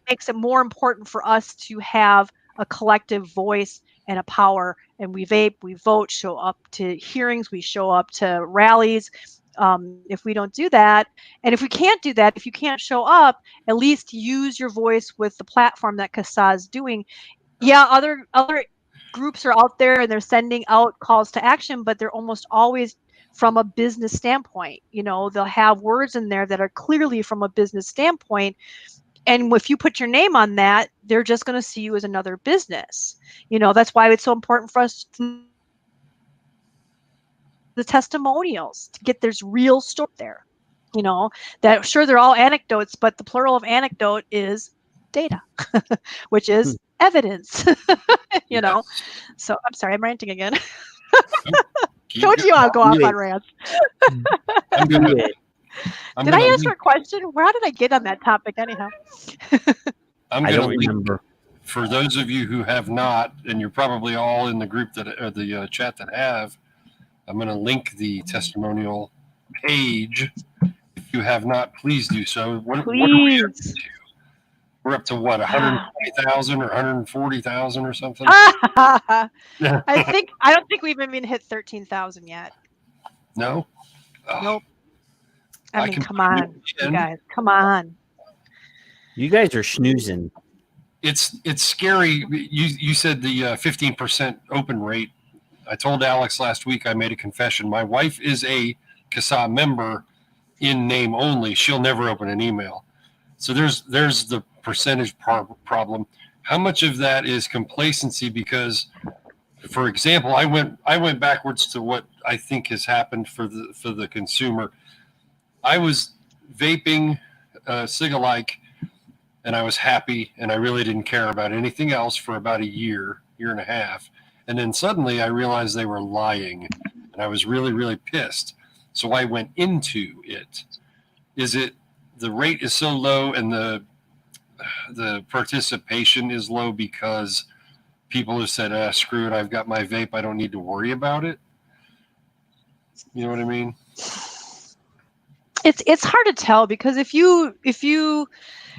makes it more important for us to have a collective voice and a power, and we vape, we vote, show up to hearings, we show up to rallies. If we don't do that, and if we can't do that, if you can't show up, at least use your voice with the platform that CASAA is doing. Yeah, other groups are out there and they're sending out calls to action, but they're almost always from a business standpoint. You know, they'll have words in there that are clearly from a business standpoint. And if you put your name on that, they're just going to see you as another business. You know, that's why it's so important for us to the testimonials to get there's real story there. You know, that sure they're all anecdotes, but the plural of anecdote is data, which is evidence. You know, so I'm sorry, I'm ranting again. Told you I'll go off on rants. Did I answer a question? How did I get on that topic anyhow? I don't remember. For those of you who have not, and you're probably all in the group that or the chat that have, I'm going to link the testimonial page. If you have not, please do so. What are we up to? We're up to what, 120,000 or 140,000 or something? I don't think we've even hit 13,000 yet. No? Nope. I mean, come on, you guys. Come on. You guys are snoozing. It's scary. You said the 15% open rate. I told Alex last week I made a confession. My wife is a CASAA member in name only. She'll never open an email. So there's the percentage problem. How much of that is complacency? Because, for example, I went backwards to what I think has happened for the consumer. I was vaping cig-alike, and I was happy, and I really didn't care about anything else for about a year and a half. And then suddenly I realized they were lying, and I was really, really pissed. So I went into it. Is it the rate is so low and the participation is low because people have said, screw it, I've got my vape, I don't need to worry about it? You know what I mean? It's hard to tell because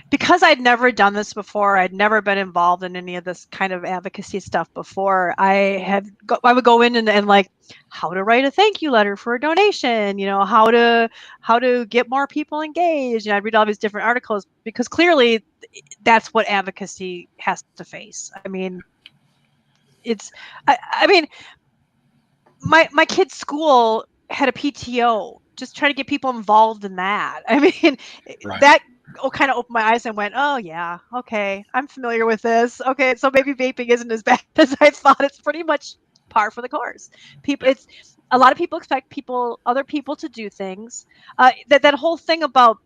because I'd never done this before, I'd never been involved in any of this kind of advocacy stuff before. I would go in and like how to write a thank you letter for a donation, you know, how to get more people engaged. And I'd read all these different articles because clearly that's what advocacy has to face. I mean, I mean, my kid's school had a PTO, just trying to get people involved in that. I mean, that kind of opened my eyes and went, oh yeah, okay, I'm familiar with this. Okay, so maybe vaping isn't as bad as I thought. It's pretty much par for the course. It's a lot of people expect other people to do things. That whole thing about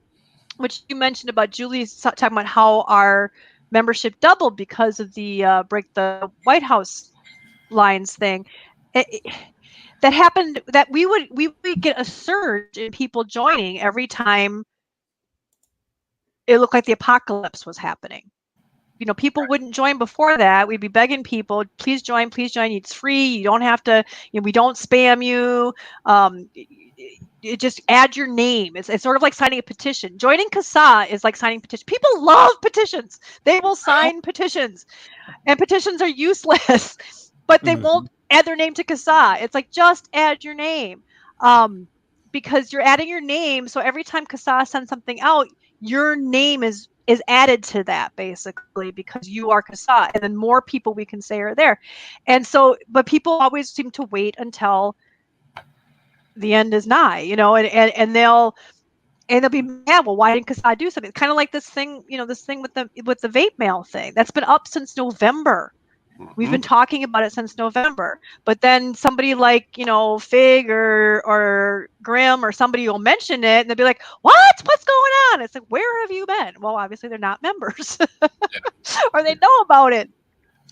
which you mentioned about Julie talking about how our membership doubled because of the break the White House lines thing. That happened. That we would get a surge in people joining every time it looked like the apocalypse was happening. You know, people wouldn't join before that. We'd be begging people, please join, please join. It's free. You don't have to, you know, we don't spam you. You just add your name. It's sort of like signing a petition. Joining CASAA is like signing a petition. People love petitions. They will sign petitions, and petitions are useless, but they won't add their name to CASAA. It's like, just add your name, because you're adding your name. So every time CASAA sends something out, your name is added to that basically because you are CASAA, and then more people we can say are there. And so, but people always seem to wait until the end is nigh, you know, and they'll be mad. Well, why didn't CASAA do something? It's kind of like this thing, you know, this thing with the vape mail thing that's been up since November. We've been talking about it since November, but then somebody like, you know, Fig or Grim or somebody will mention it and they'll be like, what's going on? It's like, where have you been? Well, obviously they're not members or they know about it.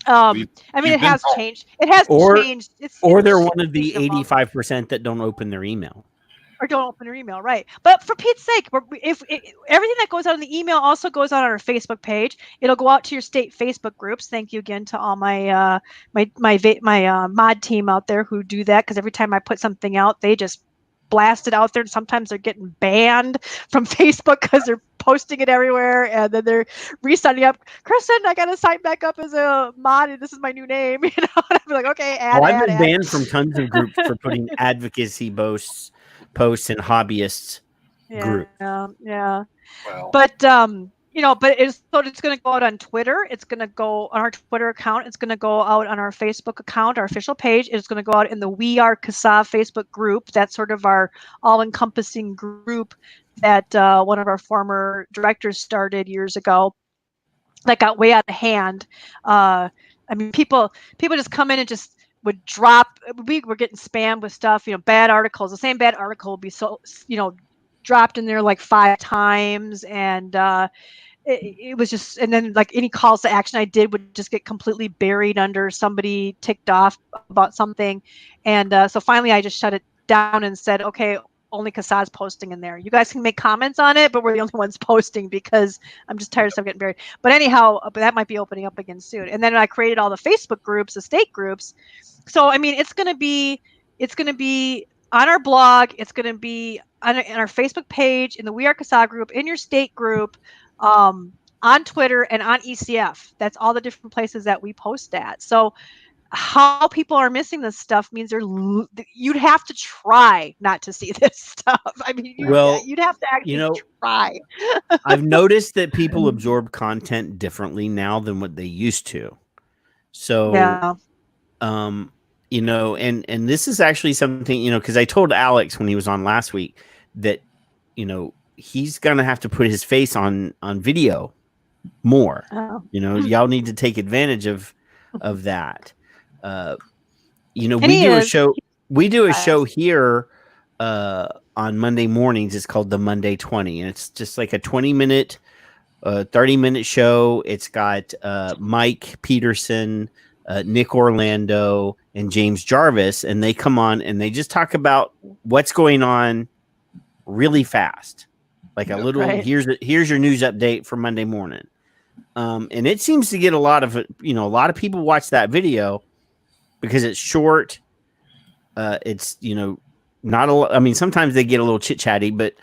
I mean, it has changed. It has changed. Or they're one of the 85% that don't open their email. Or don't open your email, right? But for Pete's sake, if everything that goes out in the email also goes out on our Facebook page, it'll go out to your state Facebook groups. Thank you again to all my mod team out there who do that, because every time I put something out, they just blasted out there, and sometimes they're getting banned from Facebook because they're posting it everywhere, and then they're resigning up. Kristen, I got to sign back up as a mod, and this is my new name. And I'm like, okay, I've been banned from tons of groups for putting advocacy posts in hobbyists group. Yeah. Well, But but it's going to go out on Twitter. It's going to go on our Twitter account. It's going to go out on our Facebook account, our official page. It's going to go out in the We Are CASAA Facebook group. That's sort of our all-encompassing group that one of our former directors started years ago. That got way out of hand. People just come in and just would drop. We were getting spammed with stuff. Bad articles. The same bad article would be dropped in there like 5 times, and it was just, and then like any calls to action I did would just get completely buried under somebody ticked off about something. And so finally I just shut it down and said, okay, only CASAA's posting in there. You guys can make comments on it, but we're the only ones posting because I'm just tired of stuff getting buried. But anyhow, that might be opening up again soon. And then I created all the Facebook groups, the state groups. So, it's going to be on our blog. It's going to be on our Facebook page, in the We Are CASAA group, in your state group, on Twitter, and on ECF. That's all the different places that we post at. So how people are missing this stuff means you'd have to try not to see this stuff. You'd have to actually try. I've noticed that people absorb content differently now than what they used to. So, and this is actually something, because I told Alex when he was on last week that, he's going to have to put his face on video more. Y'all need to take advantage of that. We do a show here on Monday mornings. It's called the Monday 20, and it's just like a 20-minute, 30-minute show. It's got Mike Peterson, Nick Orlando, and James Jarvis, and they come on and they just talk about what's going on really fast, like a little here's your news update for Monday morning. And it seems to get a lot of people watch that video because it's short. It's not a. Sometimes they get a little chit chatty, but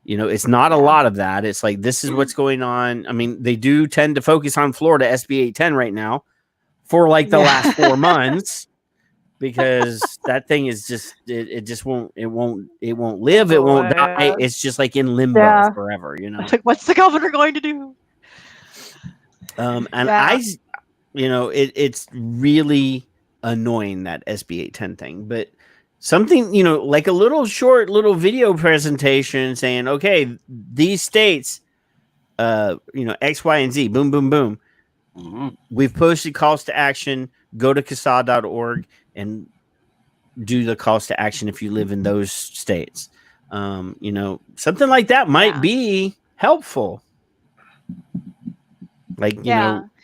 it's not a lot of that. It's like, this is what's going on. They do tend to focus on Florida SB 810 right now for like the last 4 months, because that thing is just it won't live, it won't die. It's just like in limbo forever. Like, what's the governor going to do? It's really annoying, that SB 810 thing, but something, like a short video presentation saying, okay, these states, X, Y, and Z, boom, boom, boom. Mm-hmm. We've posted calls to action. Go to CASAA.org and do the calls to action if you live in those states. Something like that might be helpful. Like,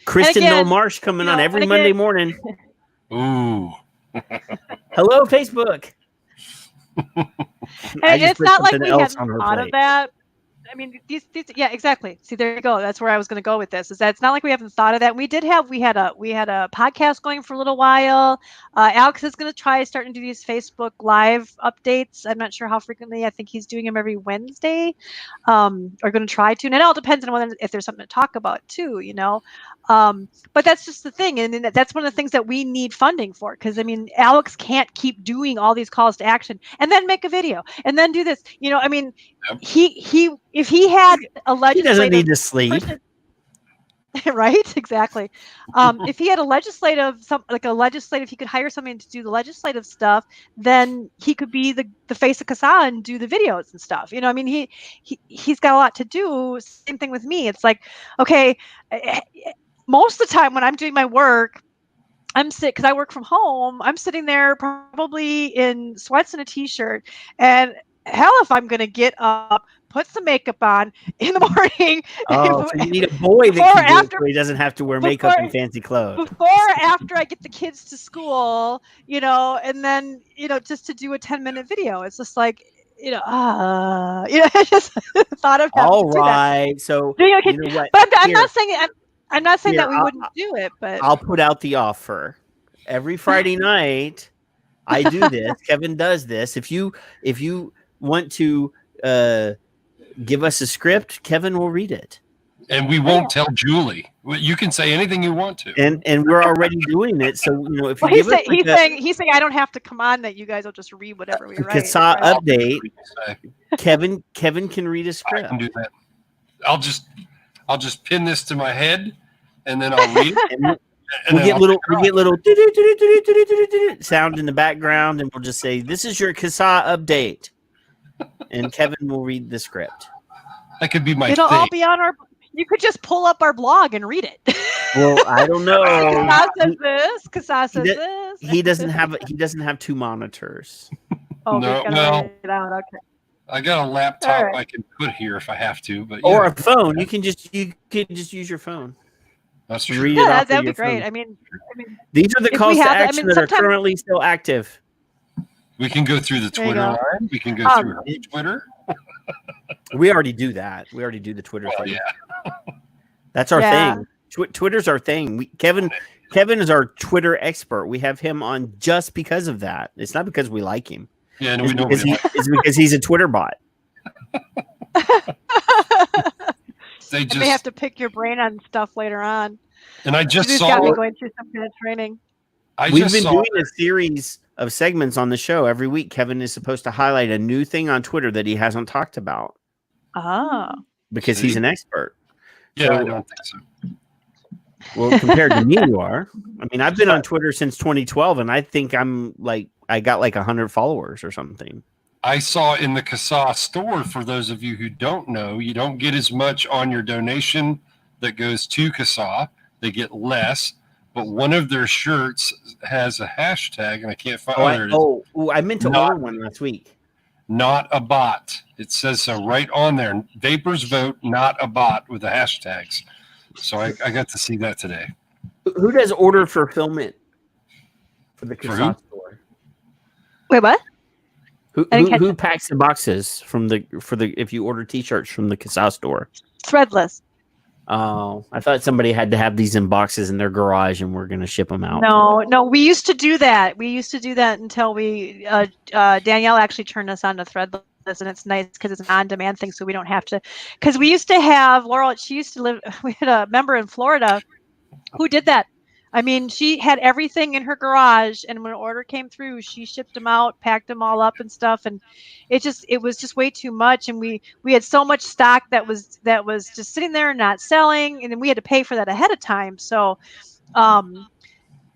Kristen Noll-Marsh coming on every Monday morning. Ooh. Hello, Facebook. And it's not like we hadn't thought of that. These exactly. See, there you go. That's where I was going to go with this. Is that it's not like we haven't thought of that. We had a podcast going for a little while. Alex is going to try starting to do these Facebook Live updates. I'm not sure how frequently. I think he's doing them every Wednesday. Or going to try to. And it all depends on if there's something to talk about too. But that's just the thing, and that's one of the things that we need funding for. Because Alex can't keep doing all these calls to action and then make a video and then do this. If he had a legislative, he doesn't need to sleep. Right? Exactly. If he had a legislative, he could hire somebody to do the legislative stuff, then he could be the face of CASAA and do the videos and stuff. He's got a lot to do. Same thing with me. It's like, okay, most of the time when I'm doing my work, because I work from home, I'm sitting there probably in sweats and a t-shirt, and hell, if I'm going to get up, put some makeup on in the morning. Oh, so you need a boy that can do it so he doesn't have to wear makeup and fancy clothes. Before or after I get the kids to school, and then, just to do a 10-minute video. It's just like, I just thought of having all to right. do that. So, what? But I'm not saying that we wouldn't do it, but I'll put out the offer. Every Friday night, I do this. Kevin does this. If you want to give us a script, Kevin will read it. And we won't tell Julie. You can say anything you want to. And we're already doing it. So if you Well, give us he's saying I don't have to come on, that you guys will just read whatever we write. CASAA Right? update, Kevin can read a I script. can do that. I'll just pin this to my head, and then I'll read it. We get little sound in the background, and we'll just say, "This is your CASAA update," and Kevin will read the script. That could be my It'll thing. all be on our. You could just pull up our blog and read it. Well, I don't know. CASAA says this. CASAA says this. He doesn't have 2 monitors. Oh, No, he's gonna well, write it out. Okay. I got a laptop All right. I can put here if I have to, but Or yeah, a phone. You can just use your phone. that's Read true. it Yeah, off of that'd be your great. phone. I mean, These are the if calls we to have- I action mean, that are sometimes- currently still active. We can go through the There you Twitter go. line. We can go through her Twitter. We already do that. We already do the Twitter Well, thing. yeah. That's our Yeah. thing. Twitter's our thing. Kevin is our Twitter expert. We have him on just because of that. It's not because we like him. Yeah, no, It's we know. because, it's because he's a Twitter bot. They I may have to pick your brain on stuff later on. And I just You've saw. got me going through some kind of training. We've been doing a series of segments on the show every week. Kevin is supposed to highlight a new thing on Twitter that he hasn't talked about Oh. because he's an expert. Yeah, So- I don't think so. Well, compared to me, you are. I mean, I've been on Twitter since 2012, and I think I got like 100 followers or something. I saw in the CASAA store, for those of you who don't know, you don't get as much on your donation that goes to CASAA. They get less, but one of their shirts has a hashtag, and I can't find it. I meant to order one last week. Not a bot. It says so right on there. Vapors vote, not a bot, with the hashtags. So I got to see that today. Who does order fulfillment for the For CASAA who? store? Wait, what? Who packs the boxes if you order T-shirts from the CASAA store? Threadless. Oh, I thought somebody had to have these in boxes in their garage, and we're going to ship them out. No, we used to do that. We used to do that until Danielle actually turned us on to Threadless, and it's nice because it's an on-demand thing, so we don't have to. Because we used to have Laurel. She used to live. We had a member in Florida who did that. I mean, she had everything in her garage, and when an order came through, she shipped them out, packed them all up and stuff, and it was just way too much, and we had so much stock that was just sitting there and not selling, and then we had to pay for that ahead of time. So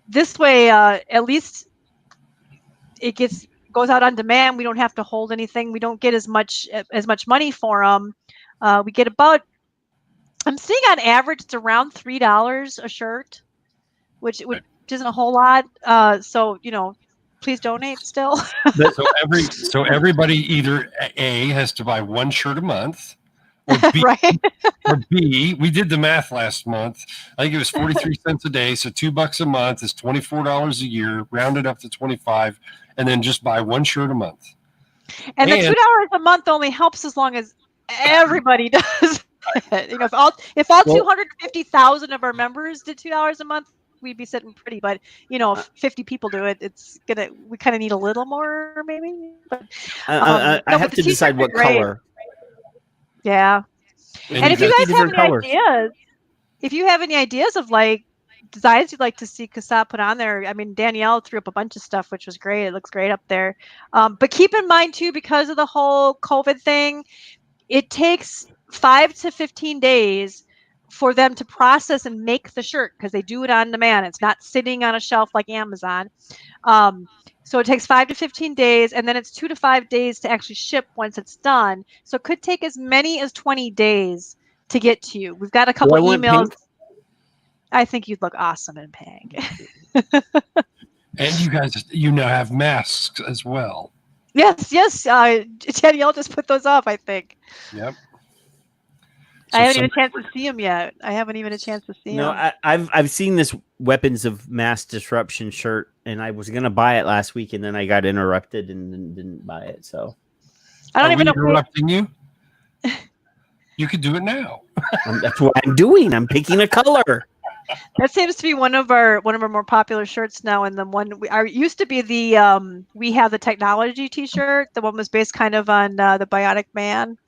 this way, at least it goes out on demand. We don't have to hold anything. We don't get as much money for them. We get about, I'm seeing on average, it's around $3 a shirt, which isn't a whole lot. So, please donate still. So everybody either A, has to buy one shirt a month, or B, right? or B, we did the math last month. I think it was 43 cents a day. So $2 a month is $24 a year, rounded up to 25, and then just buy one shirt a month. And the $2 a month only helps as long as everybody does it. If all 250,000 of our members did $2 a month, we'd be sitting pretty. But if 50 people do it, we kind of need a little more, maybe. But I have to decide what color. Yeah. And if you guys have any ideas, if you have any ideas of designs you'd like to see CASAA put on there, I mean, Danielle threw up a bunch of stuff, which was great. It looks great up there. But keep in mind too, because of the whole COVID thing, it takes 5 to 15 days for them to process and make the shirt, because they do it on demand. It's not sitting on a shelf like Amazon. So it takes 5 to 15 days, and then it's 2 to 5 days to actually ship once it's done. So it could take as many as 20 days to get to you. We've got a couple emails. I think you'd look awesome in pink. And you guys, now have masks as well. Yes. Danielle just put those up, I think. Yep. I haven't even a chance to see them yet. No, I've seen this Weapons of Mass Disruption shirt, and I was gonna buy it last week, and then I got interrupted and didn't buy it. So I don't even know. Interrupting you? You could do it now. That's what I'm doing. I'm picking a color. That seems to be one of our more popular shirts now. And the one used to be the we have the technology T-shirt. The one was based kind of on the Bionic Man.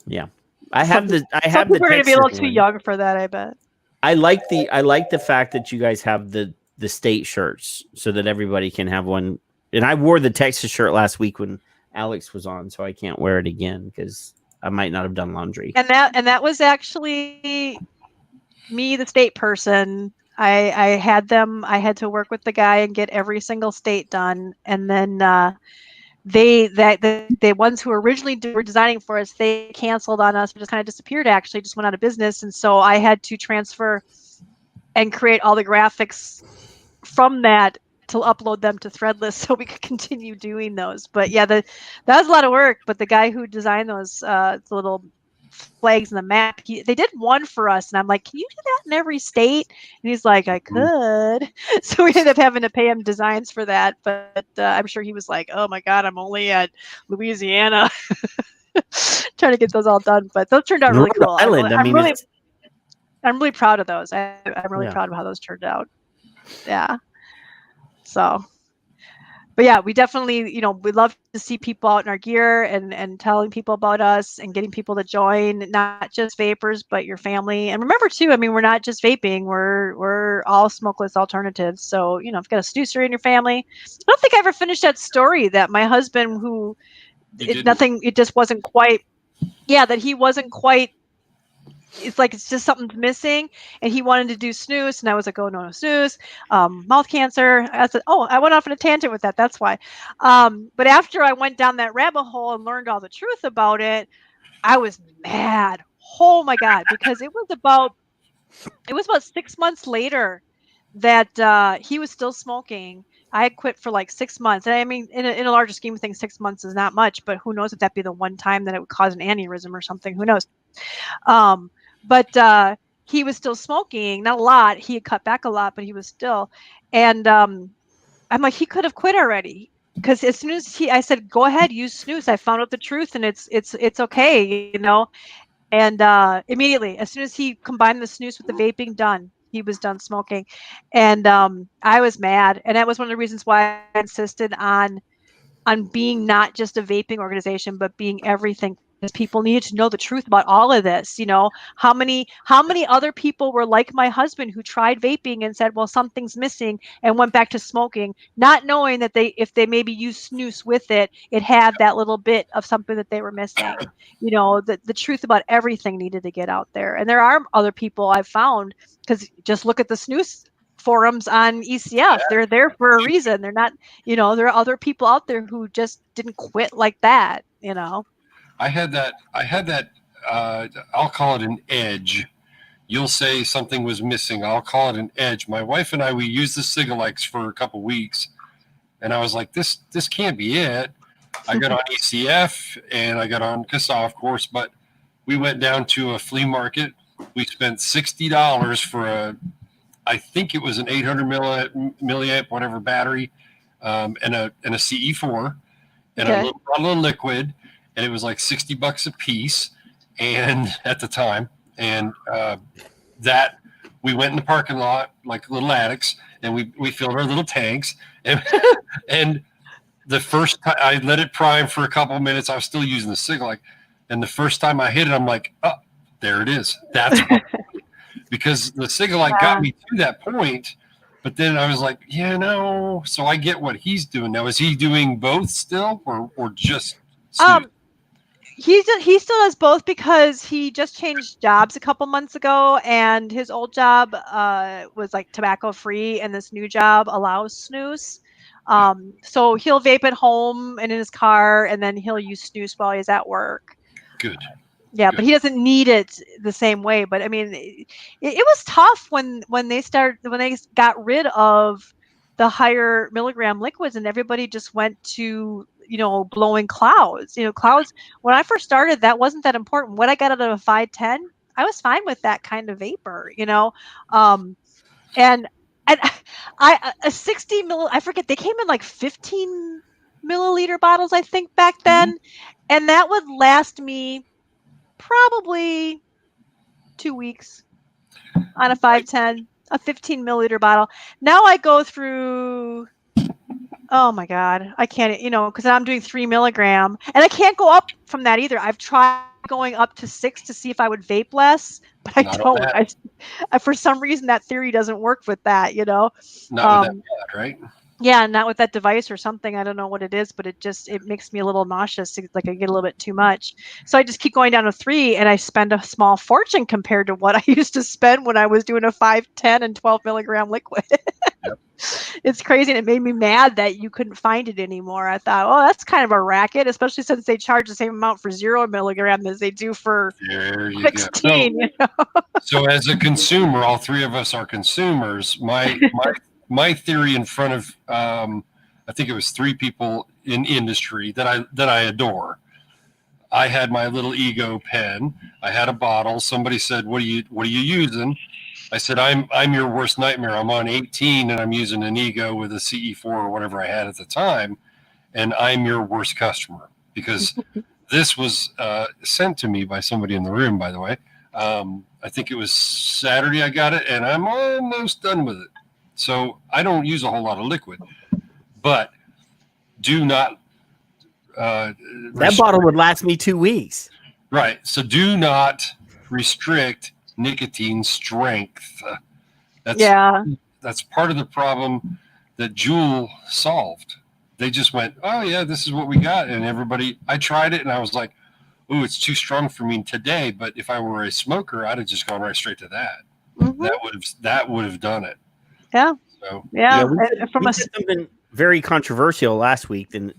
Yeah, I have the Some people are going to be a little Texas too one. young for that, I bet. I like the fact that you guys have the state shirts so that everybody can have one. And I wore the Texas shirt last week when Alex was on, so I can't wear it again because I might not have done laundry. And that was actually me, the state person. I had to work with the guy and get every single state done, and then the ones who originally were designing for us, they canceled on us, just kind of disappeared. Actually, just went out of business, and so I had to transfer and create all the graphics from that to upload them to Threadless so we could continue doing those. But yeah, that was a lot of work. But the guy who designed those the little flags in the map, they did one for us, and I'm like, can you do that in every state? And he's like, I could. So we ended up having to pay him designs for that. But I'm sure he was like, oh my god, I'm only at Louisiana trying to get those all done. But those turned out really cool. Island, I'm really proud of those. I'm really proud of how those turned out. Yeah. So, but yeah, we definitely, we love to see people out in our gear and telling people about us and getting people to join, not just vapors, but your family. And remember too, I mean, we're not just vaping, we're all smokeless alternatives. So, if you've got a snoozer in your family, I don't think I ever finished that story that my husband it just wasn't quite, that he wasn't quite, it's like it's just something's missing, and he wanted to do snus, and I was like, oh no, snus, mouth cancer. I said, oh, I went off on a tangent with that. That's why. But after I went down that rabbit hole and learned all the truth about it, I was mad. Oh my god, because it was about 6 months later that he was still smoking. I had quit for like 6 months. And I mean, in a larger scheme of things, 6 months is not much, but who knows if that'd be the one time that it would cause an aneurysm or something. Who knows? But he was still smoking, not a lot. He had cut back a lot, but he was still. And I'm like, he could have quit already. Because as soon as I said, go ahead, use snus. I found out the truth, and it's okay, And immediately, as soon as he combined the snus with the vaping, done. He was done smoking. And I was mad. And that was one of the reasons why I insisted on being not just a vaping organization, but being everything. Because people needed to know the truth about all of this. How many other people were like my husband who tried vaping and said, well, something's missing, and went back to smoking, not knowing that if they maybe used snus with it, it had that little bit of something that they were missing. The truth about everything needed to get out there. And there are other people I've found, because just look at the snus forums on ECF. They're there for a reason. They're not, there are other people out there who just didn't quit like that, I had that, I'll call it an edge. You'll say something was missing. I'll call it an edge. My wife and I, we used the Cigalikes for a couple weeks, and I was like, this can't be it. I got on ECF and I got on CASAA, of course, but we went down to a flea market. We spent $60 for I think it was an 800 milliamp, whatever battery, and a CE4 and a little bottle of liquid. And it was like $60 a piece, and at the time, and that we went in the parking lot like little addicts, and we filled our little tanks, and the first time I let it prime for a couple of minutes, I was still using the Cigalike, and the first time I hit it, I'm like, oh, there it is. That's what, because the Cigalike got me to that point, but then I was like, so I get what he's doing now. Is he doing both still, or just snus? He still does both, because he just changed jobs a couple months ago, and his old job was like tobacco free, and this new job allows snus. So he'll vape at home and in his car, and then he'll use snus while he's at work. Good. Yeah, but he doesn't need it the same way. But I mean, it was tough when they got rid of the higher milligram liquids, and everybody just went to blowing clouds. Clouds, when I first started, that wasn't that important. What I got out of a 510, I was fine with that kind of vapor. And a 60 mil, I forget, they came in like 15 milliliter bottles, I think, back then, and that would last me probably 2 weeks. on a 510, a 15 milliliter bottle. Now I go through, oh my God, I can't, because I'm doing 3 milligram and I can't go up from that either. I've tried going up to 6 to see if I would vape less, but I don't. I for some reason, that theory doesn't work with that, Not with that pad, right? Yeah, not with that device or something. I don't know what it is, but it makes me a little nauseous. Like I get a little bit too much. So I just keep going down to 3 and I spend a small fortune compared to what I used to spend when I was doing a 5, 10, and 12 milligram liquid. Yep. It's crazy. And it made me mad that you couldn't find it anymore. I thought, oh, that's kind of a racket, especially since they charge the same amount for 0 milligram as they do for 16. So as a consumer, all 3 of us are consumers. My theory in front of I think it was 3 people in industry that I adore. I had my little ego pen. I had a bottle. Somebody said, "What are you using?" I said, "I'm your worst nightmare. I'm on 18 and I'm using an ego with a CE4 or whatever I had at the time, and I'm your worst customer because this was sent to me by somebody in the room, by the way. I think it was Saturday I got it, and I'm almost done with it. So I don't use a whole lot of liquid, but do not. That bottle would last me 2 weeks. Right. So do not restrict nicotine strength. That's part of the problem that Juul solved. They just went, oh yeah, this is what we got. And I tried it and I was like, oh, it's too strong for me today. But if I were a smoker, I'd have just gone right straight to that. Mm-hmm. That would have done it. Yeah. So we did something very controversial last week, and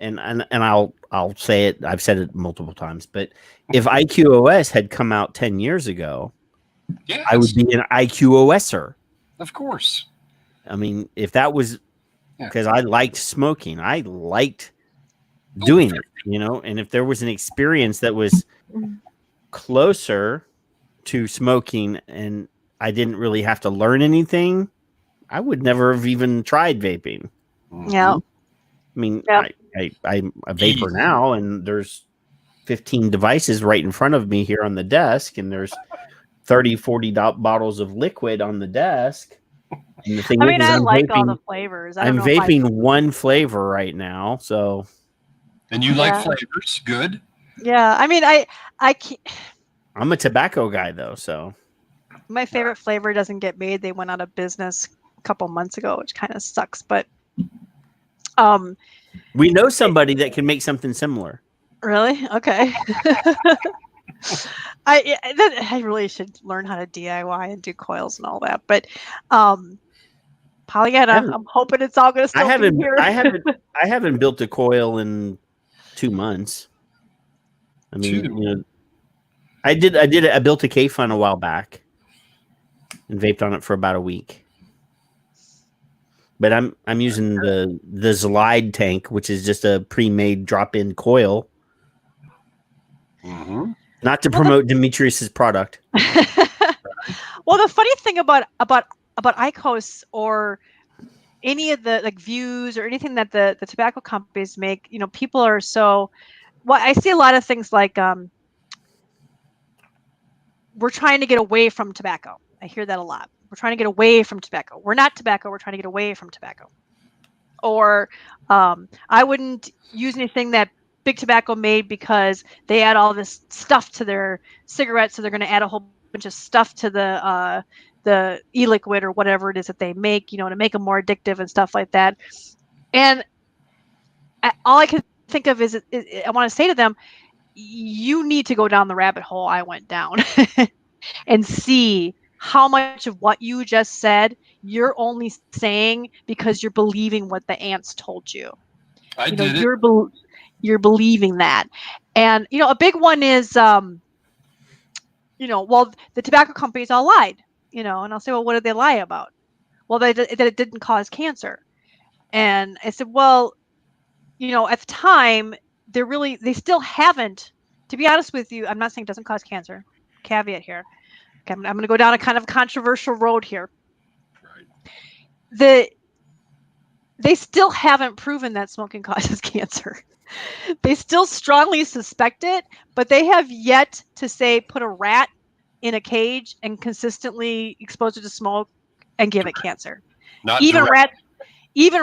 I'll say it. I've said it multiple times, but if IQOS had come out 10 years ago, I would be an IQOSer. Of course. I mean, if that was because I liked smoking, I liked doing it, and if there was an experience that was closer to smoking and I didn't really have to learn anything, I would never have even tried vaping. Yeah. I mean, I'm a vapor now, and there's 15 devices right in front of me here on the desk, and there's 30, 40 bottles of liquid on the desk. And the thing I like all the flavors. I'm vaping one flavor right now, so. And you like flavors? Good. Yeah, I mean, I can't. I'm a tobacco guy, though, so. My favorite flavor doesn't get made. They went out of business a couple months ago, which kind of sucks. But we know somebody that can make something similar. Really? Okay. I really should learn how to DIY and do coils and all that. But Pollyanna, I'm hoping it's all going to still be here. I haven't built a coil in 2 months. I mean, I built a K-Fun a while back and vaped on it for about a week. But I'm using the Zlide tank, which is just a pre-made drop-in coil. Mm-hmm. Not to promote Demetrius's product. Well, the funny thing about IQOS or any of the views or anything that the tobacco companies make, people are so. Well, I see a lot of things like we're trying to get away from tobacco. I hear that a lot. We're trying to get away from tobacco. We're not tobacco. We're trying to get away from tobacco. Or I wouldn't use anything that Big Tobacco made because they add all this stuff to their cigarettes, so they're going to add a whole bunch of stuff to the e-liquid or whatever it is that they make, to make them more addictive and stuff like that. And all I can think of is I want to say to them, you need to go down the rabbit hole I went down and see how much of what you just said you're only saying because you're believing what the ants told you. You're believing that. And a big one is well, the tobacco companies all lied, and I'll say, well, what did they lie about? Well, that it didn't cause cancer. And I said, well, at the time they still haven't, to be honest with you, I'm not saying it doesn't cause cancer. Caveat here. Okay, I'm going to go down a kind of controversial road here. Right. They still haven't proven that smoking causes cancer. They still strongly suspect it, but they have yet to say put a rat in a cage and consistently expose it to smoke and give it cancer. Not Even direct.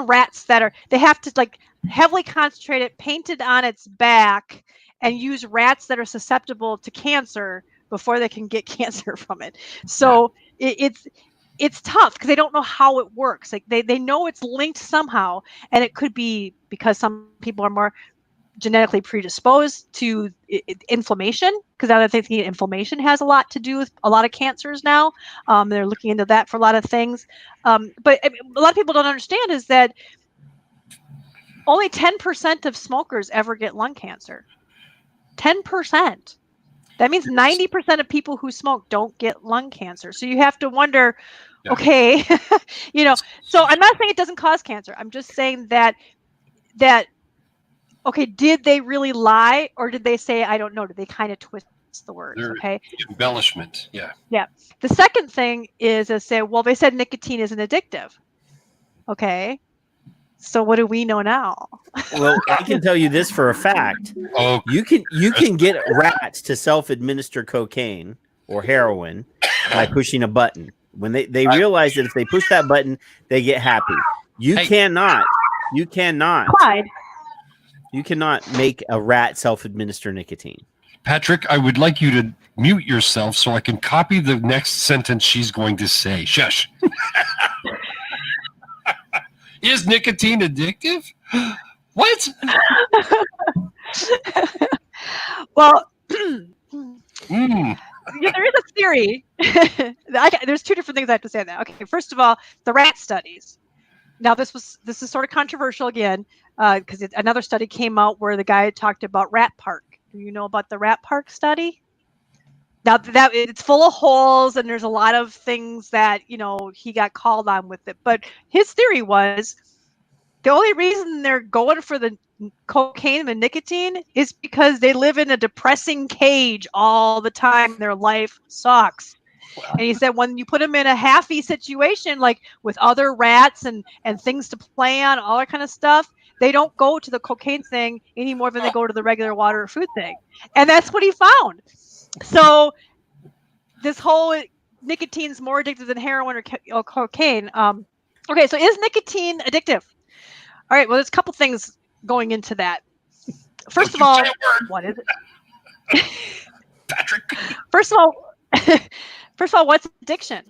rats they have to like heavily concentrate it, paint it on its back, and use rats that are susceptible to cancer before they can get cancer from it. So it's tough because they don't know how it works. Like they know it's linked somehow, and it could be because some people are more genetically predisposed to inflammation, because I think inflammation has a lot to do with a lot of cancers now. They're looking into that for a lot of things. But a lot of people don't understand is that only 10% of smokers ever get lung cancer. 10%. That means 90% of people who smoke don't get lung cancer. So you have to wonder, okay, so I'm not saying it doesn't cause cancer. I'm just saying that okay, did they really lie, or did they say, I don't know? Did they kind of twist the words? Okay. Embellishment. Yeah. Yeah. The second thing is to say, well, they said nicotine isn't addictive. Okay. So what do we know now? Well, I can tell you this for a fact. Oh, you can get rats to self-administer cocaine or heroin by pushing a button. When they realize that if they push that button, they get happy. You cannot Clyde. You cannot make a rat self-administer nicotine. Patrick, I would like you to mute yourself so I can copy the next sentence she's going to say. Shush. Is nicotine addictive? What? Well, yeah, there is a theory. There's two different things I have to say on that. Okay, first of all, the rat studies. Now, this is sort of controversial again, because another study came out where the guy talked about rat park. Do you know about the rat park study? Now that it's full of holes and there's a lot of things that he got called on with it. But his theory was the only reason they're going for the cocaine and nicotine is because they live in a depressing cage all the time. Their life sucks. And he said when you put them in a happy situation, like with other rats and things to play on, all that kind of stuff, they don't go to the cocaine thing any more than they go to the regular water or food thing. And that's what he found. So this whole nicotine's more addictive than heroin or cocaine. Okay, so is nicotine addictive? All right, well, there's a couple things going into that. First of all, what is it? Patrick. First of all, what's addiction?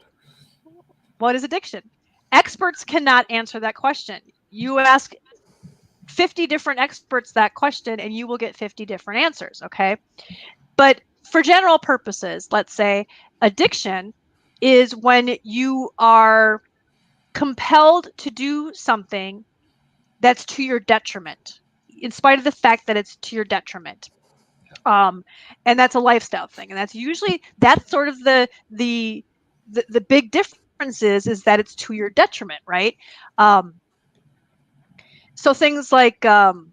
What is addiction? Experts cannot answer that question. You ask 50 different experts that question and you will get 50 different answers, okay? But for general purposes, let's say addiction is when you are compelled to do something that's to your detriment, in spite of the fact that it's to your detriment. And that's a lifestyle thing. And that's sort of the big difference is that it's to your detriment, right? So things like being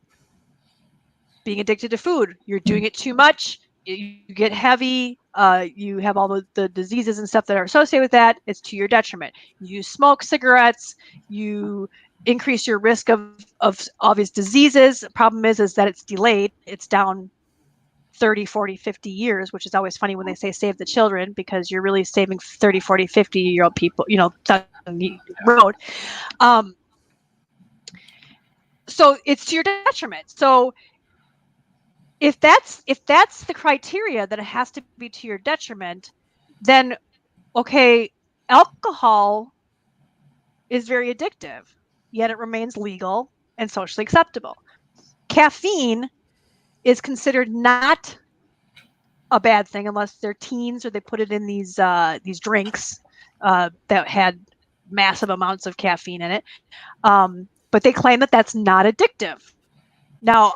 addicted to food, you're doing it too much, you get heavy, you have all the diseases and stuff that are associated with that, it's to your detriment. You smoke cigarettes, you increase your risk of obvious diseases. The problem is that it's delayed. It's down 30, 40, 50 years, which is always funny when they say save the children, because you're really saving 30, 40, 50-year-old people, down the road. So it's to your detriment. So if that's the criteria that it has to be to your detriment, then okay, alcohol is very addictive, yet it remains legal and socially acceptable. Caffeine is considered not a bad thing unless they're teens or they put it in these drinks that had massive amounts of caffeine in it. But they claim that that's not addictive. Now,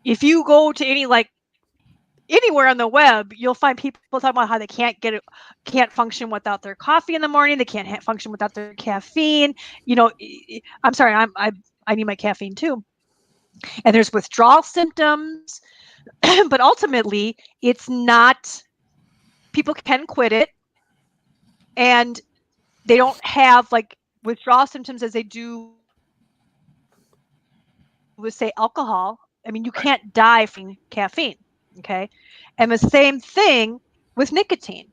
if you go to anywhere on the web, you'll find people talking about how they can't function without their coffee in the morning. They can't function without their caffeine. I'm sorry, I need my caffeine too. And there's withdrawal symptoms, but ultimately it's not, people can quit it and they don't have like withdrawal symptoms as they do with, say, alcohol. I mean, you can't die from caffeine. Okay. And the same thing with nicotine.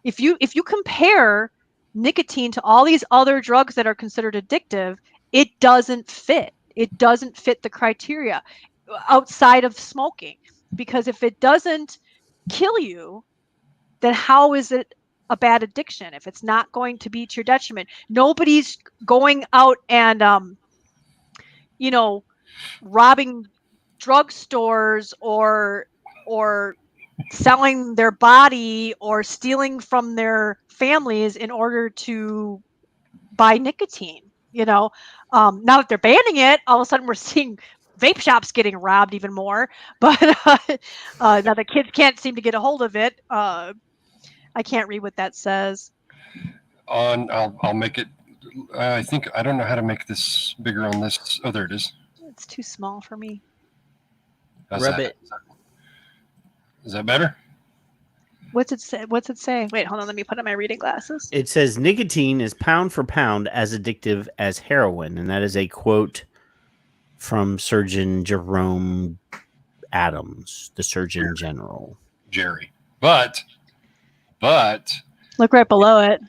If you compare nicotine to all these other drugs that are considered addictive, it doesn't fit. It doesn't fit the criteria outside of smoking. Because if it doesn't kill you, then how is it a bad addiction if it's not going to be to your detriment? Nobody's going out and robbing drugstores or selling their body or stealing from their families in order to buy nicotine. Now that they're banning it, all of a sudden we're seeing vape shops getting robbed even more. But now the kids can't seem to get a hold of it. I can't read what that says. I'll make it. I think I don't know how to make this bigger on this. Oh, there it is. It's too small for me. Rub it. Is that better? What's it say? Wait, hold on. Let me put on my reading glasses. It says nicotine is pound for pound as addictive as heroin, and that is a quote from Surgeon Jerome Adams, the Surgeon General. Jerry. But look right below it.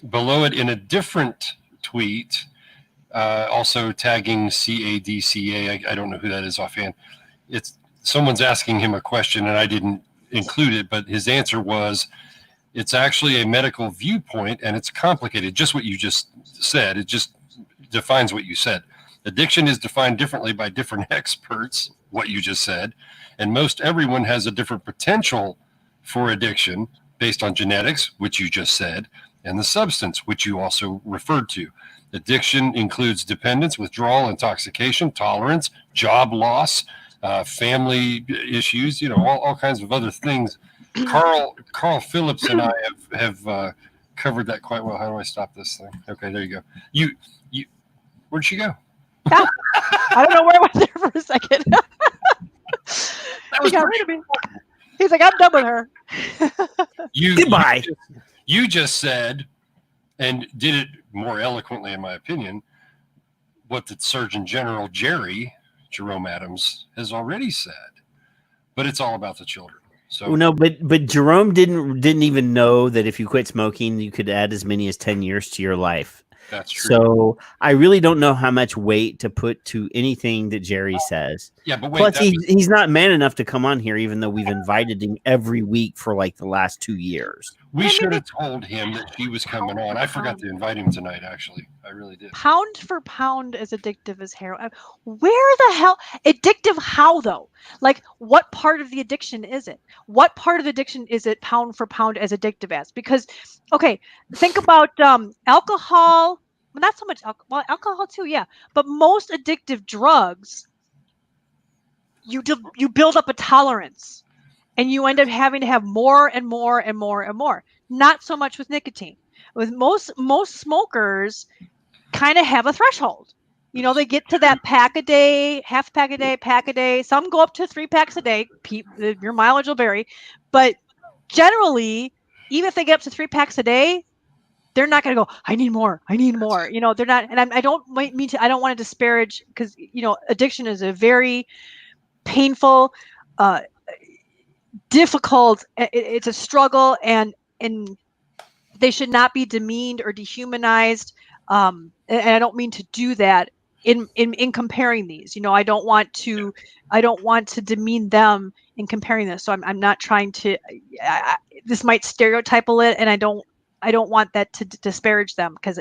Below it in a different tweet, also tagging CADCA. I don't know who that is offhand. It's someone's asking him a question, and I didn't include it, but his answer was, it's actually a medical viewpoint, and it's complicated. Just what you just said. It just defines what you said. Addiction is defined differently by different experts, what you just said, and most everyone has a different potential for addiction based on genetics, which you just said, and the substance, which you also referred to. Addiction includes dependence, withdrawal, intoxication, tolerance, job loss, family issues, all kinds of other things. Carl Phillips and I have covered that quite well. How do I stop this thing? Okay, there you go. You where'd she go? I don't know where I went there for a second. He got rid of me. He's like, I'm done with her. Goodbye. You just said, and did it more eloquently, in my opinion, what the Surgeon General Jerome Adams has already said. But it's all about the children. So no, but Jerome didn't even know that if you quit smoking, you could add as many as 10 years to your life. That's true. So I really don't know how much weight to put to anything that Jerry says. Yeah, but wait, plus he's not man enough to come on here, even though we've invited him every week for like the last 2 years. We should have told him that she was coming on. I forgot to invite him tonight, actually. I really did. Pound for pound as addictive as heroin. Where the hell? Addictive how, though? Like, what part of the addiction is it? What part of the addiction is it pound for pound as addictive as? Because, okay, think about alcohol. Well, not so much alcohol. Well, alcohol too, yeah. But most addictive drugs, you build up a tolerance. And you end up having to have more and more and more and more. Not so much with nicotine. With most smokers kind of have a threshold. They get to that pack a day, half pack a day, pack a day. Some go up to 3 packs a day. Your mileage will vary. But generally, even if they get up to 3 packs a day, they're not going to go, I need more. They're not. And I don't want to disparage, because, addiction is a very painful, difficult, it's a struggle, and they should not be demeaned or dehumanized, and I don't mean to do that in comparing these. I don't want to demean them in comparing this. So I'm not trying to this might stereotype a little, and I don't want that to disparage them, because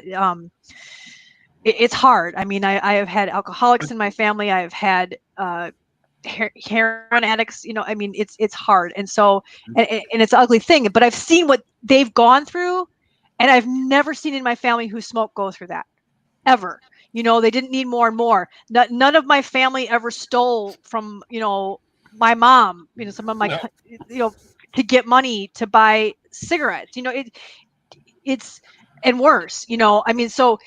it's hard. I mean, I have had alcoholics in my family. I have had heroin addicts, I mean, it's hard. And so, and it's an ugly thing, but I've seen what they've gone through, and I've never seen in my family who smoked go through that ever. They didn't need more and more. None of my family ever stole from, my mom, some of my, to get money to buy cigarettes, it's, and worse, I mean, so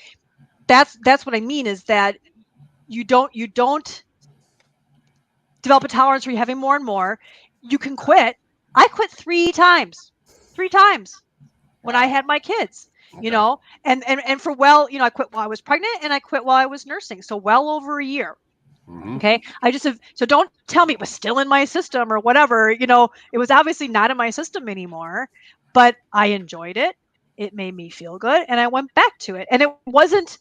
that's what I mean, is that you don't develop a tolerance where you're having more and more. You can quit. I quit 3 times when I had my kids, and for I quit while I was pregnant, and I quit while I was nursing. So well over a year. Mm-hmm. Okay. So don't tell me it was still in my system or whatever, it was obviously not in my system anymore, but I enjoyed it. It made me feel good, and I went back to it. And it wasn't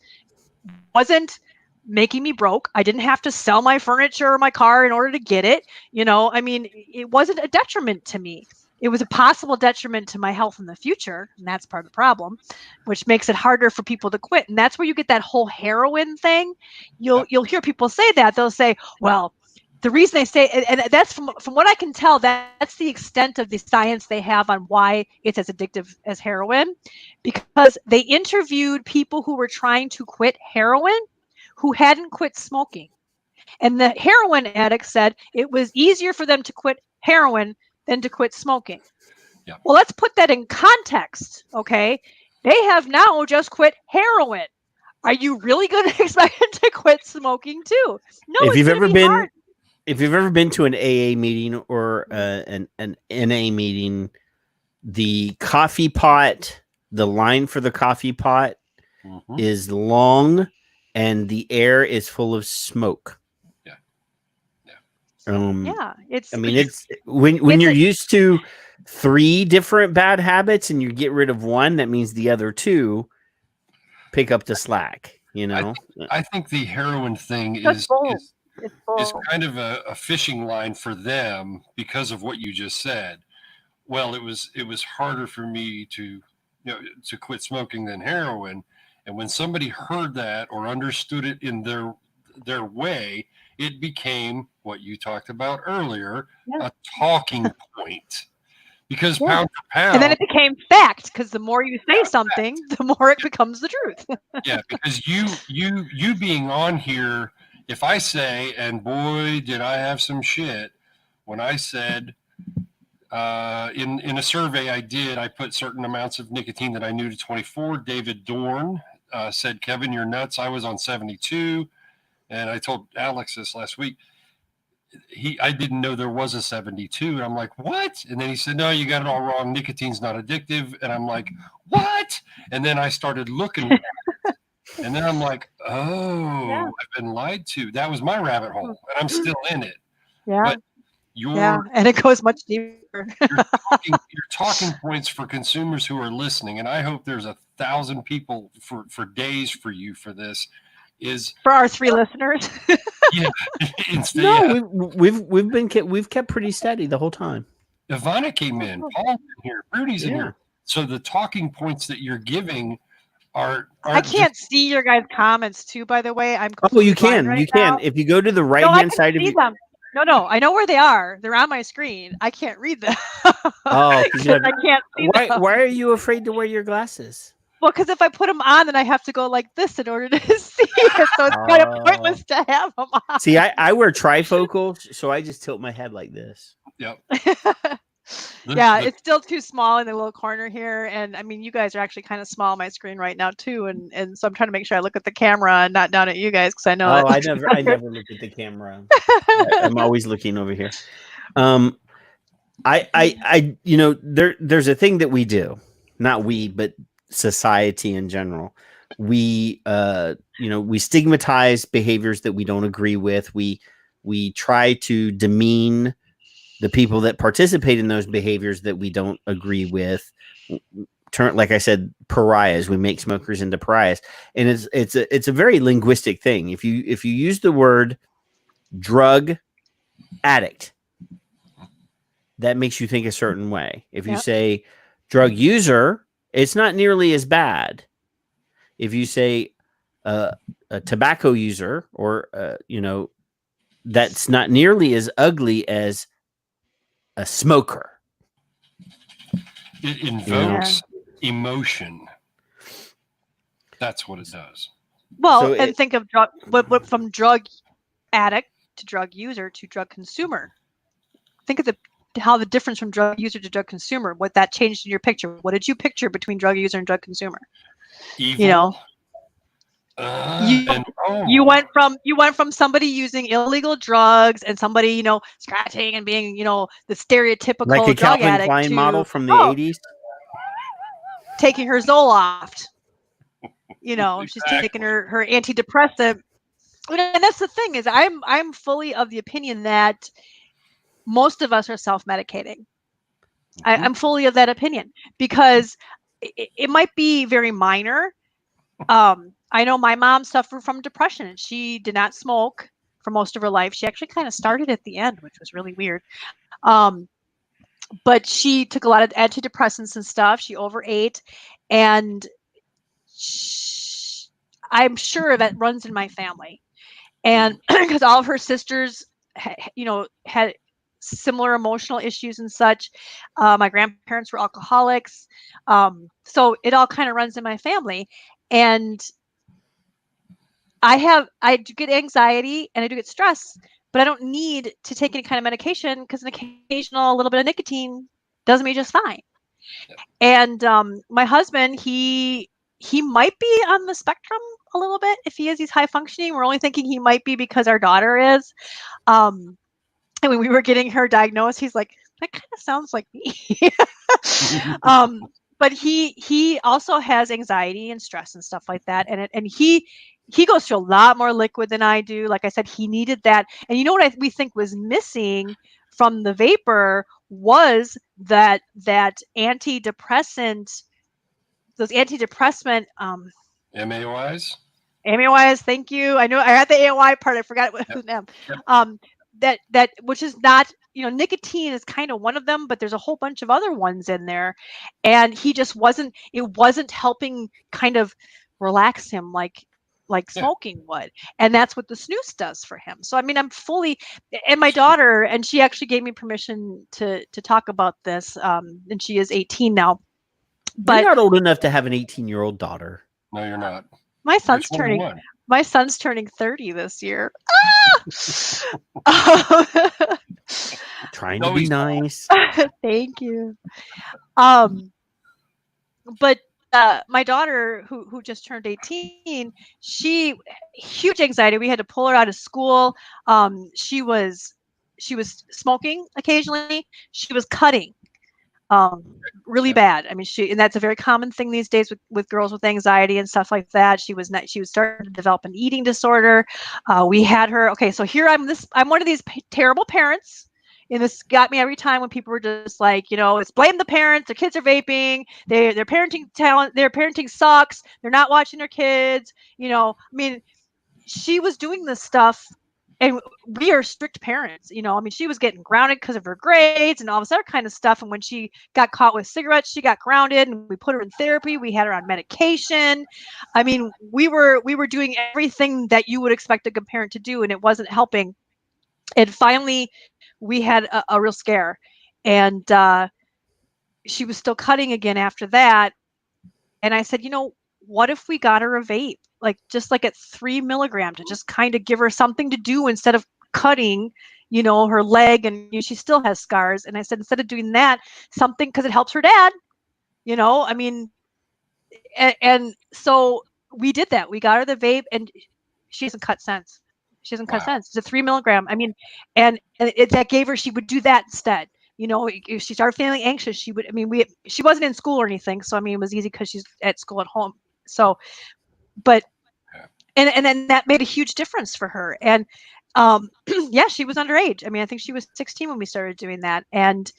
making me broke. I didn't have to sell my furniture or my car in order to get it. I mean, it wasn't a detriment to me. It was a possible detriment to my health in the future, and that's part of the problem, which makes it harder for people to quit. And that's where you get that whole heroin thing. You'll hear people say that. They'll say, well, the reason they say, and that's from what I can tell, that's the extent of the science they have on why it's as addictive as heroin, because they interviewed people who were trying to quit heroin who hadn't quit smoking. And the heroin addicts said it was easier for them to quit heroin than to quit smoking. Yeah. Well, let's put that in context, okay? They have now just quit heroin. Are you really going to expect them to quit smoking too? No, If you've ever been hard. If you've ever been to an AA meeting or an NA meeting, the coffee pot, the line for the coffee pot is long, and the air is full of smoke. Yeah. It's. I mean, it's when you're used to 3 different bad habits and you get rid of one, that means the other 2 pick up the slack. I think the heroin thing is kind of a fishing line for them because of what you just said. Well, it was harder for me to quit smoking than heroin, and when somebody heard that or understood it in their way, it became what you talked about earlier, a talking point. Because pound for pound, and then it became fact, because the more you say something, the more it becomes the truth. Yeah, because you being on here. If I say, and boy, did I have some shit when I said in a survey I did, I put certain amounts of nicotine that I knew to 24. David Dorn said, Kevin, you're nuts. I was on 72. And I told Alex this last week. I didn't know there was a 72. And I'm like, what? And then he said, no, you got it all wrong. Nicotine's not addictive. And I'm like, what? And then I started looking at it. And then I'm like, I've been lied to. That was my rabbit hole, and I'm still in it. Yeah. But and it goes much deeper. your talking points for consumers who are listening, and I hope there's 1,000 people for days for you for this. Is for our 3 listeners. We've kept pretty steady the whole time. Ivana came in, Paul's in here, Rudy's in here. So the talking points that you're giving are I can't see your guys' comments too, by the way. You can. If you go to the right hand side of them. No, I know where they are. They're on my screen. I can't read them. I can't see them. Why are you afraid to wear your glasses? Well, because if I put them on, then I have to go like this in order to see it. So it's kind of pointless to have them on. See, I wear trifocals, so I just tilt my head like this. Yep. It's still too small in the little corner here. And I mean, you guys are actually kind of small on my screen right now too. And so I'm trying to make sure I look at the camera and not down at you guys, because I know. I never look at the camera. I'm always looking over here. There's a thing that we do, not we, but society in general. We stigmatize behaviors that we don't agree with. We try to demean the people that participate in those behaviors that we don't agree with. Like I said, pariahs. We make smokers into pariahs, and it's a very linguistic thing. If you use the word drug addict, that makes you think a certain way. If you say drug user, it's not nearly as bad. If you say a tobacco user, or that's not nearly as ugly as a smoker. It invokes emotion. That's what it does. Well, think of drug, from drug addict to drug user to drug consumer. Think of how the difference from drug user to drug consumer, what that changed in your picture. What did you picture between drug user and drug consumer? Evil. You went from somebody using illegal drugs and somebody, scratching and being, the stereotypical like a drug Calvin addict Klein model from the 80s, taking her Zoloft. She's taking her antidepressant. And that's the thing, is I'm fully of the opinion that most of us are self-medicating. I'm fully of that opinion because it might be very minor. I know my mom suffered from depression and she did not smoke for most of her life. She actually kind of started at the end, which was really weird. But she took a lot of antidepressants and stuff. She overate, and I'm sure that runs in my family. And because all of her sisters, had similar emotional issues and such. My grandparents were alcoholics. So it all kind of runs in my family. And I do get anxiety and I do get stress, but I don't need to take any kind of medication because an occasional little bit of nicotine does me just fine. And my husband, he might be on the spectrum a little bit if he is. He's high functioning. We're only thinking he might be because our daughter is. And when we were getting her diagnosed, he's like, that kind of sounds like me. But he also has anxiety and stress and stuff like that. And he goes through a lot more liquid than I do. Like I said, he needed that. And you know what we think was missing from the vapor was that antidepressant, those antidepressant MAOIs. MAOIs, thank you. I know I had the AOI part. I forgot what was them. That which is not, nicotine is kind of one of them, but there's a whole bunch of other ones in there, and it wasn't helping kind of relax him like smoking would, and that's what the snooze does for him. So I mean, I'm fully, and my daughter, and she actually gave me permission to talk about this, and she is 18 now. But you're not old enough to have an 18-year-old daughter. No, you're not. My son's turning 30 this year. Trying to be nice. Thank you. But my daughter, who just turned 18, she huge anxiety. We had to pull her out of school. She was smoking occasionally. She was cutting. Really bad. I mean, and that's a very common thing these days with girls with anxiety and stuff like that. She was starting to develop an eating disorder. We had her. Okay, so here I'm one of these terrible parents. And this got me every time when people were just like, it's blame the parents. Their kids are vaping. Their parenting talent. Their parenting sucks. They're not watching their kids. I mean, she was doing this stuff. And we are strict parents, I mean, she was getting grounded because of her grades and all this other kind of stuff. And when she got caught with cigarettes, she got grounded, and we put her in therapy. We had her on medication. I mean, we were doing everything that you would expect a good parent to do, and it wasn't helping. And finally, we had a real scare, and she was still cutting again after that. And I said, what if we got her a vape? Just at 3 milligrams, to just kind of give her something to do instead of cutting, her leg, and she still has scars. And I said, instead of doing that, something, because it helps her dad, I mean, and so we did that. We got her the vape, and she hasn't cut since. She hasn't cut since. It's a 3 milligram. I mean, and that gave her, she would do that instead. If she started feeling anxious, she would, I mean, she wasn't in school or anything. So, I mean, it was easy because she's at school at home. So, but, and then that made a huge difference for her. And yeah, she was underage. I mean, I think she was 16 when we started doing that. And,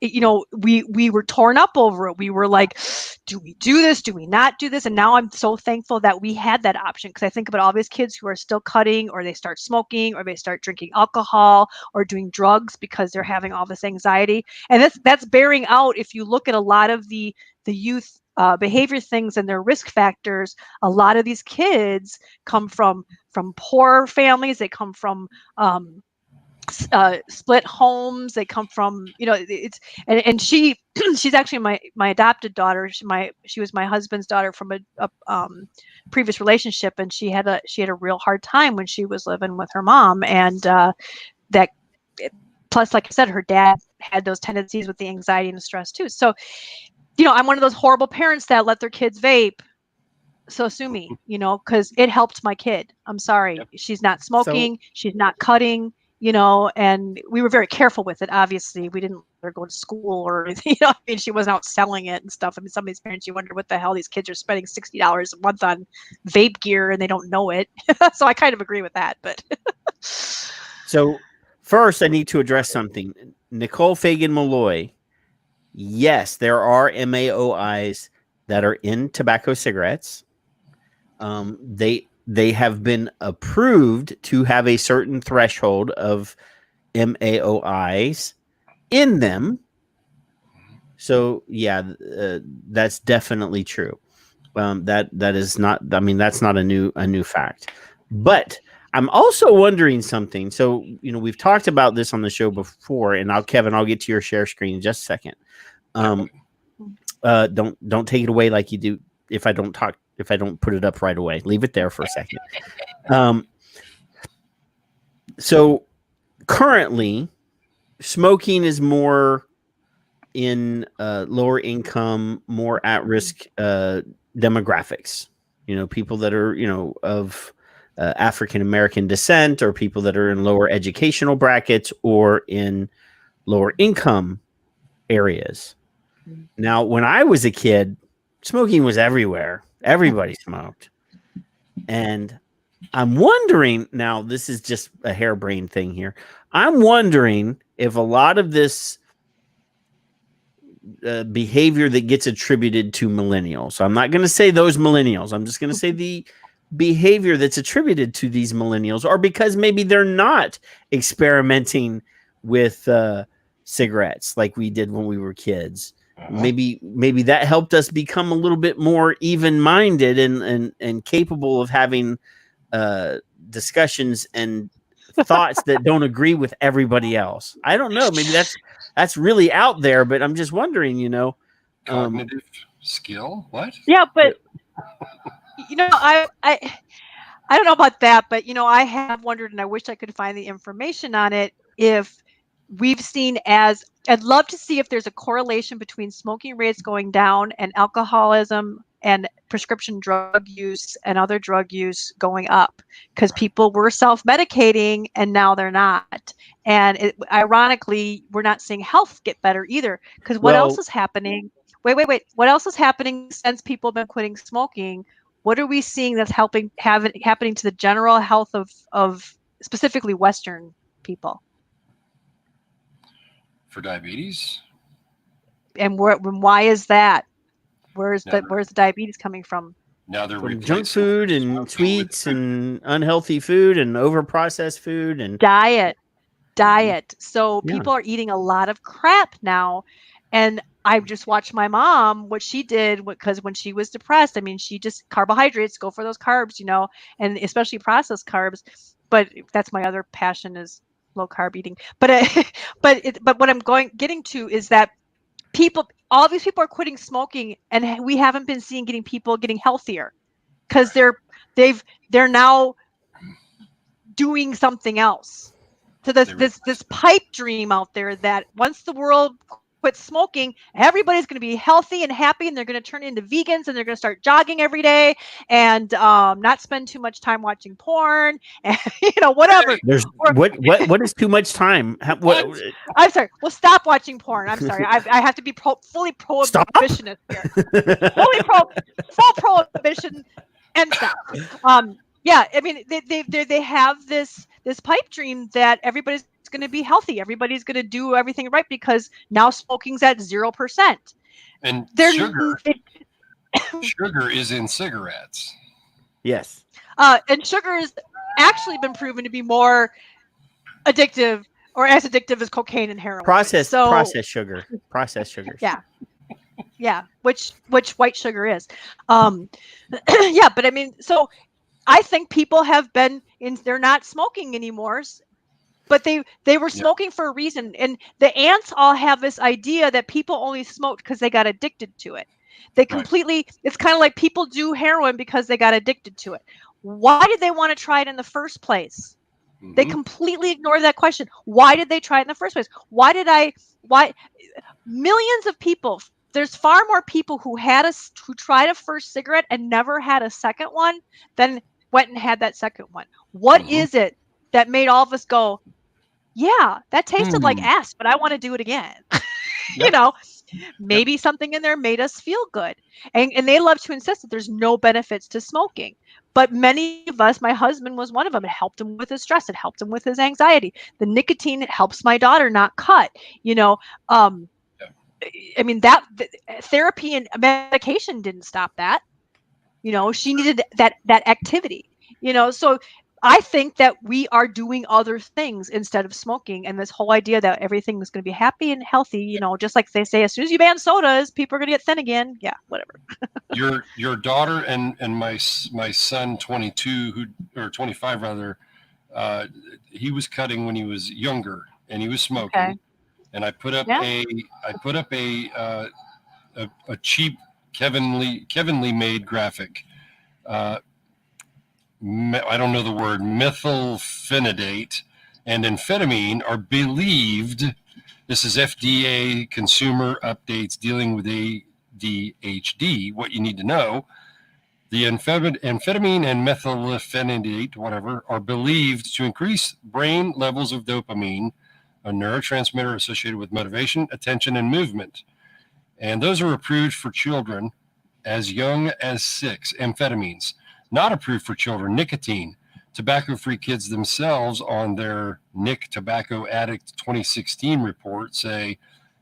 we were torn up over it. We were like, do we do this? Do we not do this? And now I'm so thankful that we had that option, because I think about all these kids who are still cutting, or they start smoking, or they start drinking alcohol, or doing drugs because they're having all this anxiety. And that's bearing out. If you look at a lot of the youth behavior things and their risk factors, a lot of these kids come from poor families. They come from split homes. They come from, and she's actually my adopted daughter. She was my husband's daughter from a previous relationship, and she had a real hard time when she was living with her mom, and that plus, like I said, her dad had those tendencies with the anxiety and the stress too. So, I'm one of those horrible parents that let their kids vape. So sue me, because it helped my kid. I'm sorry. Yep. She's not smoking. She's not cutting, and we were very careful with it. Obviously, we didn't let her go to school or anything. I mean, she wasn't out selling it and stuff. I mean, some of these parents, you wonder what the hell these kids are spending $60 a month on vape gear and they don't know it. So I kind of agree with that. But so first, I need to address something. Nicole Fagan Malloy yes, there are MAOIs that are in tobacco cigarettes. They have been approved to have a certain threshold of MAOIs in them. So yeah, that's definitely true. That is not. I mean, that's not a new fact. But I'm also wondering something. So we've talked about this on the show before, and Kevin, I'll get to your share screen in just a second. Don't take it away like you do if I don't put it up right away. Leave it there for a second. So currently, smoking is more in lower income, more at risk demographics. People that are of African American descent, or people that are in lower educational brackets or in lower income areas. Now, when I was a kid, smoking was everywhere. Everybody smoked. And I'm wondering, now this is just a harebrained thing here. I'm wondering if a lot of this behavior that gets attributed to millennials. So I'm not going to say those millennials. I'm just going to say the behavior that's attributed to these millennials, or because maybe they're not experimenting with cigarettes like we did when we were kids. Maybe that helped us become a little bit more even-minded and capable of having discussions and thoughts that don't agree with everybody else. I don't know. Maybe that's really out there, but I'm just wondering, cognitive skill. What? Yeah, but I don't know about that, but I have wondered, and I wish I could find the information on it, if we've seen I'd love to see if there's a correlation between smoking rates going down and alcoholism and prescription drug use and other drug use going up, because people were self-medicating and now they're not. And ironically, we're not seeing health get better either, because what else is happening? Wait. What else is happening since people have been quitting smoking? What are we seeing that's happening to the general health of specifically Western people? For diabetes? And why is that? Where's the diabetes coming from? Now they're from junk food and sweets and unhealthy food and over-processed food and diet. So people are eating a lot of crap now. And I just watched my mom, what she did, because when she was depressed, I mean, she just carbohydrates, go for those carbs, and especially processed carbs. But that's my other passion, is low carb eating. But what I'm getting to is that all these people are quitting smoking, and we haven't been seeing people getting healthier, because they're now doing something else. So this pipe dream out there that once the world quits smoking, everybody's going to be healthy and happy, and they're going to turn into vegans, and they're going to start jogging every day, and not spend too much time watching porn, and whatever. What is too much time? I'm sorry. Well, stop watching porn. I'm sorry. I have to be fully prohibitionist here. Full prohibition and stuff. Yeah, I mean, they have this pipe dream that everybody's going to be healthy. Everybody's going to do everything right, because now smoking's at 0%. And sugar is in cigarettes. Yes. And sugar has actually been proven to be more addictive, or as addictive as cocaine and heroin. Processed sugar. Processed sugars. Yeah. Which white sugar is. Yeah, but I mean, so I think people have been they're not smoking anymore, but they were smoking for a reason. And the ants all have this idea that people only smoked because they got addicted to it. They completely, it's kind of like people do heroin because they got addicted to it. Why did they want to try it in the first place? Mm-hmm. They completely ignore that question. Why did they try it in the first place? Why millions of people, there's far more people who tried a first cigarette and never had a second one than went and had that second one. What is it that made all of us go, yeah, that tasted like ass, but I want to do it again? Maybe something in there made us feel good. And they love to insist that there's no benefits to smoking. But many of us, my husband was one of them. It helped him with his stress. It helped him with his anxiety. The nicotine helps my daughter not cut. I mean, that therapy and medication didn't stop that. She needed that activity. So I think that we are doing other things instead of smoking, and this whole idea that everything is going to be happy and healthy, just like they say, as soon as you ban sodas, people are going to get thin again. Yeah, whatever. Your daughter and my son 22 or 25 rather, he was cutting when he was younger and he was smoking. Okay. And I put up a cheap Kevin Lee made graphic. I don't know the word, methylphenidate and amphetamine are believed. This is FDA consumer updates dealing with ADHD. What you need to know: the amphetamine and methylphenidate, whatever, are believed to increase brain levels of dopamine, a neurotransmitter associated with motivation, attention, and movement. And those are approved for children as young as 6. Amphetamines, not approved for children. Nicotine. Tobacco-free kids themselves on their Nick Tobacco Addict 2016 report say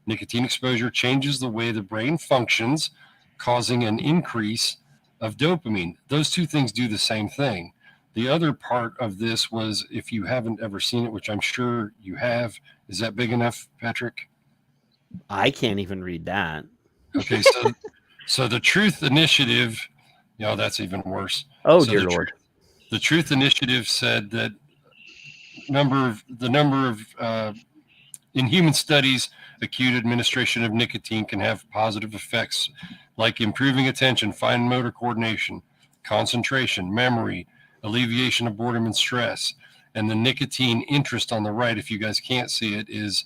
nicotine exposure changes the way the brain functions, causing an increase of dopamine. Those two things do the same thing. The other part of this was, if you haven't ever seen it, which I'm sure you have, is that big enough, Patrick? I can't even read that. Okay, so the Truth Initiative, that's even worse. Oh, so dear Lord. The Truth Initiative said that the number of in human studies, acute administration of nicotine can have positive effects like improving attention, fine motor coordination, concentration, memory, alleviation of boredom and stress. And the nicotine interest on the right, if you guys can't see it, is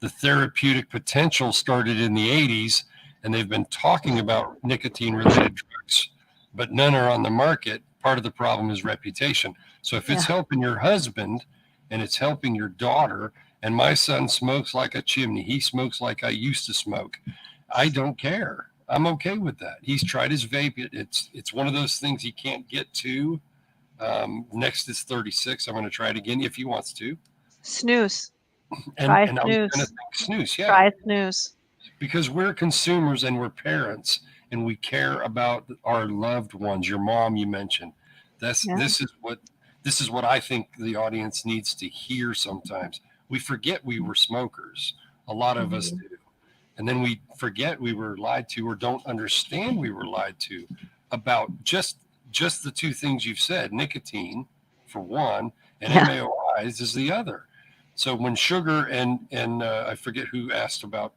the therapeutic potential started in the 80s, and they've been talking about nicotine-related drugs, but none are on the market. Part of the problem is reputation. So if it's helping your husband and it's helping your daughter, and my son smokes like a chimney, he smokes like I used to smoke, I don't care. I'm okay with that. He's tried his vape. It's one of those things he can't get to. Next is 36. I'm going to try it again if he wants to. Snooze. Try snooze. I was going to think snooze, yeah. Try snooze. Because we're consumers and we're parents, and we care about our loved ones. Your mom, you mentioned. This is what I think the audience needs to hear sometimes. We forget we were smokers. A lot of us do. And then we forget we were lied to, or don't understand we were lied to about just the two things you've said, nicotine for one, and MAOIs is the other. So when sugar and I forget who asked about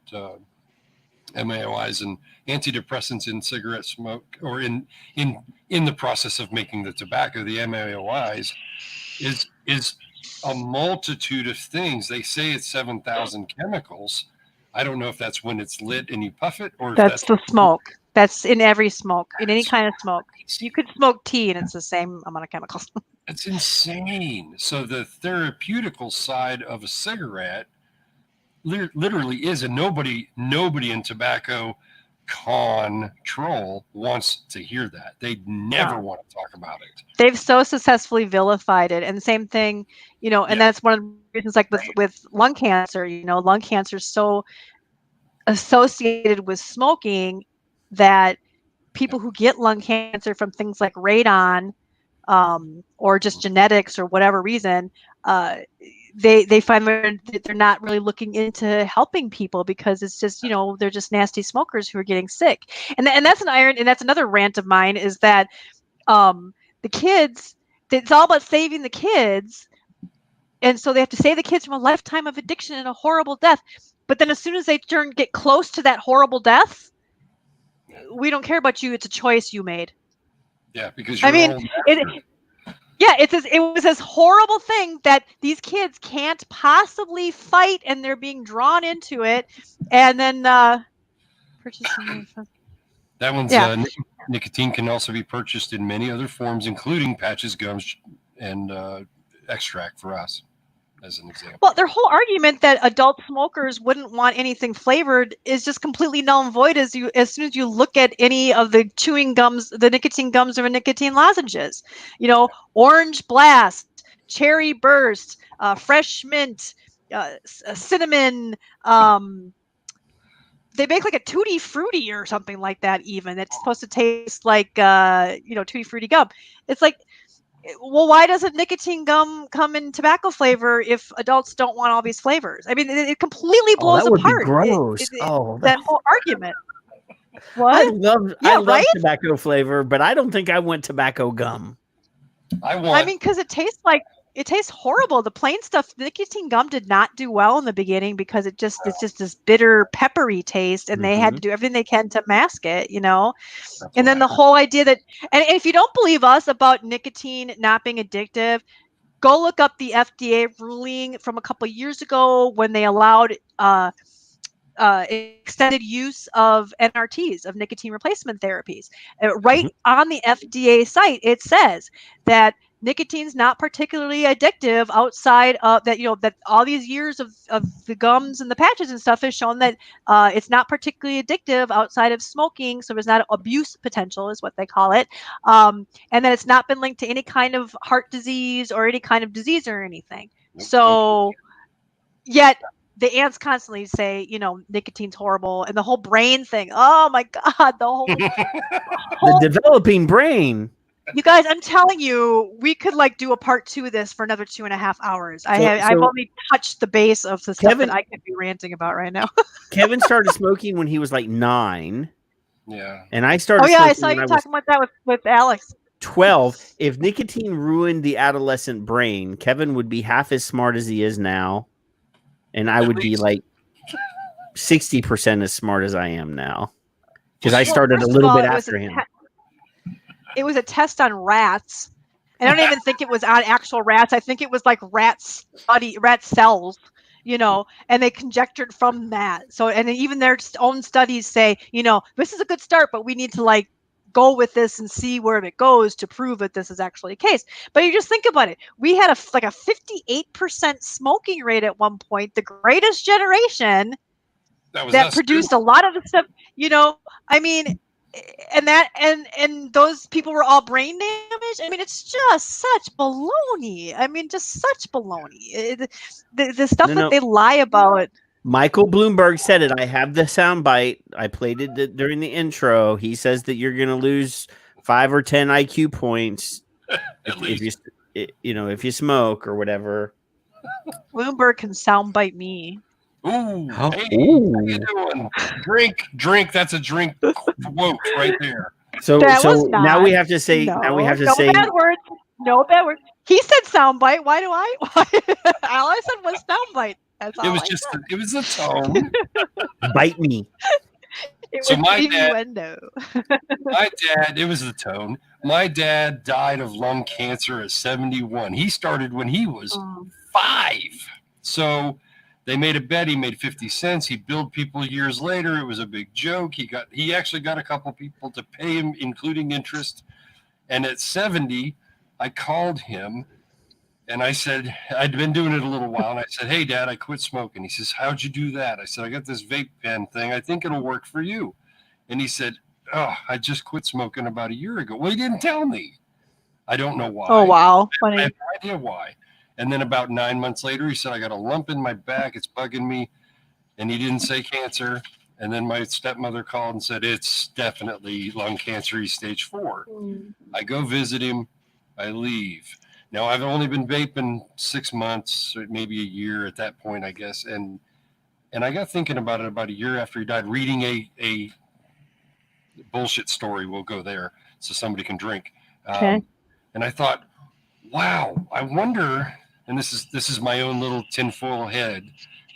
MAOIs and antidepressants in cigarette smoke, or in the process of making the tobacco, the MAOIs is a multitude of things. They say it's 7,000 chemicals. I don't know if that's when it's lit and you puff it, or that's the smoke. That's in every smoke, in any kind of smoke. You could smoke tea and it's the same amount of chemicals. It's insane. So the therapeutical side of a cigarette literally is, and nobody in tobacco control wants to hear that. They never want to talk about it. They've so successfully vilified it. And same thing, and that's one of the reasons, like with lung cancer, lung cancer is so associated with smoking that people who get lung cancer from things like radon, or just genetics or whatever reason, they find that they're not really looking into helping people, because it's just, they're just nasty smokers who are getting sick. And that's that's another rant of mine, is that the kids, it's all about saving the kids. And so they have to save the kids from a lifetime of addiction and a horrible death. But then as soon as they get close to that horrible death, we don't care about you. It's a choice you made. Yeah, because you're it was this horrible thing that these kids can't possibly fight, and they're being drawn into it, and then purchasing. That one's nicotine can also be purchased in many other forms, including patches, gums, and extract for us, as an example. Well, their whole argument that adult smokers wouldn't want anything flavored is just completely null and void as soon as you look at any of the chewing gums, the nicotine gums or nicotine lozenges. Orange Blast, Cherry Burst, Fresh Mint, Cinnamon, they make like a Tutti Frutti or something like that. Even it's supposed to taste like Tutti Frutti gum. It's like, well, why doesn't nicotine gum come in tobacco flavor if adults don't want all these flavors? I mean, it completely blows that would be apart gross. that whole argument. What? I love right? tobacco flavor, but I don't think I want tobacco gum. I mean, because it tastes horrible. The plain stuff, nicotine gum did not do well in the beginning because it's just this bitter, peppery taste, and they had to do everything they can to mask it, And then the whole idea that, and if you don't believe us about nicotine not being addictive, go look up the FDA ruling from a couple of years ago when they allowed extended use of NRTs, of nicotine replacement therapies. Right on the FDA site, it says that nicotine's not particularly addictive outside of that, that all these years of the gums and the patches and stuff has shown that it's not particularly addictive outside of smoking. So there's not abuse potential is what they call it. And that it's not been linked to any kind of heart disease or any kind of disease or anything. So yet the ants constantly say, nicotine's horrible, and the whole brain thing. Oh my God, the developing brain. You guys, I'm telling you, we could do a part 2 of this for another 2.5 hours. I've only touched the base of the stuff that I could be ranting about right now. Kevin started smoking when he was 9. Yeah. And I started. Oh yeah, I saw you talking about that with Alex. 12. If nicotine ruined the adolescent brain, Kevin would be half as smart as he is now. And I would be 60% as smart as I am now. Because I started a little bit after him. It was a test on rats. I don't even think it was on actual rats. I think it was rat cells, and they conjectured from that. So, and even their own studies say, this is a good start, but we need to go with this and see where it goes to prove that this is actually a case. But you just think about it. We had a 58% smoking rate at one point, the greatest generation that produced a lot of the stuff, I mean, and those people were all brain damaged. I mean, it's just such baloney. The stuff that they lie about. Michael Bloomberg said it. I have the soundbite. I played it during the intro. He says that you're going to lose 5 or 10 IQ points if you smoke or whatever. Bloomberg can soundbite me. Ooh, hey, how you doing? Drink. That's a drink quote right there. So now we have to say. No bad words. No bad words. He said soundbite. Why do I? All I said was soundbite. That's all. It was a tone. Bite me. It was innuendo. It was the tone. My dad died of lung cancer at 71. He started when he was 5. So they made a bet. He made 50 cents. He billed people years later. It was a big joke. He actually got a couple people to pay him, including interest. And at 70, I called him and I said, I'd been doing it a little while. And I said, hey, Dad, I quit smoking. He says, how'd you do that? I said, I got this vape pen thing. I think it'll work for you. And he said, oh, I just quit smoking about a year ago. Well, he didn't tell me. I don't know why. Oh, wow. Funny. I have no idea why. And then about 9 months later, he said, I got a lump in my back. It's bugging me. And he didn't say cancer. And then my stepmother called and said, it's definitely lung cancer. He's stage 4. I go visit him. I leave. Now, I've only been vaping 6 months, or maybe a year at that point, I guess. And I got thinking about it about a year after he died, reading a bullshit story. We'll go there so somebody can drink. Okay. And I thought, wow, I wonder, and this is my own little tinfoil head,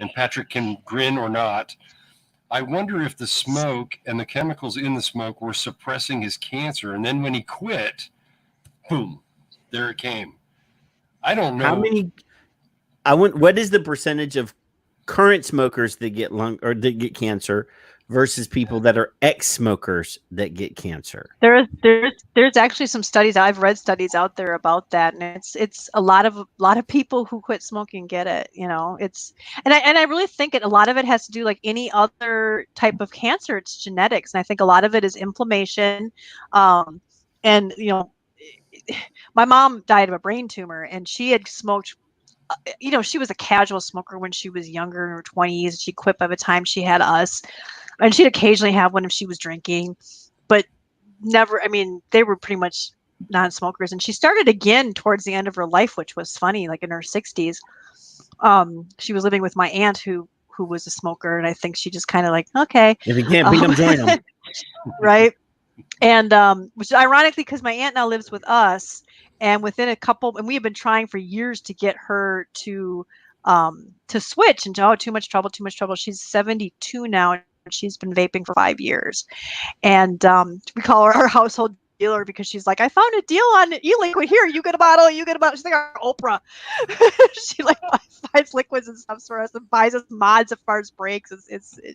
and Patrick can grin or not. I wonder if the smoke and the chemicals in the smoke were suppressing his cancer. And then when he quit, boom, there it came. I don't know. How many? What is the percentage of current smokers that get that get cancer versus people that are ex-smokers that get cancer? There's actually some studies. I've read studies out there about that, and it's a lot of people who quit smoking get it. And I really think a lot of it has to do like any other type of cancer. It's genetics, and I think a lot of it is inflammation, and my mom died of a brain tumor, and she had smoked. She was a casual smoker when she was younger in her 20s. She quit by the time she had us. and she'd occasionally have one if she was drinking, but never. I mean, they were pretty much non-smokers. And she started again towards the end of her life, which was funny, like in her 60s. She was living with my aunt who was a smoker, and I think she just kind of like, okay, if you can't beat them, join them. Right. And which is ironically because my aunt now lives with us, and within a couple, and we have been trying for years to get her to switch, and too much trouble. She's 72 now, and she's been vaping for 5 years. And we call her our household dealer because she's like, I found a deal on e-liquid. Here, you get a bottle. She's like our Oprah. She like buys liquids and stuff for us and buys us mods as far as breaks.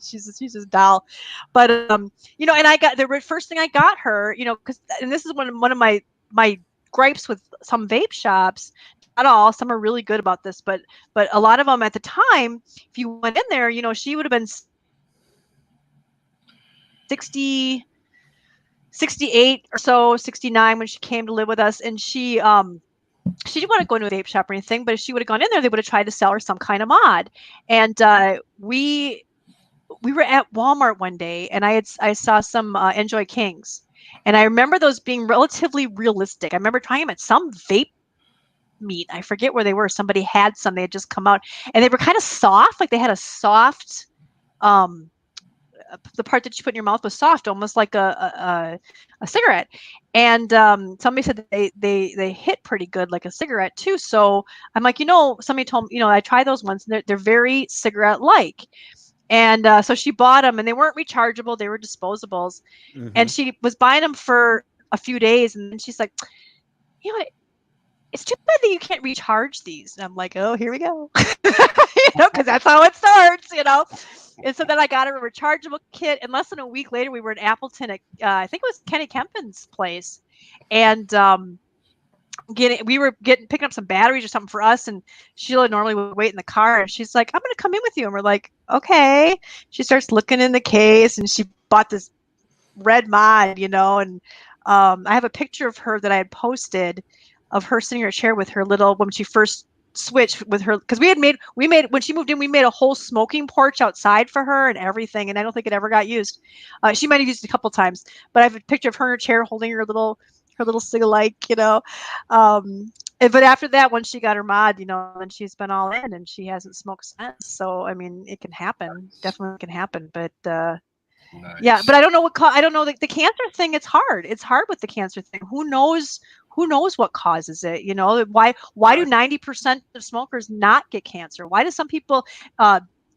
She's a doll. But and I got the first thing I got her, because, and this is one of my gripes with some vape shops. Not all, some are really good about this, but a lot of them at the time, if you went in there, she would have been 68 or so, 69 when she came to live with us, and she didn't want to go into a vape shop or anything, but if she would have gone in there, they would have tried to sell her some kind of mod. And we were at Walmart one day, and I saw some Enjoy Kings, and I remember those being relatively realistic. I remember trying them at some vape meet. I forget where they were. Somebody had some. They had just come out, and they were kind of soft, like they had a soft the part that you put in your mouth was soft, almost like a cigarette. And somebody said that they hit pretty good like a cigarette too. So I'm like, somebody told me, I tried those ones, and they're very cigarette-like. And so she bought them, and they weren't rechargeable. They were disposables. Mm-hmm. And she was buying them for a few days, and then she's like, it's too bad that you can't recharge these. And I'm like, oh, here we go. Because that's how it starts, And so then I got her a rechargeable kit, and less than a week later, we were in Appleton at, I think it was Kenny Kempin's place. And picking up some batteries or something for us, and Sheila normally would wait in the car, and she's like, I'm going to come in with you. And we're like, okay. She starts looking in the case, and she bought this red mod, and I have a picture of her that I had posted of her sitting in her chair with her little, when she first switched with her, because we made when she moved in, we made a whole smoking porch outside for her and everything, and I don't think it ever got used. She might have used it a couple times, but I have a picture of her in her chair holding her little cig-alike, but after that, once she got her mod, then she's been all in, and she hasn't smoked since. So I mean, it can happen, definitely can happen, but nice. Yeah, but I don't know I don't know the cancer thing. It's hard with the cancer thing. Who knows what causes it? Why do 90% of smokers not get cancer? Why do some people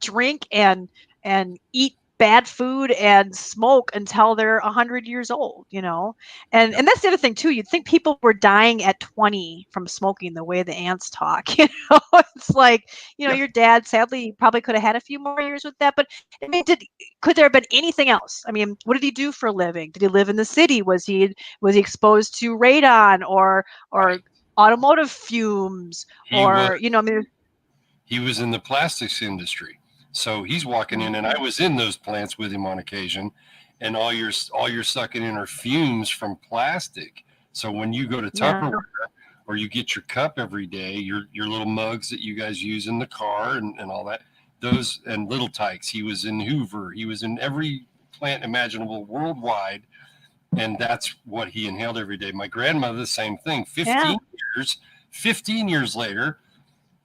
drink and eat bad food and smoke until they're 100 years old? And that's the other thing too. You'd think people were dying at 20 from smoking, the way the ants talk. It's like, your dad sadly probably could have had a few more years with that. But I mean, could there have been anything else? I mean, what did he do for a living? Did he live in the city? Was he exposed to radon or automotive fumes? He was in the plastics industry. So he's walking in, and I was in those plants with him on occasion, and all you're sucking in are fumes from plastic. So when you go to Tupperware or you get your cup every day, your little mugs that you guys use in the car and all that, those, and Little Tykes, he was in Hoover, he was in every plant imaginable worldwide, and that's what he inhaled every day. My grandmother, the same thing. 15 years later,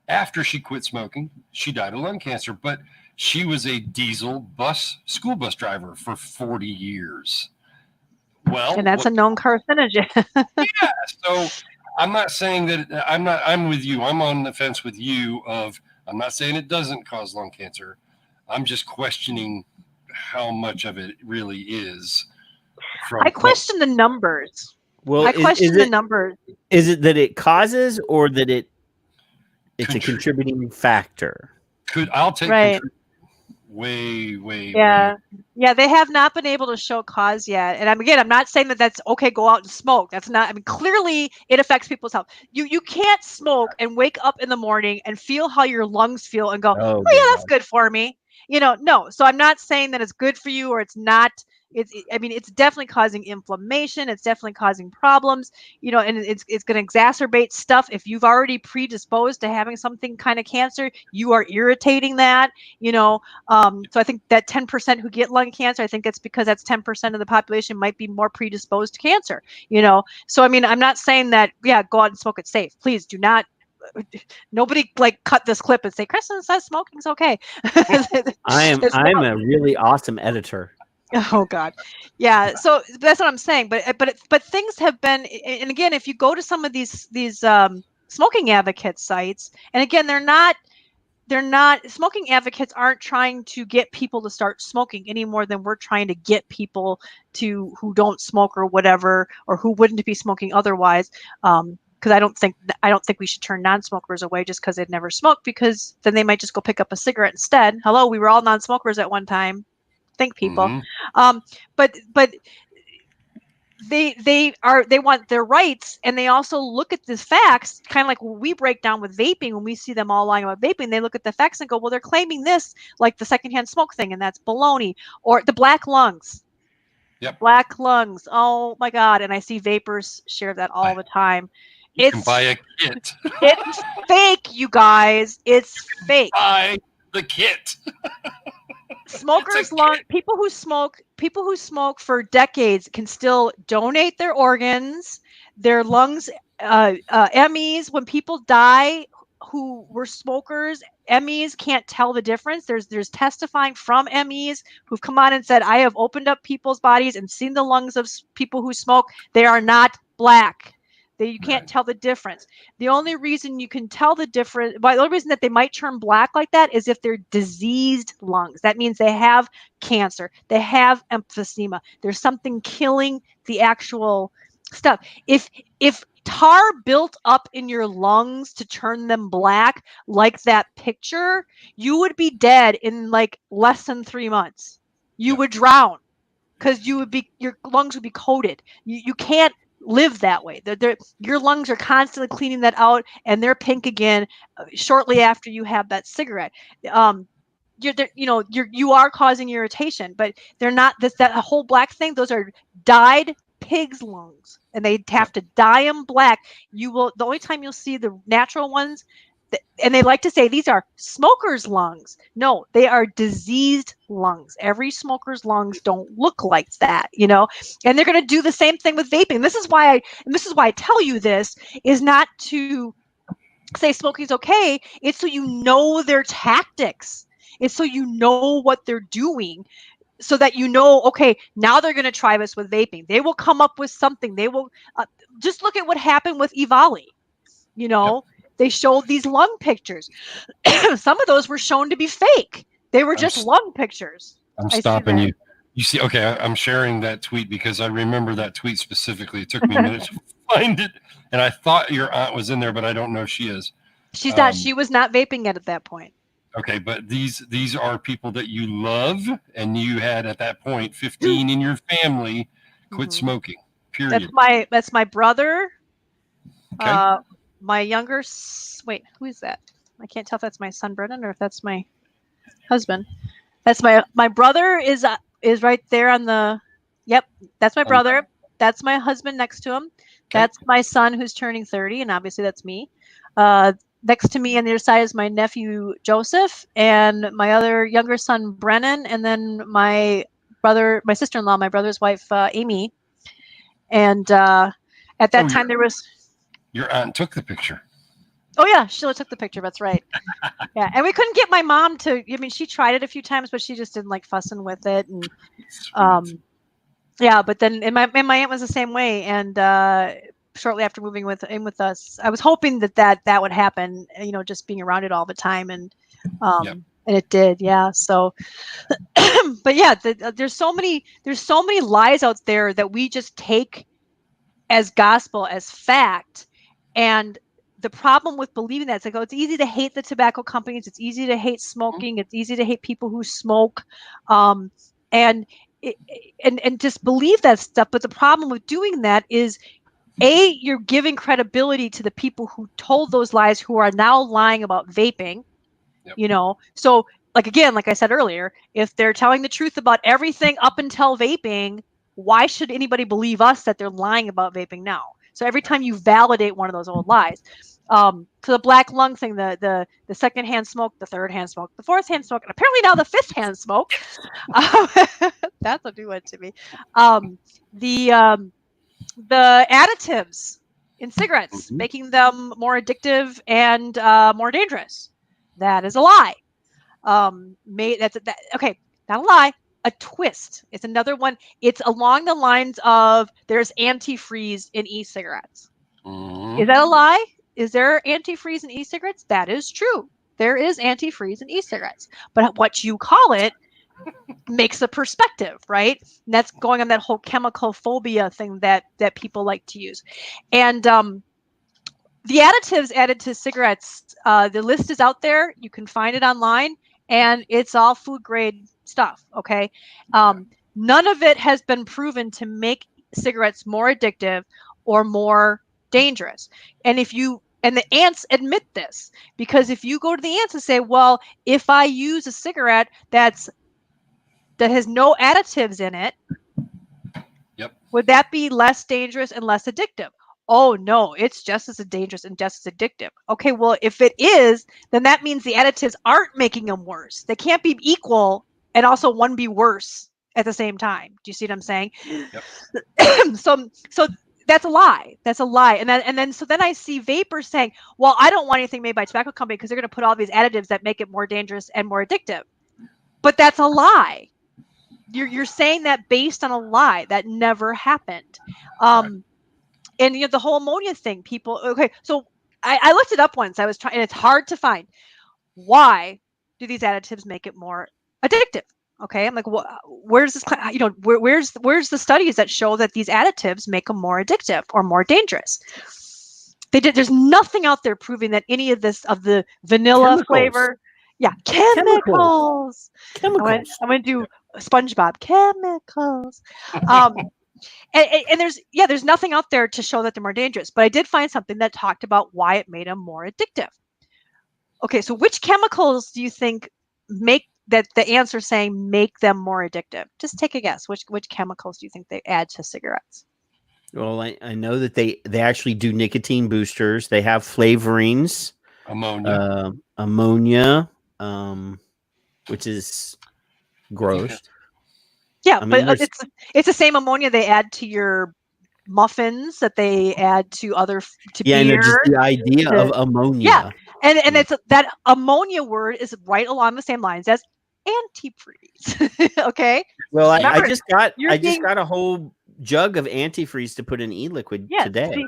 after she quit smoking, she died of lung cancer, but she was a diesel school bus driver for 40 years. Well, and that's a known carcinogen. Yeah. So I'm not saying that I'm with you. I'm on the fence with you I'm not saying it doesn't cause lung cancer. I'm just questioning how much of it really is. I question the numbers. Well, I question the numbers. Is it that it causes, or that it's a contributing factor? I'll take right. Way. Yeah. They have not been able to show cause yet. And I'm not saying that that's okay. Go out and smoke. That's not. I mean, clearly it affects people's health. You can't smoke and wake up in the morning and feel how your lungs feel and go, oh yeah, that's good for me. No. So I'm not saying that it's good for you or it's not It's definitely causing inflammation. It's definitely causing problems, and it's going to exacerbate stuff. If you've already predisposed to having something kind of cancer, you are irritating that, so I think that 10% who get lung cancer, I think that's because that's 10% of the population might be more predisposed to cancer, So, I'm not saying that, go out and smoke it safe. Please do not. Nobody cut this clip and say Kristen says smoking's okay. I'm a really awesome editor. Oh God, yeah. So that's what I'm saying. But things have been, and again, if you go to some of these smoking advocate sites, and again, they're not smoking advocates aren't trying to get people to start smoking any more than we're trying to get people who don't smoke or whatever, or who wouldn't be smoking otherwise. Because I don't think we should turn non-smokers away just because they've never smoked, because then they might just go pick up a cigarette instead. Hello, we were all non-smokers at one time. Think, people. But they want their rights, and they also look at the facts, kind of like we break down with vaping. When we see them all lying about vaping, they look at the facts and go, well, they're claiming this, like the secondhand smoke thing, and that's baloney. Or the black lungs. Yep. Black lungs. Oh my God. And I see vapors share that all the time. You can buy a kit. It's fake, you guys. It's fake. Buy the kit. Smokers' lung. People who smoke for decades can still donate their organs, their lungs. MEs, when people die who were smokers, MEs can't tell the difference. There's testifying from MEs who've come on and said, I have opened up people's bodies and seen the lungs of people who smoke. They are not black. You can't tell the difference. The only reason you can tell the difference, the only reason that they might turn black like that is if they're diseased lungs. That means they have cancer. They have emphysema. There's something killing the actual stuff. If tar built up in your lungs to turn them black, like that picture, you would be dead in like less than 3 months. You would drown because your lungs would be coated. You can't live that way. Your lungs are constantly cleaning that out, and they're pink again shortly after you have that cigarette. You are causing irritation, but they're not that whole black thing. Those are dyed pig's lungs, and they have to dye them black. The only time you'll see the natural ones, and they like to say these are smokers' lungs. No, they are diseased lungs. Every smoker's lungs don't look like that, and they're going to do the same thing with vaping. This is why I tell you this is not to say smoking's okay. It's so you know their tactics. It's so you know what they're doing, so that okay, now they're going to try this with vaping. They will come up with something. They will just look at what happened with EVALI. They showed these lung pictures. Some of those were shown to be fake. They were just lung pictures. I'm stopping you. You see, okay, I'm sharing that tweet because I remember that tweet specifically. It took me a minute to find it, and I thought your aunt was in there, but I don't know if she is. She's not. She was not vaping yet at that point. Okay, but these are people that you love, and you had at that point 15 in your family quit smoking. Period. That's my brother. Okay. My younger. Wait, who is that? I can't tell if that's my son Brennan or if that's my husband. That's my brother is right there on the. Yep, that's my brother. That's my husband next to him. Okay. That's my son who's turning 30, and obviously that's me. Next to me on the other side is my nephew Joseph, and my other younger son Brennan, and then my sister-in-law, my brother's wife Amy. And at that time there was. Your aunt took the picture. Oh yeah, Sheila took the picture. That's right. Yeah, and we couldn't get my mom to. She tried it a few times, but she just didn't like fussing with it. And yeah, but then and my aunt was the same way. And shortly after moving in with us, I was hoping that would happen. Just being around it all the time, and it did. Yeah. So, but yeah, there's so many lies out there that we just take as gospel, as fact. And the problem with believing that, it's easy to hate the tobacco companies. It's easy to hate smoking. It's easy to hate people who smoke, and just believe that stuff. But the problem with doing that is, you're giving credibility to the people who told those lies, who are now lying about vaping. Yep. So like, again, like I said earlier, if they're telling the truth about everything up until vaping, why should anybody believe us that they're lying about vaping now? So every time you validate one of those old lies, to the black lung thing, the second hand smoke, the third hand smoke, the fourth hand smoke, and apparently now the fifth hand smoke. That's a new one to me. The additives in cigarettes, making them more addictive and more dangerous. That is a lie. Okay, not a lie. A twist. It's another one. It's along the lines of there's antifreeze in e-cigarettes. Is that a lie? Is there antifreeze in e-cigarettes? That is true. There is antifreeze in e-cigarettes. But what you call it makes a perspective, right? And that's going on that whole chemical phobia thing that people like to use. And the additives added to cigarettes, the list is out there. You can find it online, and it's all food grade stuff. Okay. None of it has been proven to make cigarettes more addictive or more dangerous. And the ants admit this, because if you go to the ants and say, well, if I use a cigarette that has no additives in it, would that be less dangerous and less addictive? Oh, no, it's just as dangerous and just as addictive. Okay, well, if it is, then that means the additives aren't making them worse. They can't be equal and also one be worse at the same time. Do you see what I'm saying? Yep. So that's a lie. That's a lie. And then I see vapors saying, well, I don't want anything made by a tobacco company because they're going to put all these additives that make it more dangerous and more addictive. But that's a lie. You're saying that based on a lie. That never happened. And the whole ammonia thing, people. Okay, so I looked it up once. I was trying, and it's hard to find. Why do these additives make it more addictive? Okay, I'm like, where's this? Where's the studies that show that these additives make them more addictive or more dangerous? There's nothing out there proving that any of the vanilla flavor. Yeah, chemicals. I'm going to do SpongeBob chemicals. And there's nothing out there to show that they're more dangerous. But I did find something that talked about why it made them more addictive. Okay, so which chemicals do you think make that the ants are saying make them more addictive? Just take a guess. Which chemicals do you think they add to cigarettes? Well, I know that they actually do nicotine boosters. They have flavorings, ammonia, which is gross. Yeah, but it's the same ammonia they add to your muffins that they add to beer. No, just the idea of ammonia. Yeah, and it's that ammonia word is right along the same lines as antifreeze. Okay. Well, I just got a whole jug of antifreeze to put in e-liquid today.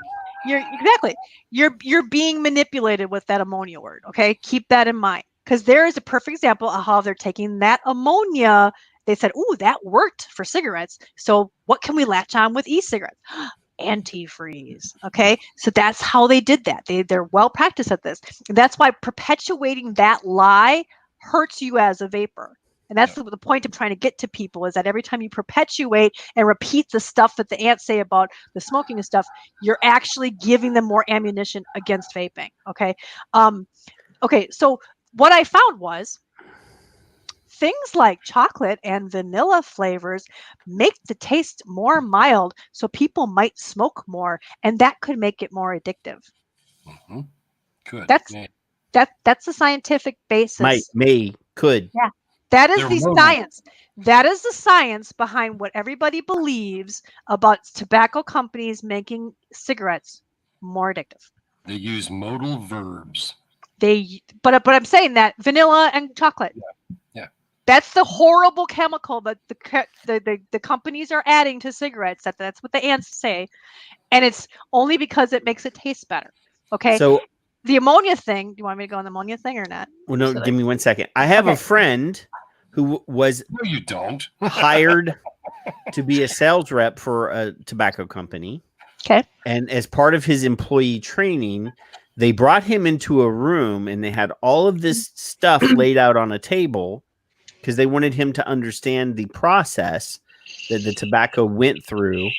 You're being manipulated with that ammonia word. Okay, keep that in mind, because there is a perfect example of how they're taking that ammonia. They said, "Ooh, that worked for cigarettes. So what can we latch on with e-cigarettes? Antifreeze." Okay, so that's how they did that. They're well practiced at this. And that's why perpetuating that lie hurts you as a vapor. And that's the point I'm trying to get to people, is that every time you perpetuate and repeat the stuff that the ants say about the smoking and stuff, you're actually giving them more ammunition against vaping. Okay. Okay. So what I found was things like chocolate and vanilla flavors make the taste more mild, so people might smoke more, and that could make it more addictive. Mm-hmm. Good. That's the scientific basis. Could. Yeah. That is the science. That is the science behind what everybody believes about tobacco companies making cigarettes more addictive. They use modal verbs. But I'm saying that vanilla and chocolate. Yeah. That's the horrible chemical that the companies are adding to cigarettes. That's what the ants say, and it's only because it makes it taste better. Okay. So the ammonia thing. Do you want me to go on the ammonia thing or not? Well, no. Give me 1 second. I have a friend who was you don't hired to be a sales rep for a tobacco company. Okay. And as part of his employee training, they brought him into a room and they had all of this stuff laid out on a table because they wanted him to understand the process that the tobacco went through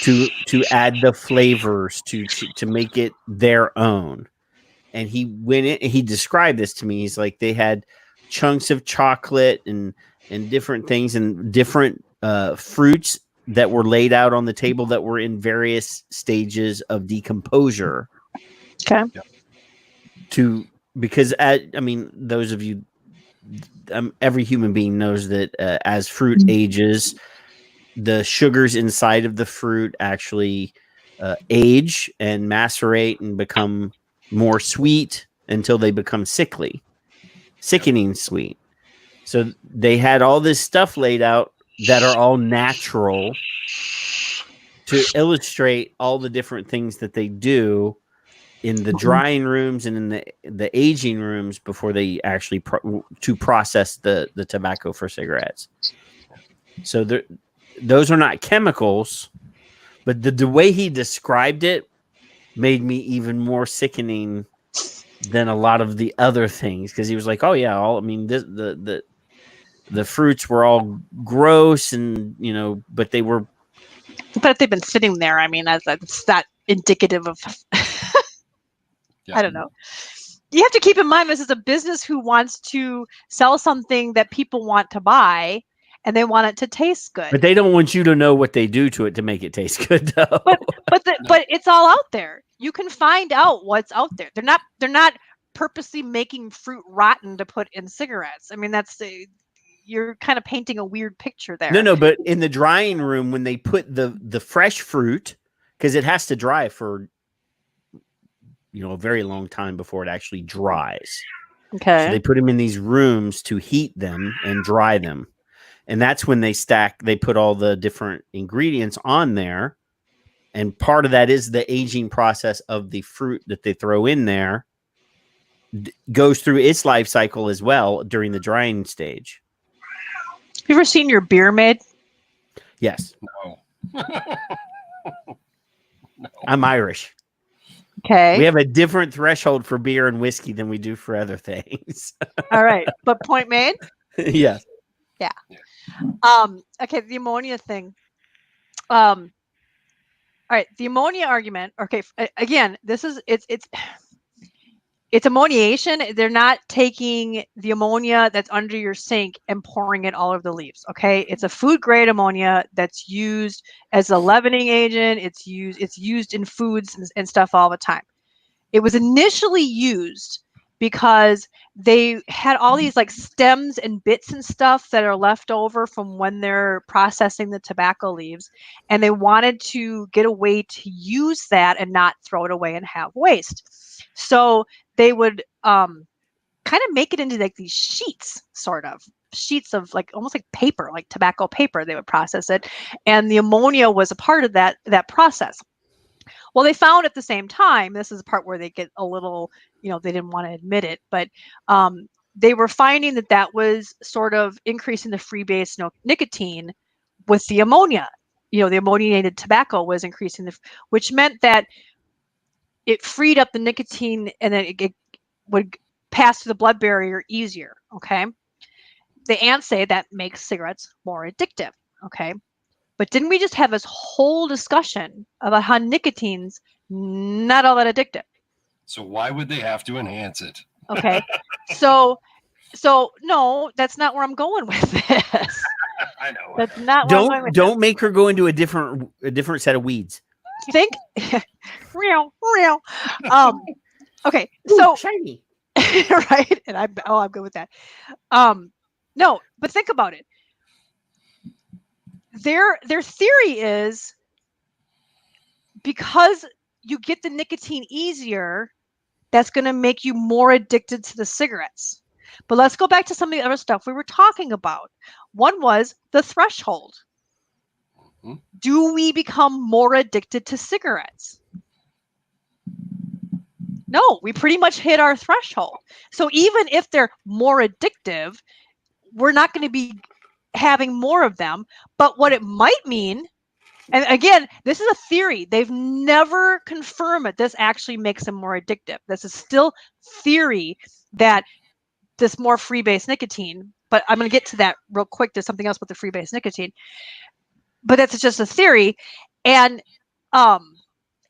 to add the flavors to make it their own. And he went in and he described this to me. He's like, they had chunks of chocolate and different things and different fruits that were laid out on the table that were in various stages of decomposure. Okay. Because those of you, every human being knows that as fruit ages, the sugars inside of the fruit actually age and macerate and become more sweet until they become sickening sweet. So they had all this stuff laid out that are all natural to illustrate all the different things that they do in the drying rooms and in the aging rooms before they actually to process the tobacco for cigarettes. So those are not chemicals, but the way he described it made me even more sickening than a lot of the other things, because he was like, "Oh yeah, the fruits were all gross, and but they were." But if they've been sitting there, that's not indicative of. I don't know. You have to keep in mind this is a business who wants to sell something that people want to buy, and they want it to taste good. But they don't want you to know what they do to it to make it taste good, though. But it's all out there. You can find out what's out there. They're not purposely making fruit rotten to put in cigarettes. You're kind of painting a weird picture there. No, but in the drying room, when they put the fresh fruit, because it has to dry for a very long time before it actually dries. Okay. So they put them in these rooms to heat them and dry them. And that's when they put all the different ingredients on there. And part of that is the aging process of the fruit that they throw in there goes through its life cycle as well during the drying stage. Have you ever seen your beer made? Yes. No. I'm Irish. Okay. We have a different threshold for beer and whiskey than we do for other things. All right. But point made? Yes. Yeah. Okay, the ammonia thing. All right, the ammonia argument. Okay, again, it's ammoniation. They're not taking the ammonia that's under your sink and pouring it all over the leaves. Okay, it's a food grade ammonia that's used as a leavening agent. It's used in foods and stuff all the time. It was initially used because they had all these like stems and bits and stuff that are left over from when they're processing the tobacco leaves, and they wanted to get a way to use that and not throw it away and have waste. So they would kind of make it into like these sheets of like almost like paper, like tobacco paper. They would process it, and the ammonia was a part of that process. Well, they found at the same time, this is the part where they get a little, they didn't want to admit it, but they were finding that was sort of increasing the free base nicotine with the ammonia. The ammoniated tobacco was increasing which meant that it freed up the nicotine and then it would pass through the blood barrier easier. Okay. The ants say that makes cigarettes more addictive. Okay. But didn't we just have this whole discussion about how nicotine's not all that addictive? So why would they have to enhance it? Okay. So no, that's not where I'm going with this. I know. That's not where I'm going with Don't make her go into a different set of weeds. Think real. Okay. So shiny. Right? And I'm good with that. No, but think about it. Their theory is because you get the nicotine easier, that's going to make you more addicted to the cigarettes. But let's go back to some of the other stuff we were talking about. One was the threshold. Mm-hmm. Do we become more addicted to cigarettes? No, we pretty much hit our threshold. So even if they're more addictive, we're not going to be having more of them. But what it might mean, and again, this is a theory. They've never confirmed that this actually makes them more addictive. This is still theory that this more free-base nicotine, but I'm going to get to that real quick. There's something else with the free-base nicotine. But that's just a theory. And I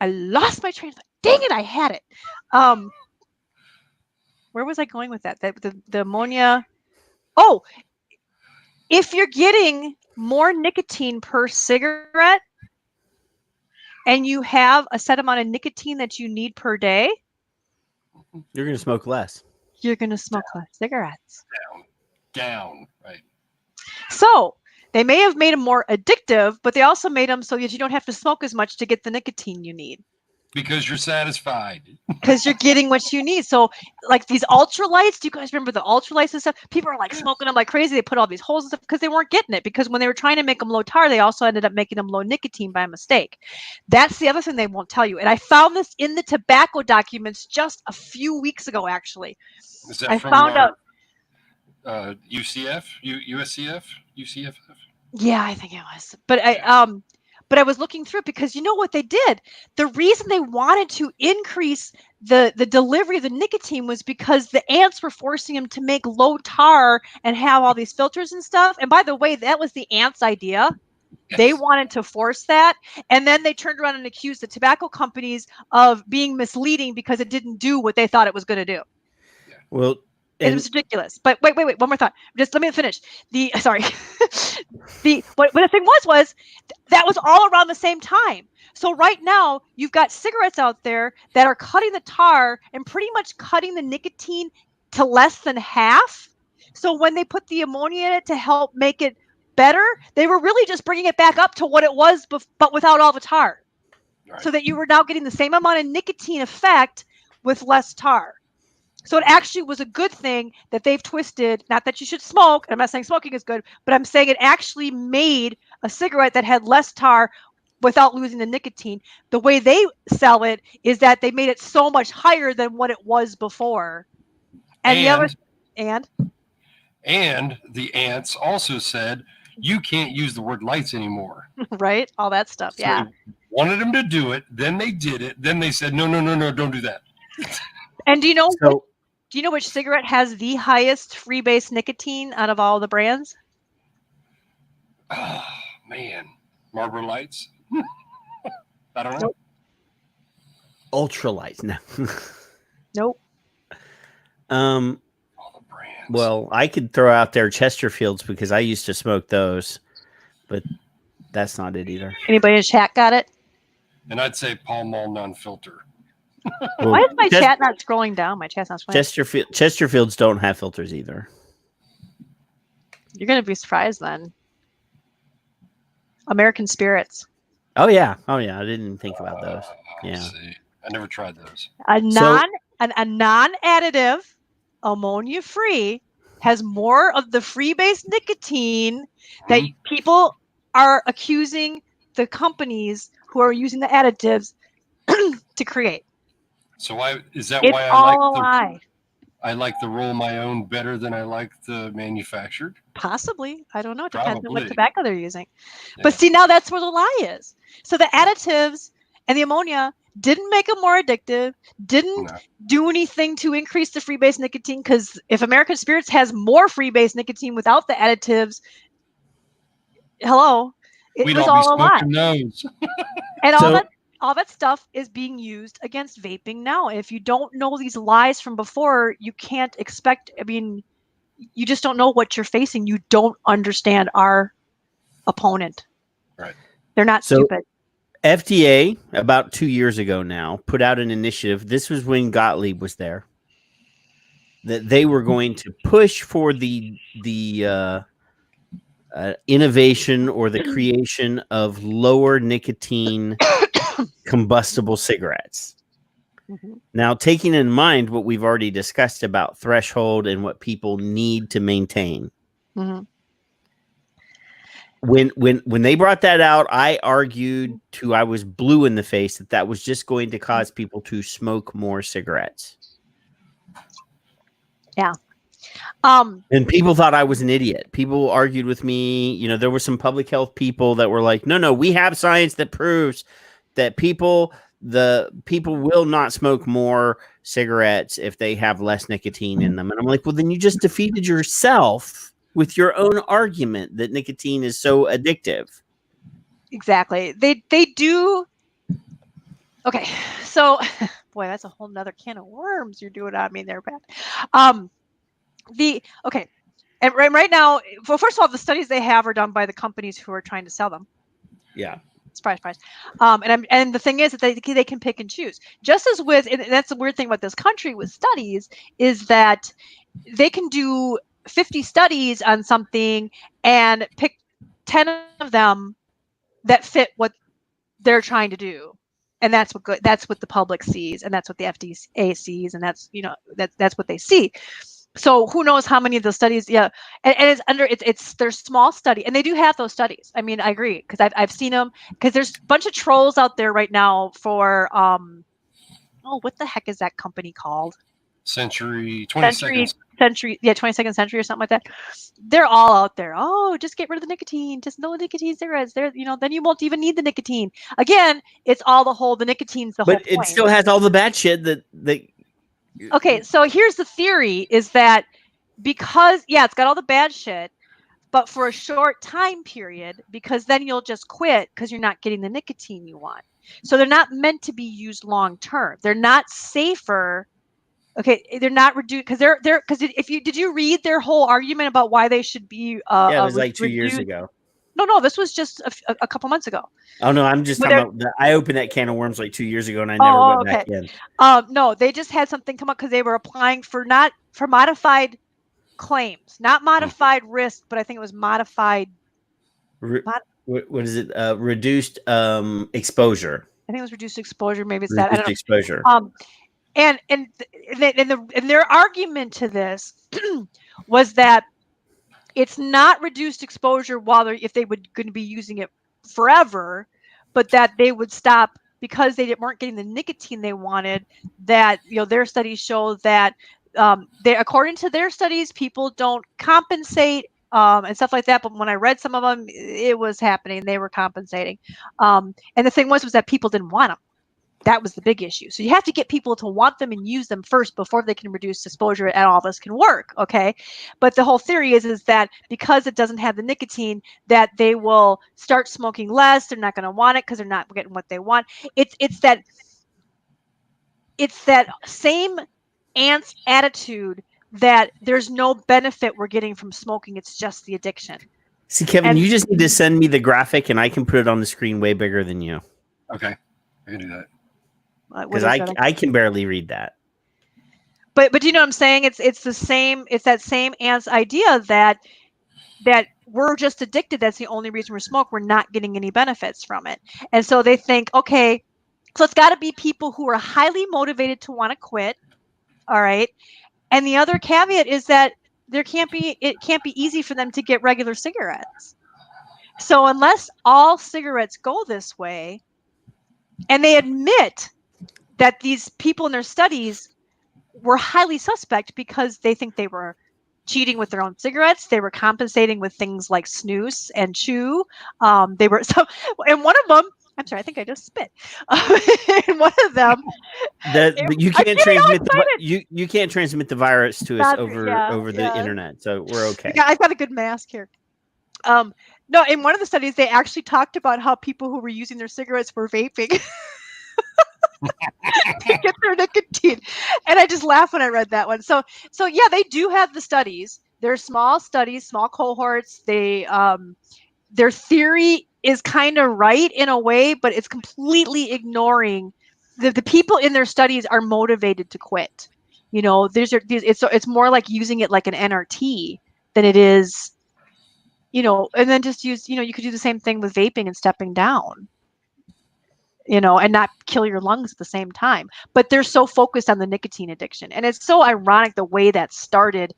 lost my train of thought. Dang it, I had it. Where was I going with that? The ammonia. Oh, if you're getting more nicotine per cigarette and you have a set amount of nicotine that you need per day, you're going to smoke less. You're going to smoke less cigarettes. Down, right. So they may have made them more addictive, but they also made them so that you don't have to smoke as much to get the nicotine you need. Because you're satisfied. Because you're getting what you need. So like these ultralights, do you guys remember the ultralights and stuff? People are like smoking them like crazy. They put all these holes and stuff because they weren't getting it. Because when they were trying to make them low tar, they also ended up making them low nicotine by mistake. That's the other thing they won't tell you. And I found this in the tobacco documents just a few weeks ago, actually. Is that I from found out. UCF? USCF? UCFF? Yeah, I think it was. But I was looking through it because you know what they did? The reason they wanted to increase the delivery of the nicotine was because the ants were forcing them to make low tar and have all these filters and stuff. And by the way, that was the ants' idea. Yes. They wanted to force that. And then they turned around and accused the tobacco companies of being misleading because it didn't do what they thought it was going to do. Well, it was ridiculous. But wait, one more thought. Just let me finish. What the thing was that was all around the same time. So right now you've got cigarettes out there that are cutting the tar and pretty much cutting the nicotine to less than half. So when they put the ammonia in it to help make it better, they were really just bringing it back up to what it was, but without all the tar. Right. So that you were now getting the same amount of nicotine effect with less tar. So it actually was a good thing that they've twisted, not that you should smoke, I'm not saying smoking is good, but I'm saying it actually made a cigarette that had less tar without losing the nicotine. The way they sell it is that they made it so much higher than what it was before. And the ants also said, you can't use the word lights anymore. Right? All that stuff, so yeah. Wanted them to do it, then they did it, then they said, no, don't do that. And do you know which cigarette has the highest free-base nicotine out of all the brands? Oh, man. Marlboro Lights? I don't know. Nope. Ultralights. No. Nope. All the brands. Well, I could throw out there Chesterfields because I used to smoke those, but that's not it either. Anybody in chat got it? And I'd say Pall Mall non-filter. Well, why is my chat not scrolling down? My chat's not scrolling. Chesterfields don't have filters either. You're going to be surprised then. American Spirits. Oh yeah. I didn't think about those. Yeah. See. I never tried those. A non-additive, ammonia-free has more of the free-base nicotine that people are accusing the companies who are using the additives to create. So is that it's why I like the roll my own better than I like the manufactured? Possibly. I don't know. It depends on Probably. what tobacco they're using. Yeah. But see, now that's where the lie is. So the additives and the ammonia didn't make them more addictive, didn't do anything to increase the free-base nicotine, because if American Spirits has more free-base nicotine without the additives, it was all a lie. Those. And all that stuff is being used against vaping now. If you don't know these lies from before, you can't expect, you just don't know what you're facing. You don't understand our opponent. Right. They're not stupid. FDA, about 2 years ago now, put out an initiative. This was when Gottlieb was there. That they were going to push for the innovation or the creation of lower nicotine combustible cigarettes. Mm-hmm. Now, taking in mind what we've already discussed about threshold and what people need to maintain. Mm-hmm. When they brought that out, I argued I was blue in the face that was just going to cause people to smoke more cigarettes. Yeah. And people thought I was an idiot. People argued with me. There were some public health people that were like, no, we have science that proves that people will not smoke more cigarettes if they have less nicotine in them. And I'm like, well, then you just defeated yourself with your own argument that nicotine is so addictive. Exactly. They do. Okay. So, boy, that's a whole nother can of worms you're doing on me there, Pat. And right now, well, first of all, the studies they have are done by the companies who are trying to sell them. Yeah. Surprise. And the thing is that they can pick and choose. Just as with, and that's the weird thing about this country with studies, is that they can do 50 studies on something and pick 10 of them that fit what they're trying to do. And that's what the public sees, and that's what the FDA sees, and that's, you know, that's what they see. So who knows how many of the studies, yeah, and it's their small study, and they do have those studies. I mean, I agree, because I've seen them, because there's a bunch of trolls out there right now for what the heck is that company called? Century 22nd Century, yeah, 22nd Century or something like that. They're all out there. Oh, just get rid of the nicotine. Just no nicotine cigarettes. There, you know, then you won't even need the nicotine. Again, it's all the nicotine's the whole point. But it still has all the bad shit that. Okay, so here's the theory: is that because it's got all the bad shit, but for a short time period, because then you'll just quit because you're not getting the nicotine you want. So they're not meant to be used long term. They're not safer. Okay, they're not reduced because did you read their whole argument about why they should be? It was like 2 years ago. No, this was just a couple months ago. Oh no, I'm just talking about I opened that can of worms like 2 years ago and I never went back in. No, they just had something come up because they were applying for modified claims, not modified risk, but I think it was modified. What is it? Reduced exposure. I think it was reduced exposure. Maybe it's reduced that. I don't know. Exposure. And their argument to this was that it's not reduced exposure if they would going to be using it forever, but that they would stop because they weren't getting the nicotine they wanted. That, you know, their studies show that according to their studies, people don't compensate and stuff like that. But when I read some of them, it was happening. They were compensating. And the thing was that people didn't want them. That was the big issue. So you have to get people to want them and use them first before they can reduce exposure and all this can work. Okay. But the whole theory is that because it doesn't have the nicotine, that they will start smoking less. They're not going to want it because they're not getting what they want. It's that same ants attitude that there's no benefit we're getting from smoking. It's just the addiction. See, Kevin, you just need to send me the graphic and I can put it on the screen way bigger than you. Okay. I can do that. Because I can barely read that. But you know what I'm saying? It's the same. It's that same ants idea that we're just addicted. That's the only reason we smoke. We're not getting any benefits from it. And so they think, okay, so it's got to be people who are highly motivated to want to quit. All right. And the other caveat is that it can't be easy for them to get regular cigarettes. So unless all cigarettes go this way, and they admit that these people in their studies were highly suspect because they think they were cheating with their own cigarettes. They were compensating with things like snooze and chew. And one of them, I'm sorry, I think I just spit. And one of them, you can't transmit the virus to us over the internet, so we're okay. Yeah, I've got a good mask here. No, in one of the studies, they actually talked about how people who were using their cigarettes were vaping. To get their nicotine, and I just laughed when I read that one. So yeah, they do have the studies. They're small studies, small cohorts. Their theory is kind of right in a way, but it's completely ignoring the people in their studies are motivated to quit. You know, it's more like using it like an NRT than it is, you know, and then just use, you know, you could do the same thing with vaping and stepping down, you know, and not kill your lungs at the same time. But they're so focused on the nicotine addiction. And it's so ironic the way that started,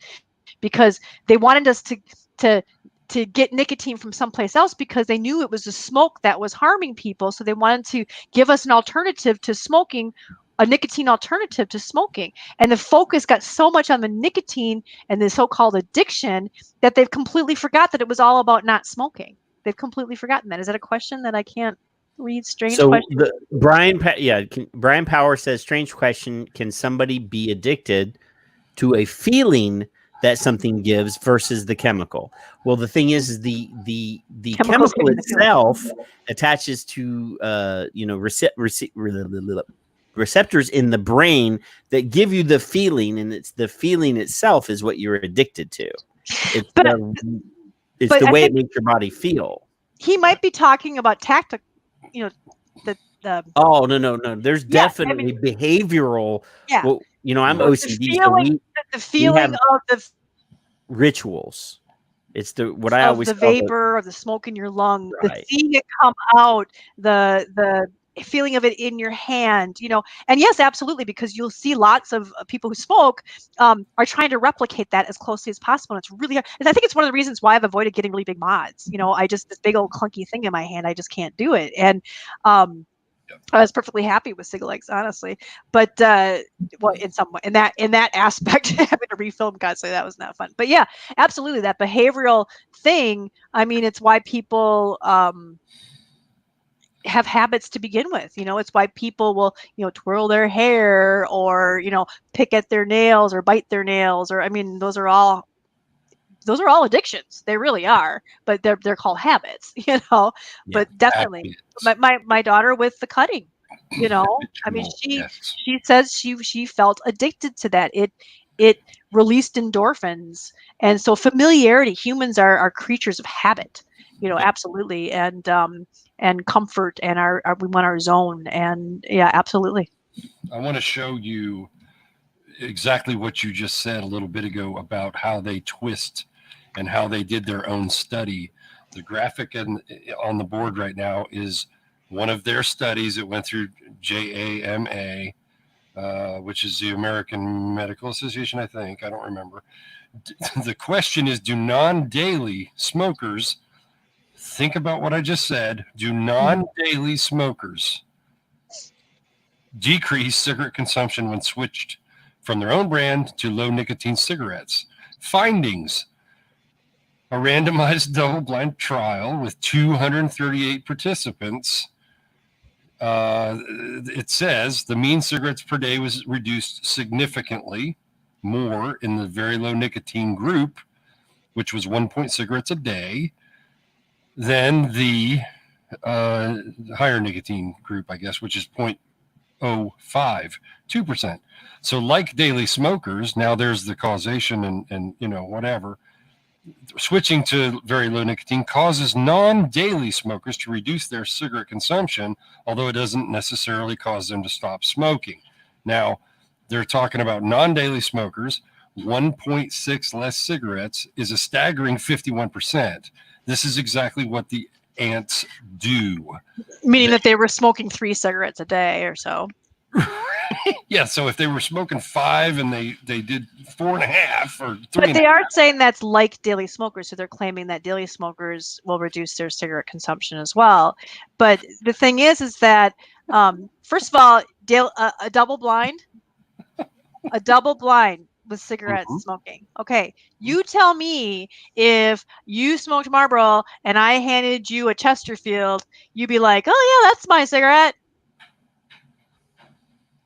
because they wanted us to get nicotine from someplace else because they knew it was the smoke that was harming people. So they wanted to give us an alternative to smoking, a nicotine alternative to smoking. And the focus got so much on the nicotine and the so-called addiction that they've completely forgot that it was all about not smoking. They've completely forgotten that. Is that a question that I can't read? Strange question. Brian Power says, strange question. Can somebody be addicted to a feeling that something gives versus the chemical? Well, the thing is the chemical itself attaches to receptors in the brain that give you the feeling, and it's the feeling itself is what you're addicted to. It's But- it's but the I way it think- makes your body feel. He might be talking about tactic, the Oh no. There's Yeah, I definitely behavioral. yeah. Well, I'm The OCD, so feeling, the feeling have of the rituals. It's what I of always the call it. vapor or the smoke in your lung, Right. the seeing it come out, the feeling of it in your hand, and yes, absolutely, because you'll see lots of people who smoke are trying to replicate that as closely as possible, and it's really hard. And I think it's one of the reasons why I've avoided getting really big mods. I just, this big old clunky thing in my hand, I just can't do it. And I was perfectly happy with Cigalikes, honestly, but well, in some way, in that aspect, having to refilm constantly, that was not fun. But yeah, absolutely, that behavioral thing. I mean, it's why people have habits to begin with. It's why people will twirl their hair or pick at their nails or bite their nails, or I mean, those are all addictions. They really are, but they're called habits. But definitely my daughter with the cutting, I mean, she says she felt addicted to that. It released endorphins, and so familiarity. Humans are creatures of habit, absolutely, and comfort, and we want our zone, and yeah, absolutely. I want to show you exactly what you just said a little bit ago about how they twist and how they did their own study. The graphic on the board right now is one of their studies. It went through JAMA, which is the American Medical Association, I think. I don't remember. The question is, do non-daily smokers, think about what I just said, do non-daily smokers decrease cigarette consumption when switched from their own brand to low nicotine cigarettes? Findings: a randomized double-blind trial with 238 participants. It says the mean cigarettes per day was reduced significantly more in the very low nicotine group, which was 1 cigarettes a day, than the higher nicotine group, I guess, which is 0.05, 2%. So like daily smokers, now there's the causation and whatever. Switching to very low nicotine causes non-daily smokers to reduce their cigarette consumption, although it doesn't necessarily cause them to stop smoking. Now, they're talking about non-daily smokers. 1.6 less cigarettes is a staggering 51%. This is exactly what the ants do. Meaning that they were smoking 3 cigarettes a day or so. Yeah, so if they were smoking 5 and they did 4.5 or 3, but they are saying that's like daily smokers, so they're claiming that daily smokers will reduce their cigarette consumption as well. But the thing is that first of all, a double blind with cigarette smoking. Okay, you tell me if you smoked Marlboro and I handed you a Chesterfield, you'd be like, "Oh yeah, that's my cigarette."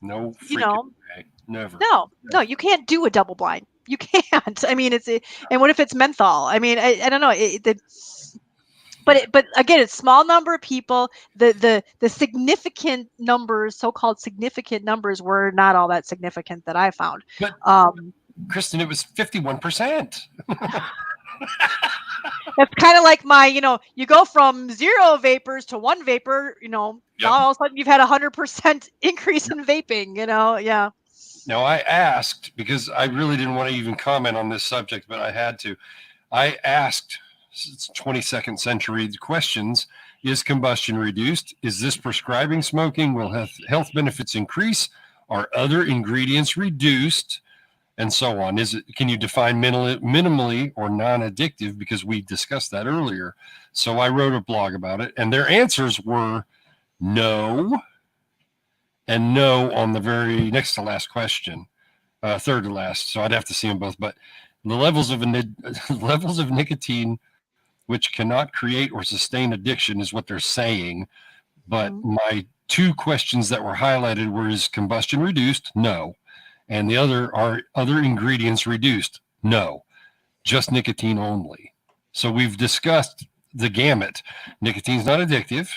No, way. Never. No, you can't do a double blind. You can't. I mean, and what if it's menthol? I mean, I don't know. But again, it's small number of people. The significant numbers, so-called significant numbers, were not all that significant that I found. But Kristen, it was 51%. It's kind of like you go from 0 vapors to 1 vapor, now all of a sudden you've had 100% increase in vaping, yeah. Now, I asked, because I really didn't want to even comment on this subject, but I had to. I asked 22nd century questions. Is combustion reduced? Is this prescribing smoking? Will health benefits increase? Are other ingredients reduced? And so on. Can you define minimally or non-addictive? Because we discussed that earlier. So I wrote a blog about it, and their answers were no and no on the very next to last question, third to last. So I'd have to see them both. But the levels of nicotine which cannot create or sustain addiction is what they're saying. But my 2 questions that were highlighted were: is combustion reduced? No. And the are other ingredients reduced? No, just nicotine only. So we've discussed the gamut. Nicotine's not addictive.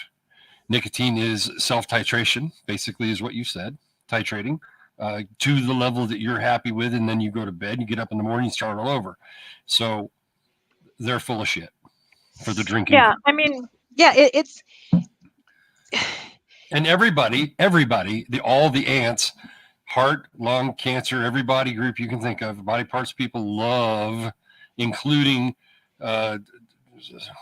Nicotine is self-titration, basically, is what you said, titrating to the level that you're happy with, and then you go to bed, you get up in the morning, you start all over. So they're full of shit for the drinking. Yeah, I mean, yeah, it's and everybody, all the ants, heart, lung, cancer, every body group you can think of, body parts people love, including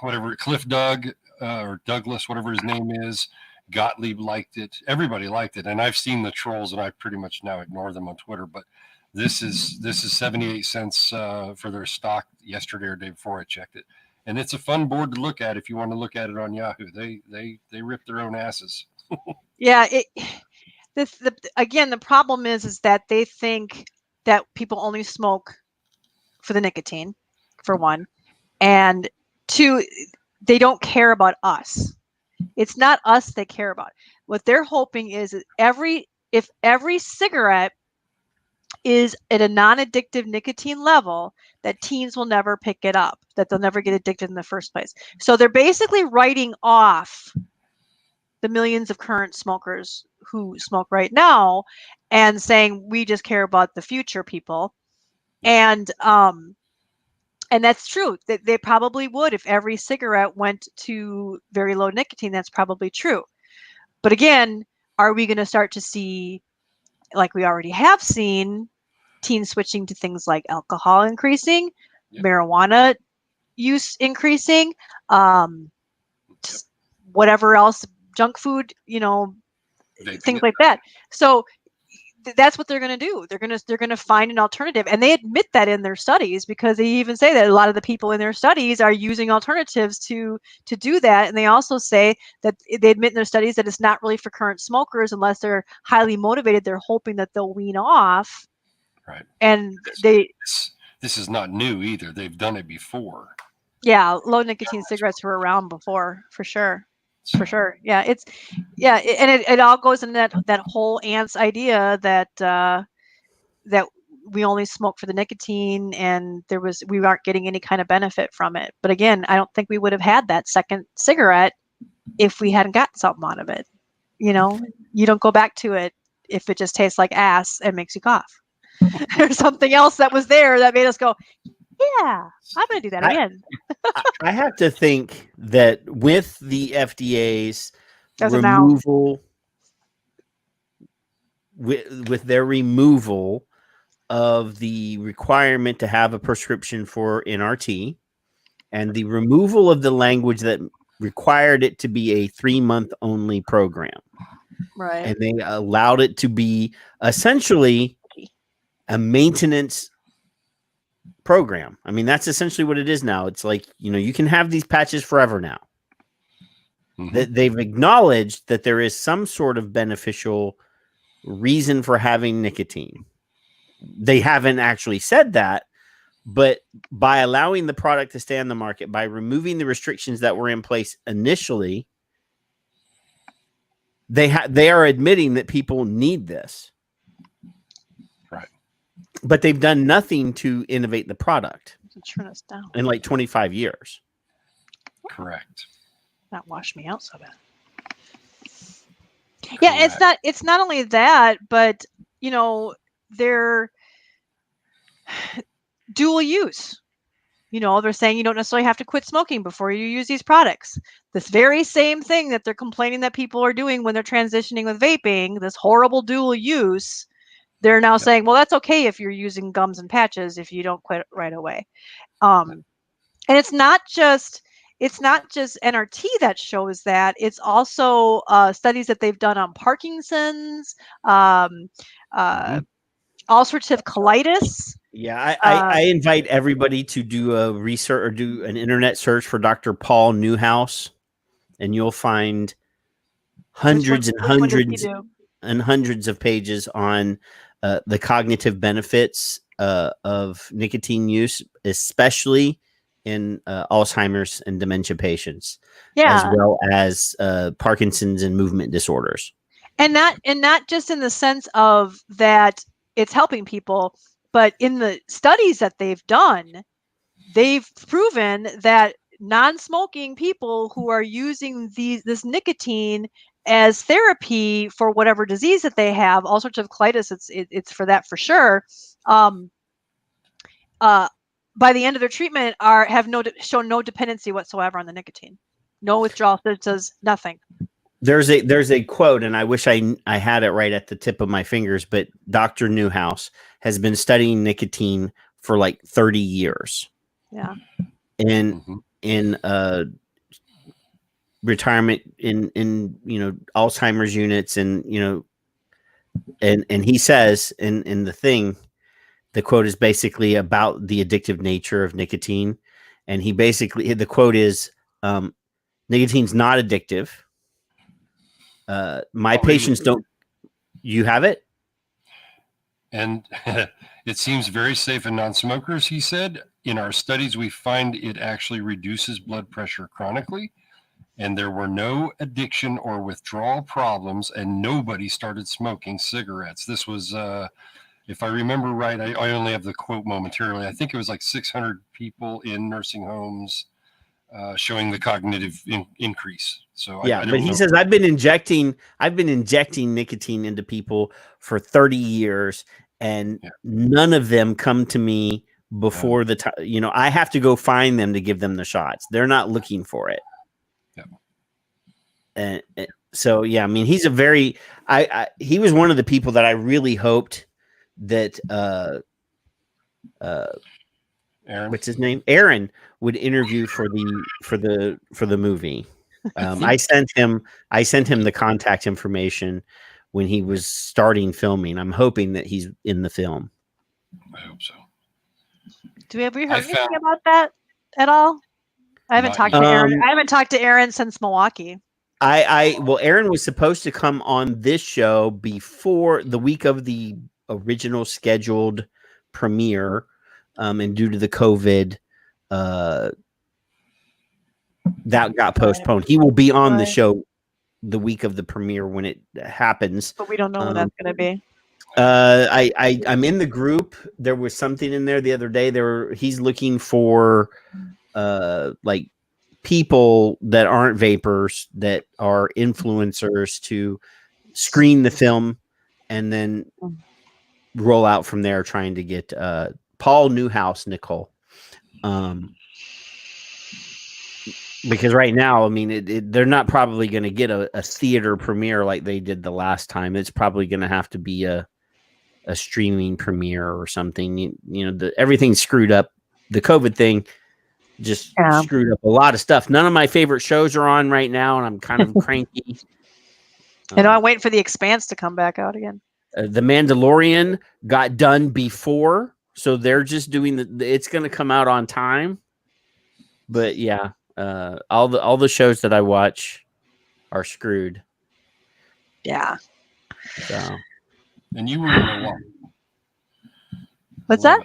whatever Cliff Doug or Douglas, whatever his name is. Gottlieb liked it. Everybody liked it, and I've seen the trolls, and I pretty much now ignore them on Twitter. But this is 78 cents for their stock yesterday or day before I checked it, and it's a fun board to look at if you want to look at it on Yahoo. They rip their own asses. yeah. Again, the problem is that they think that people only smoke for the nicotine, for one, and two, they don't care about us. It's not us they care about. What they're hoping is if every cigarette is at a non-addictive nicotine level, that teens will never pick it up, that they'll never get addicted in the first place. So they're basically writing off the millions of current smokers who smoke right now and saying, we just care about the future people. And that's true. They probably would if every cigarette went to very low nicotine. That's probably true. But again, are we going to start to see, like we already have seen, teens switching to things like alcohol increasing, marijuana use increasing, whatever else, junk food, things like that. So that's what they're going to do. They're going to find an alternative, and they admit that in their studies, because they even say that a lot of the people in their studies are using alternatives to do that. And they also say that they admit in their studies that it's not really for current smokers unless they're highly motivated. They're hoping that they'll wean off. Right. And this is not new either. They've done it before. Yeah, low nicotine cigarettes were around before, for sure. For sure. Yeah, and it all goes in that whole ants idea that that we only smoke for the nicotine, and we aren't getting any kind of benefit from it. But again, I don't think we would have had that second cigarette if we hadn't gotten something out of it. You don't go back to it if it just tastes like ass and makes you cough. There's something else that was there that made us go, yeah, I'm going to do that again. I have to think that with the FDA's removal, with their removal of the requirement to have a prescription for NRT, and the removal of the language that required it to be a 3-month only program, right? And they allowed it to be essentially a maintenance program. I mean, that's essentially what it is now. It's like, you can have these patches forever now. That they've acknowledged that there is some sort of beneficial reason for having nicotine. They haven't actually said that, but by allowing the product to stay on the market, by removing the restrictions that were in place initially, they are admitting that people need this. But they've done nothing to innovate the product turn us down in like 25 years. Correct. Not wash me out so bad. Yeah, it's not only that, but they're dual use. They're saying you don't necessarily have to quit smoking before you use these products. This very same thing that they're complaining that people are doing when they're transitioning with vaping, this horrible dual use. They're now saying, well, that's okay if you're using gums and patches if you don't quit right away. And it's not just NRT that shows that. It's also studies that they've done on Parkinson's, ulcerative colitis. Yeah, I invite everybody to do a research or do an internet search for Dr. Paul Newhouse, and you'll find hundreds and hundreds of pages on the cognitive benefits of nicotine use, especially in Alzheimer's and dementia patients, as well as Parkinson's and movement disorders. And not just in the sense of that it's helping people, but in the studies that they've done, they've proven that non-smoking people who are using this nicotine as therapy for whatever disease that they have, ulcerative colitis, it's for that for sure. by the end of their treatment have shown no dependency whatsoever on the nicotine, no withdrawal symptoms, nothing. There's a quote, and I wish I had it right at the tip of my fingers, but Dr. Newhouse has been studying nicotine for like 30 years. Yeah. In retirement in Alzheimer's units, and and he says in the thing, the quote is basically about the addictive nature of nicotine, and the quote is nicotine's not addictive. My patients don't. You have it? And it seems very safe in non-smokers, he said. In our studies, we find it actually reduces blood pressure chronically, and there were no addiction or withdrawal problems, and nobody started smoking cigarettes. This was, if I remember right, I only have the quote momentarily. I think it was like 600 people in nursing homes showing the cognitive increase. So but he says I've been injecting nicotine into people for 30 years, and none of them come to me before the time. I have to go find them to give them the shots. They're not looking for it. And so, I mean, he's he was one of the people that I really hoped that Aaron, what's his name? Aaron would interview for the movie. I sent him the contact information when he was starting filming. I'm hoping that he's in the film. I hope so. Have we heard anything about that at all? I haven't talked to Aaron. I haven't talked to Aaron since Milwaukee. Well, Aaron was supposed to come on this show before the week of the original scheduled premiere, and due to the COVID, that got postponed. He will be on the show the week of the premiere when it happens, but we don't know when that's going to be. I'm in the group. There was something in there the other day. He's looking for like people that aren't vapors, that are influencers, to screen the film and then roll out from there, trying to get Paul Newhouse, Nicole. Because right now, I mean, they're not probably going to get a theater premiere like they did the last time. It's probably going to have to be a streaming premiere or something. Everything's screwed up. The COVID thing just screwed up a lot of stuff. None of my favorite shows are on right now, and I'm kind of cranky. I'm waiting for The Expanse to come back out again. The Mandalorian got done before, so they're just doing it's going to come out on time. But all the shows that I watch are screwed. Yeah. So. And you were in Milwaukee. What's that?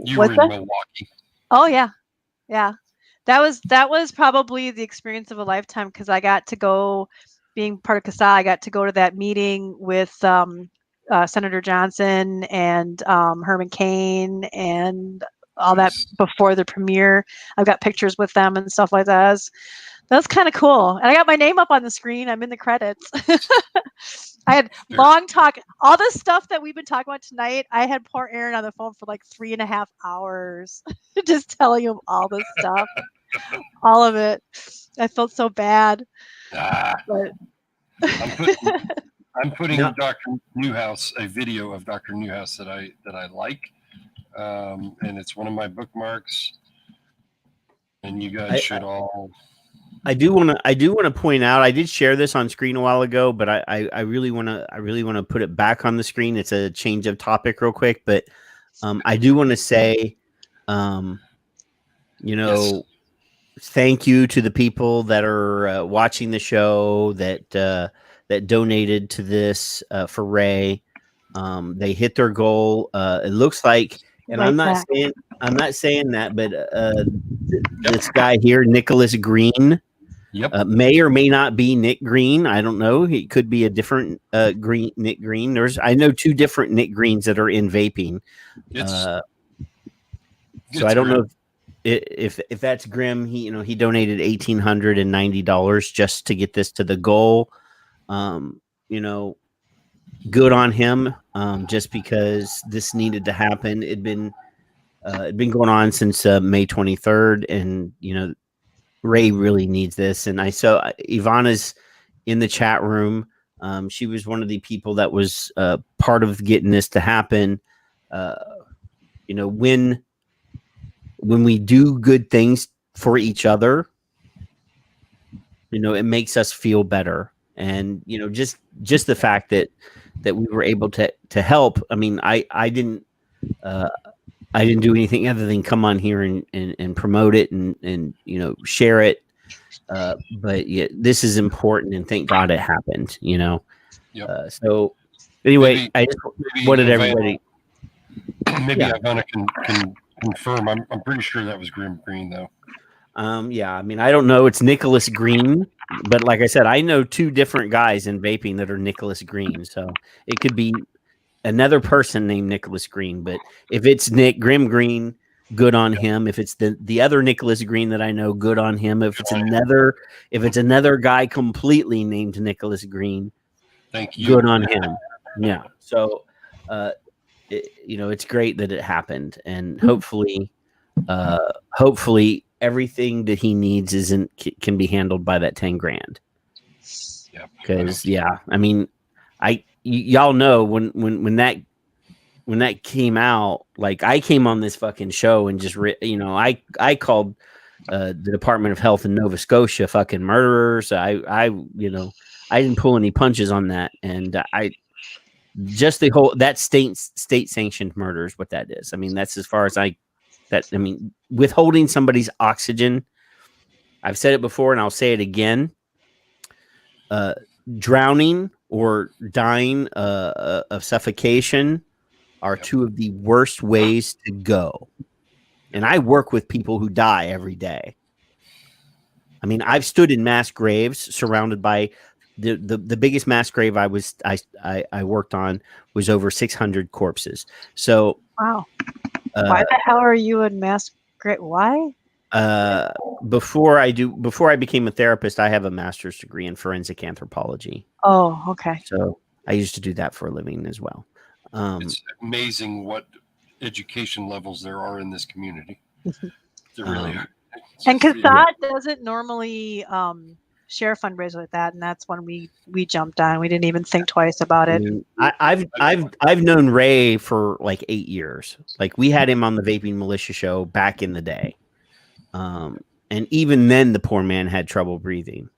You were in Milwaukee. Oh yeah. That was probably the experience of a lifetime, because I got to go, being part of CASAA, I got to go to that meeting with Senator Johnson and Herman Cain and all that before the premiere. I've got pictures with them and stuff like that. That was kind of cool. And I got my name up on the screen. I'm in the credits. I had long talk. All this stuff that we've been talking about tonight, I had poor Aaron on the phone for like 3.5 hours just telling him all this stuff. All of it. I felt so bad. But I'm putting Dr. Newhouse, a video of Dr. Newhouse that I like. And it's one of my bookmarks. And you guys should all. I do want to point out, I did share this on screen a while ago, but I really want to put it back on the screen. It's a change of topic real quick, but I do want to say, thank you to the people that are watching the show that donated to this for Ray. They hit their goal. It looks like, and I'm not saying that, but this guy here, Nicholas Green, may or may not be Nick Green. I don't know. He could be a different Nick Green. I know 2 different Nick Greens that are in vaping. So I don't know if that's Grim. He donated $1,890 just to get this to the goal. Good on him. Just because this needed to happen. It'd been It's been going on since May 23rd, and Ray really needs this. And I saw Ivana's in the chat room. She was one of the people that was part of getting this to happen. When we do good things for each other, it makes us feel better. And just the fact that we were able to help. I mean, I didn't do anything other than come on here and promote it and share it. But yeah, this is important, and thank God it happened. Yep. So anyway, Maybe- I just maybe wanted Ivana- everybody. Maybe Yeah. Ivana can confirm. I'm pretty sure that was Grim Green, though. Yeah, I mean, I don't know. It's Nicholas Green, but like I said, I know 2 different guys in vaping that are Nicholas Green. So it could be another person named Nicholas Green. But if it's Grim Green, good on him. If it's the other Nicholas Green that I know, good on him. If it's another guy completely named Nicholas Green, Thank you. good on him. Yeah. So, it's great that it happened, and hopefully everything that he needs can be handled by that 10 grand. Yep. Because I mean, y'all know when that came out, like I came on this fucking show and just I called the Department of Health in Nova Scotia fucking murderers. I didn't pull any punches on that, and just the whole that state sanctioned murder is what that is. I mean, that's as far as withholding somebody's oxygen. I've said it before and I'll say it again. Drowning or dying of suffocation are 2 of the worst ways to go. And I work with people who die every day. I mean, I've stood in mass graves surrounded by the biggest mass grave I worked on was over 600 corpses. So wow. Why the hell are you in mass grave? Why? Before I became a therapist, I have a master's degree in forensic anthropology. Oh, okay. So I used to do that for a living as well. It's amazing what education levels there are in this community. There really are. And CASAA doesn't normally share a fundraiser like that, and that's when we jumped on. We didn't even think twice about it. I've known Ray for like 8 years. Like we had him on the Vaping Militia show back in the day, and even then the poor man had trouble breathing.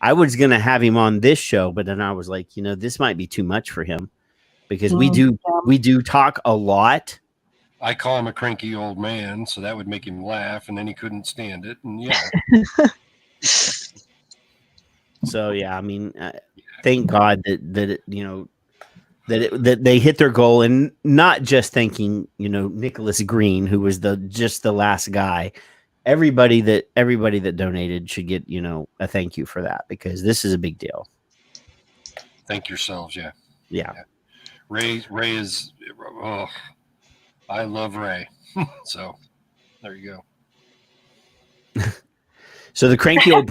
I was gonna have him on this show, but then I was like, this might be too much for him because we do talk a lot. I call him a cranky old man, so that would make him laugh, and then he couldn't stand it, and yeah. So yeah, I mean, thank God that they hit their goal, and not just thanking Nicholas Green, who was just the last guy. Everybody that donated should get a thank you for that, because this is a big deal. Thank yourselves, yeah. Ray is. Oh, I love Ray. So there you go. So the cranky old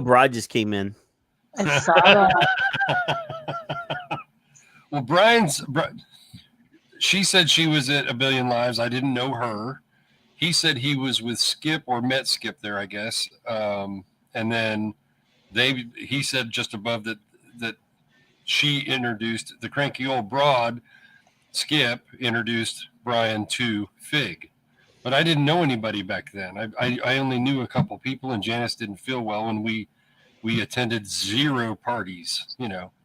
broad just came in. I saw that. Well, she said she was at A Billion Lives. I didn't know her. He said he was with Skip or met Skip there, I guess. And then he said just above that she introduced the cranky old broad. Skip introduced Brian to Fig. But I didn't know anybody back then. I only knew a couple people, and Janice didn't feel well, and we attended 0 parties,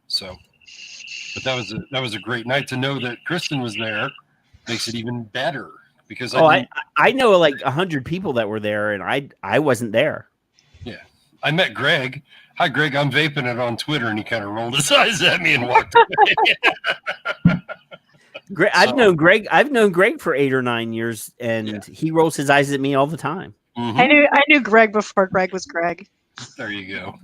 So, but that was a great night. To know that Kristen was there makes it even better, because I know like 100 people that were there, and I wasn't there. Yeah, I met Greg. Hi, Greg. I'm vaping it on Twitter, and he kind of rolled his eyes at me and walked away. I've known Greg for 8 or 9 years, and he rolls his eyes at me all the time. Mm-hmm. I knew Greg before Greg was Greg. There you go.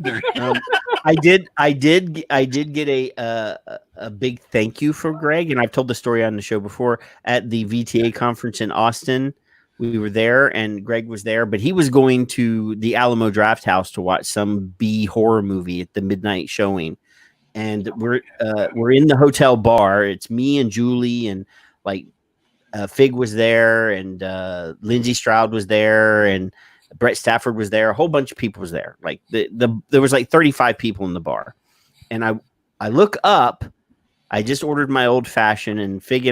I did get a big thank you for Greg, and I've told the story on the show before. At the VTA conference in Austin, we were there, and Greg was there, but he was going to the Alamo Draft House to watch some B horror movie at the midnight showing. And we're in the hotel bar. It's me and Julie and like Fig was there, and Lindsey Stroud was there, and Brett Stafford was there. A whole bunch of people was there. Like there was like 35 people in the bar, and I look up. I just ordered my old fashioned, and Fig,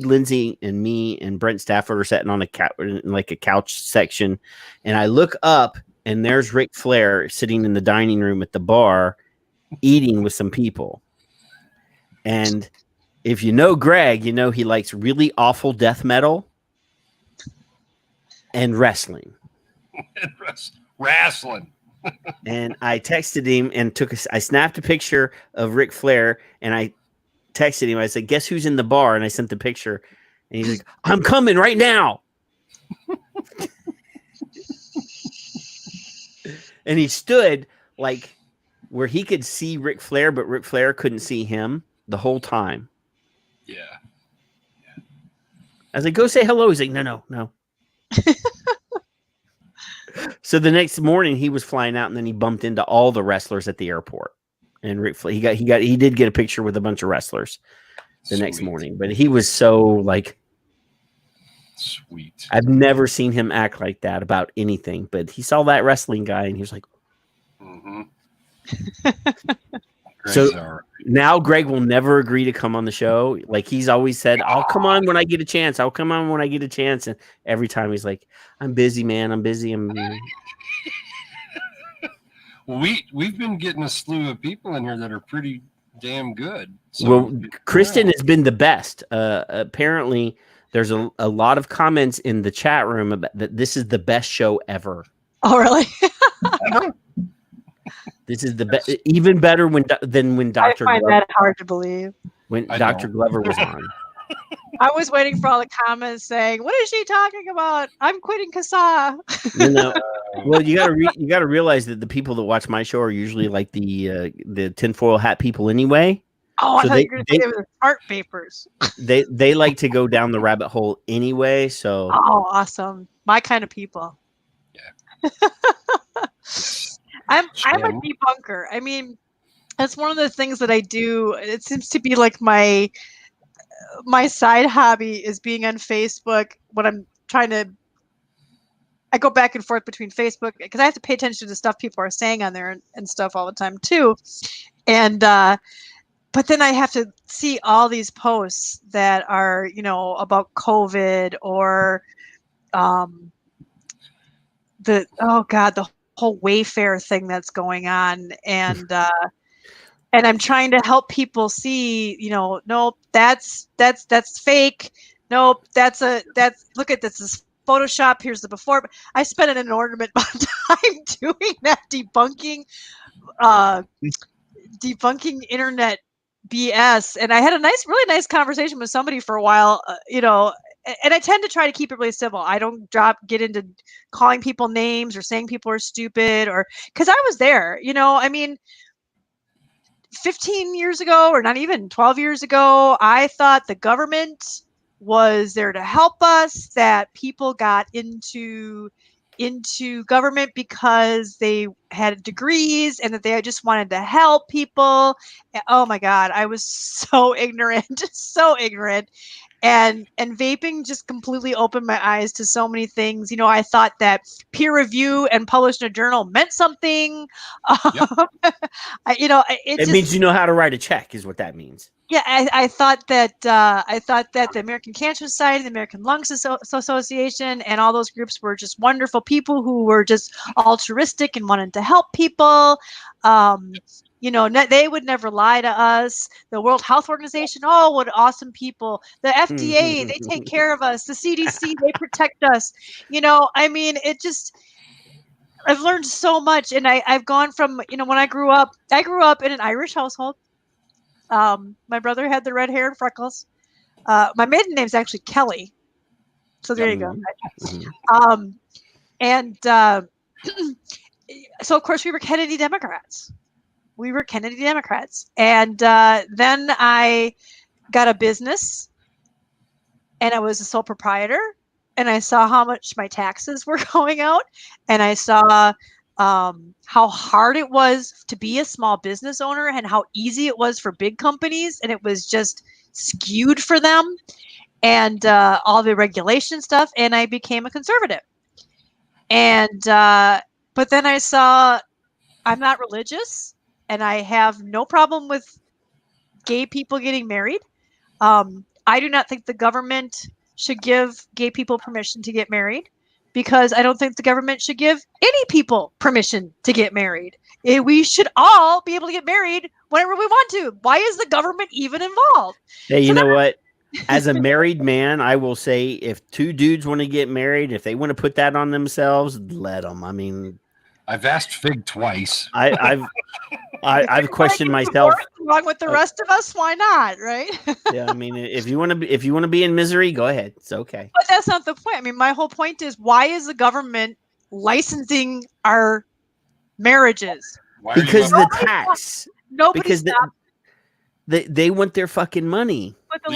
Lindsay, and me, and Brent Stafford are sitting on like a couch section, and I look up, and there's Ric Flair sitting in the dining room at the bar, eating with some people. And if you know Greg, you know he likes really awful death metal and wrestling. Wrestling. And I texted him and I snapped a picture of Ric Flair, and I texted him. I said, "Guess who's in the bar?" And I sent the picture, and he's like, "I'm coming right now." And he stood like where he could see Ric Flair, but Ric Flair couldn't see him the whole time. Yeah. I was like, "Go say hello." He's like, No. So the next morning he was flying out, and then he bumped into all the wrestlers at the airport. And Ric Flair, he did get a picture with a bunch of wrestlers the next morning, but he was so like sweet. I've never seen him act like that about anything, but he saw that wrestling guy and he was like, So now Greg will never agree to come on the show. Like he's always said, "I'll come on when I get a chance. I'll come on when I get a chance." And every time he's like, "I'm busy, man. I'm busy." Well, we've been getting a slew of people in here that are pretty damn good. So, well, Kristen has been the best. Apparently, there's a lot of comments in the chat room about that this is the best show ever. Oh, really? This is the best, even better than when Dr. I find Glover, that hard to believe. When Dr. Glover was on. I was waiting for all the comments saying, "What is she talking about? I'm quitting CASAA." No. Well, you gotta realize that the people that watch my show are usually like the tinfoil hat people anyway. Oh, I thought you were going to say it was art papers. They like to go down the rabbit hole anyway. So awesome, my kind of people. Yeah. I'm a debunker. I mean, that's one of the things that I do. It seems to be like my side hobby is being on Facebook when I'm trying to. I go back and forth between Facebook because I have to pay attention to the stuff people are saying on there and stuff all the time too. And but then I have to see all these posts that are, about COVID or the whole Wayfair thing that's going on, and I'm trying to help people see, nope, that's fake. Nope, that's look at this is Photoshop. Here's the before. I spent an inordinate amount of time doing that, debunking internet BS, and I had a really nice conversation with somebody for a while, and I tend to try to keep it really simple. I don't get into calling people names or saying people are stupid, or because I was there, 15 years ago, or not even 12 years ago, I thought the government was there to help us, that people got into government because they had degrees and that they just wanted to help people. Oh my God, I was so ignorant, so ignorant. And vaping just completely opened my eyes to so many things. I thought that peer review and published in a journal meant something. Yep. It means you know how to write a check, is what that means. Yeah, I thought that the American Cancer Society, the American Lung Association, and all those groups were just wonderful people who were just altruistic and wanted to help people. They would never lie to us. The World Health Organization, oh, what awesome people. The FDA, they take care of us. The CDC, they protect us. I've learned so much, and I've gone from, when I grew up in an Irish household. My brother had the red hair and freckles. My maiden name's actually Kelly. So there you go. So of course we were Kennedy Democrats. And then I got a business, and I was a sole proprietor, and I saw how much my taxes were going out, and I saw how hard it was to be a small business owner and how easy it was for big companies, and it was just skewed for them. and all the regulation stuff, and I became a conservative. And but then I saw I'm not religious, and I have no problem with gay people getting married. I do not think the government should give gay people permission to get married, because I don't think the government should give any people permission to get married. We should all be able to get married whenever we want to. Why is the government even involved? Hey, you know what? As a married man, I will say, if two dudes want to get married, if they want to put that on themselves, let them. I mean, I've asked Fig twice. I've questioned myself. Along with the rest of us, why not? Right? Yeah, I mean, if you want to be in misery, go ahead. It's okay. But that's not the point. I mean, my whole point is, why is the government licensing our marriages? Because the tax. Nobody because stopped. They want their fucking money. But the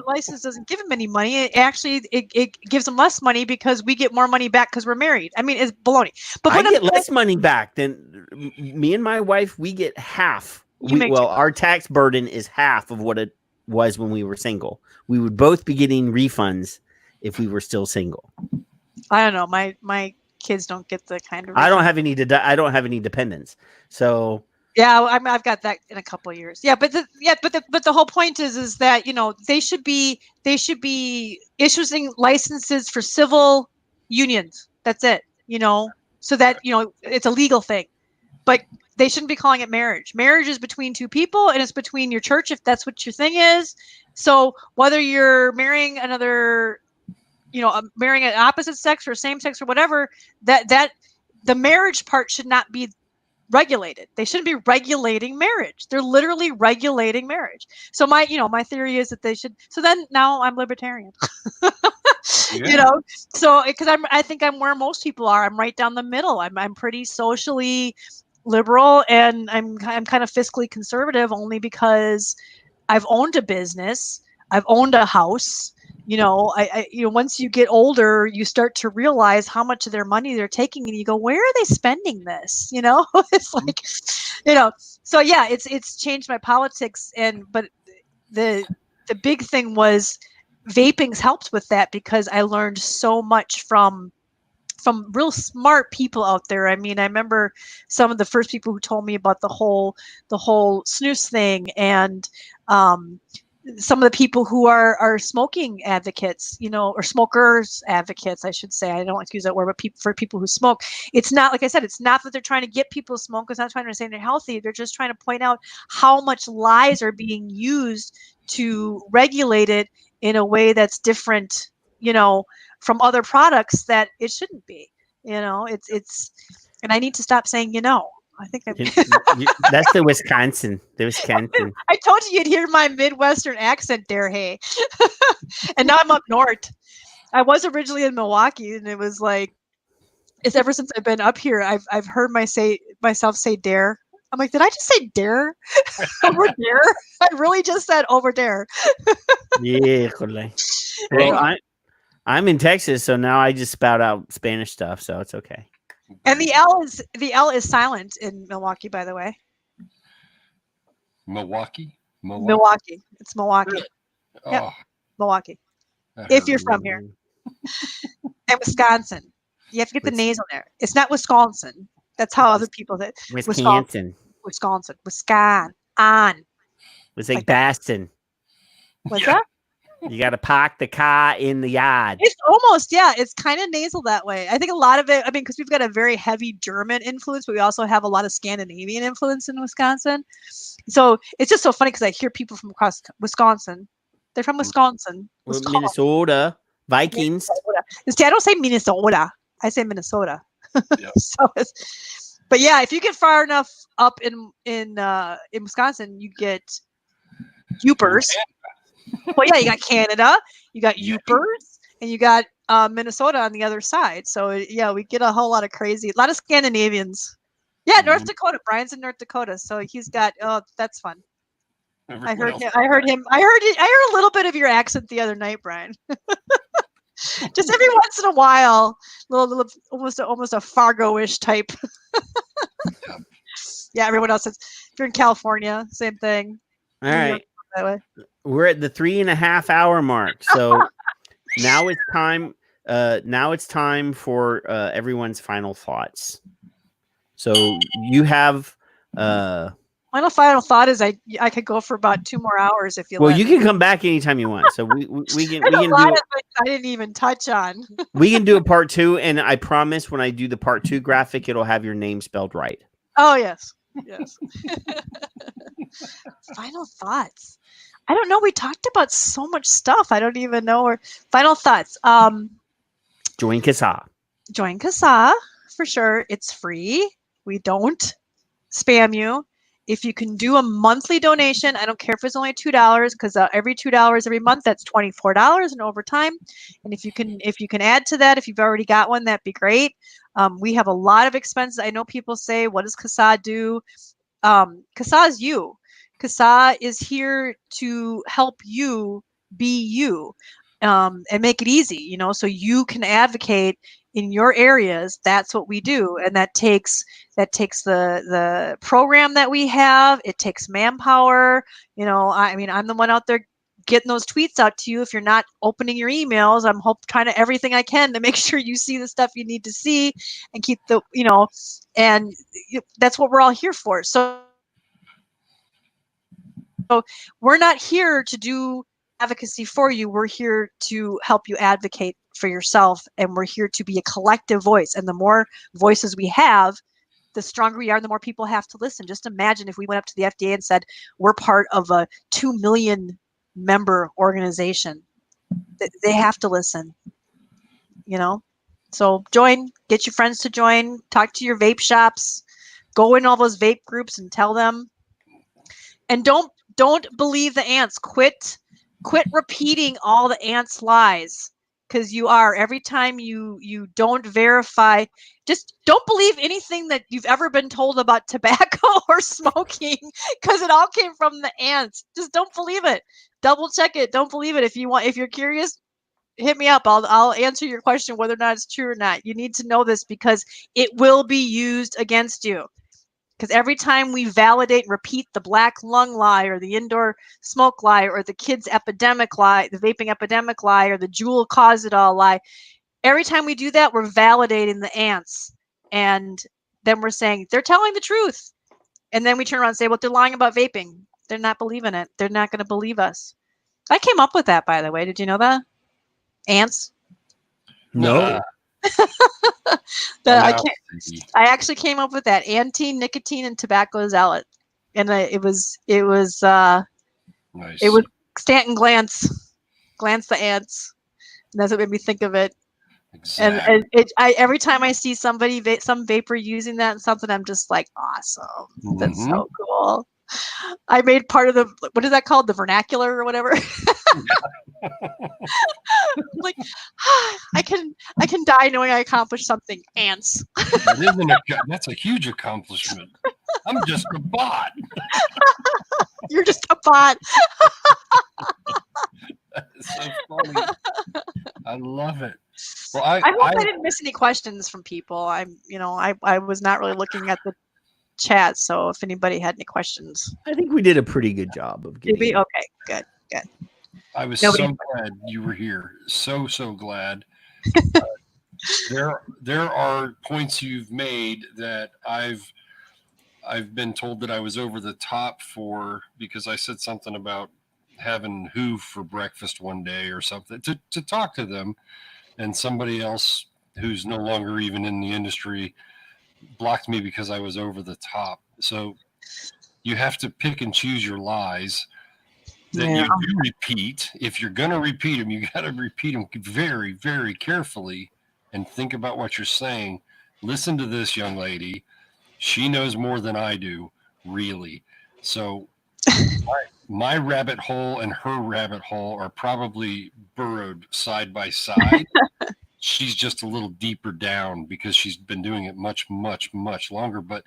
license doesn't give them any money. It gives them less money because we get more money back because we're married. I mean, it's baloney. But I get less money back than me and my wife. We get half. Our tax burden is half of what it was when we were single. We would both be getting refunds if we were still single. I don't know. My kids don't get the kind of. I don't have any dependents. So. Yeah, I've got that in a couple of years. Yeah, but the whole point is that, you know, they should be issuing licenses for civil unions. That's it. You know, so that, you know, it's a legal thing. But they shouldn't be calling it marriage. Marriage is between two people, and it's between your church if that's what your thing is. So whether you're marrying another, you know, marrying an opposite sex or same sex or whatever, that the marriage part should not be regulated. They shouldn't be regulating marriage. They're literally regulating marriage. So my theory is that they should. So then now I'm libertarian. You know, so because I think I'm where most people are. I'm right down the middle. I'm pretty socially liberal, and I'm kind of fiscally conservative, only because I've owned a business, I've owned a house. You know, once you get older, you start to realize how much of their money they're taking, and you go, where are they spending this? You know, it's like, you know, so yeah, it's changed my politics. But the big thing was vaping's helped with that, because I learned so much from real smart people out there. I mean, I remember some of the first people who told me about the whole snus thing, and some of the people who are smoking advocates, you know, or smokers advocates, I should say. I don't like to use that word, but for people who smoke, it's not, like I said, it's not that they're trying to get people to smoke. It's not trying to say they're healthy. They're just trying to point out how much lies are being used to regulate it in a way that's different, you know, from other products that it shouldn't be. You know, it's, and I need to stop saying, you know. I think that's the Wisconsin. I told you you'd hear my Midwestern accent there, hey. And now I'm up north. I was originally in Milwaukee, and it was like, it's ever since I've been up here, I've heard myself say dare. I'm like, did I just say dare? Over there? I really just said over there. Yeah. Well, I'm in Texas, so now I just spout out Spanish stuff, so it's okay. And the L is silent in Milwaukee, by the way. Milwaukee. It's Milwaukee. Oh, yeah, Milwaukee. If you're from here. And Wisconsin. You have to get the nasal there. It's not Wisconsin. That's how other people that Wisconsin. Wisconsin. It's like Boston. What's that? You got to park the car in the yard. It's almost, yeah, it's kind of nasal that way. I think a lot of it, I mean, because we've got a very heavy German influence, but we also have a lot of Scandinavian influence in Wisconsin. So it's just so funny because I hear people from across Wisconsin. They're from Wisconsin. Minnesota. Vikings. See, I don't say Minnesota. I say Minnesota. Yeah. But yeah, if you get far enough up in Wisconsin, you get Upers. Well, yeah, you got Canada, you got Upers, and you got Minnesota on the other side. So yeah, we get a whole lot of a lot of Scandinavians. Yeah, North Dakota. Brian's in North Dakota, so he's got. Oh, that's fun. I heard him. I heard a little bit of your accent the other night, Brian. Just every once in a while, little almost a Fargo-ish type. Yeah, everyone else says if you're in California, same thing. All right. That way. we're at the 3.5 hour mark. So now it's time. Now it's time for everyone's final thoughts. So you have. My final thought is I could go for about 2 more hours if you. Well, let you me. can come back anytime you want. So we can There's we a can lot do of things I didn't even touch on. we can do a part 2, and I promise when I do the part 2 graphic, it'll have your name spelled right. Oh yes. Final thoughts. I don't know. We talked about so much stuff. I don't even know. Or final thoughts. Join CASAA. Join CASAA for sure. It's free. We don't spam you. If you can do a monthly donation, I don't care if it's only $2, because every $2 every month, that's $24 and over time. And if you can add to that, if you've already got one, that'd be great. We have a lot of expenses. I know people say, "What does CASAA do?" CASAA is you. CASAA is here to help you be you, and make it easy. So you can advocate in your areas. That's what we do, and that takes the program that we have. It takes manpower. I'm the one out there getting those tweets out to you. If you're not opening your emails, I'm trying to everything I can to make sure you see the stuff you need to see, and keep and that's what we're all here for. So we're not here to do advocacy for you. We're here to help you advocate for yourself, and we're here to be a collective voice. And the more voices we have, the stronger we are, and the more people have to listen. Just imagine if we went up to the FDA and said, we're part of a 2 million member organization. They have to listen, So join, get your friends to join, talk to your vape shops, go in all those vape groups and tell them. And don't believe the ants. Quit repeating all the ants' lies, because you are. Every time you don't verify, just don't believe anything that you've ever been told about tobacco or smoking, because it all came from the ants. Just don't believe it. Double check it. Don't believe it. If you're curious, hit me up. I'll answer your question whether or not it's true or not. You need to know this, because it will be used against you. Because every time we validate and repeat the black lung lie, or the indoor smoke lie, or the kids epidemic lie, the vaping epidemic lie, or the Juul caused it all lie, every time we do that, we're validating the ants. And then we're saying they're telling the truth. And then we turn around and say, well, they're lying about vaping. They're not believing it. They're not going to believe us. I came up with that, by the way. Did you know that? Ants? No. I actually came up with that. Anti-nicotine and tobacco zealot, and it was nice. It was Stanton glance the ants, and that's what made me think of it. Exactly. And every time I see some vapor using that and something, I'm just like, awesome. That's so cool. I made part of what is that called? The vernacular or whatever. Like, I can die knowing I accomplished something. Ants. That's a huge accomplishment. I'm just a bot. You're just a bot. That is so funny. I love it. Well, I hope I didn't miss any questions from people. I was not really looking at the chat, so if anybody had any questions, I think we did a pretty good job of getting. Okay, good. I was so glad you were here. So glad. There are points you've made that I've been told that I was over the top for, because I said something about having who for breakfast one day or something to talk to them, and somebody else who's no longer even in the industry blocked me because I was over the top. So you have to pick and choose your lies that you do repeat. If you're going to repeat them, you got to repeat them very, very carefully and think about what you're saying. Listen to this young lady. She knows more than I do, really. So my rabbit hole and her rabbit hole are probably burrowed side by side. She's just a little deeper down because she's been doing it much, much, much longer. But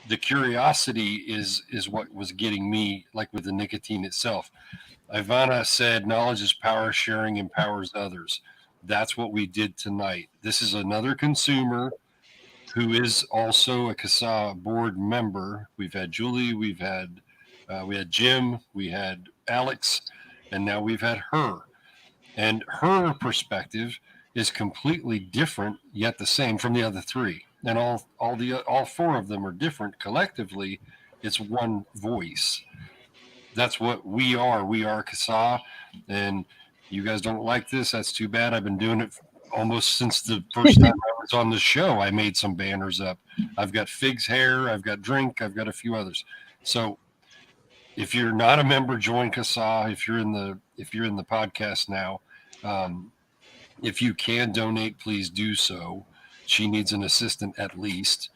the curiosity is what was getting me, like with the nicotine itself. Ivana said, knowledge is power, sharing empowers others. That's what we did tonight. This is another consumer who is also a CASAA board member. We've had Julie, we had Jim, we had Alex. and now we've had her. And her perspective is completely different, yet the same from the other three. And all four of them are different. Collectively, it's one voice. That's what we are. We are CASAA. And you guys don't like this. That's too bad. I've been doing it almost since the first time I was on the show. I made some banners up. I've got Fig's hair. I've got drink. I've got a few others. So if you're not a member, join CASAA. If you're in the podcast now, if you can donate, please do so. She needs an assistant at least.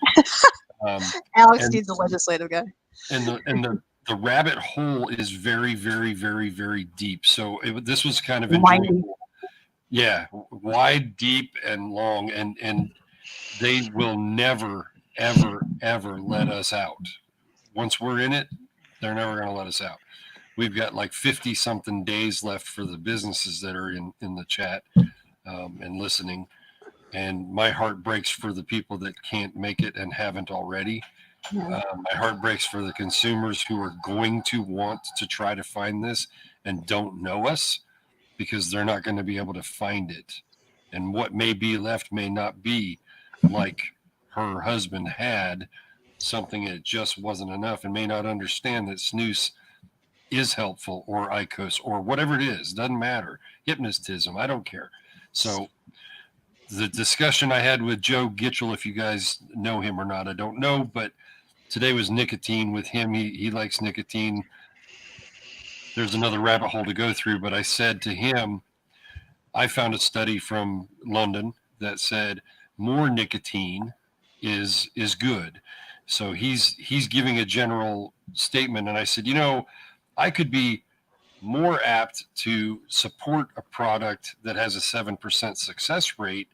Alex needs a legislative guy. And the rabbit hole is very, very, very, very deep. So this was kind of enjoyable. Yeah, wide, deep, and long, and they will never, ever, ever let us out. Once we're in it, they're never going to let us out. We've got like 50 something days left for the businesses that are in the chat and listening. And my heart breaks for the people that can't make it and haven't already. My heart breaks for the consumers who are going to want to try to find this and don't know us, because they're not going to be able to find it. And what may be left may not be like her husband had something that just wasn't enough, and may not understand that snus is helpful, or IQOS, or whatever it is. Doesn't matter. Hypnotism, I don't care. So the discussion I had with Joe Gitchell, if you guys know him or not, I don't know, but today was nicotine with him. He likes nicotine. There's another rabbit hole to go through, but I said to him, I found a study from London that said more nicotine is good. So he's giving a general statement, and I said, I could be more apt to support a product that has a 7% success rate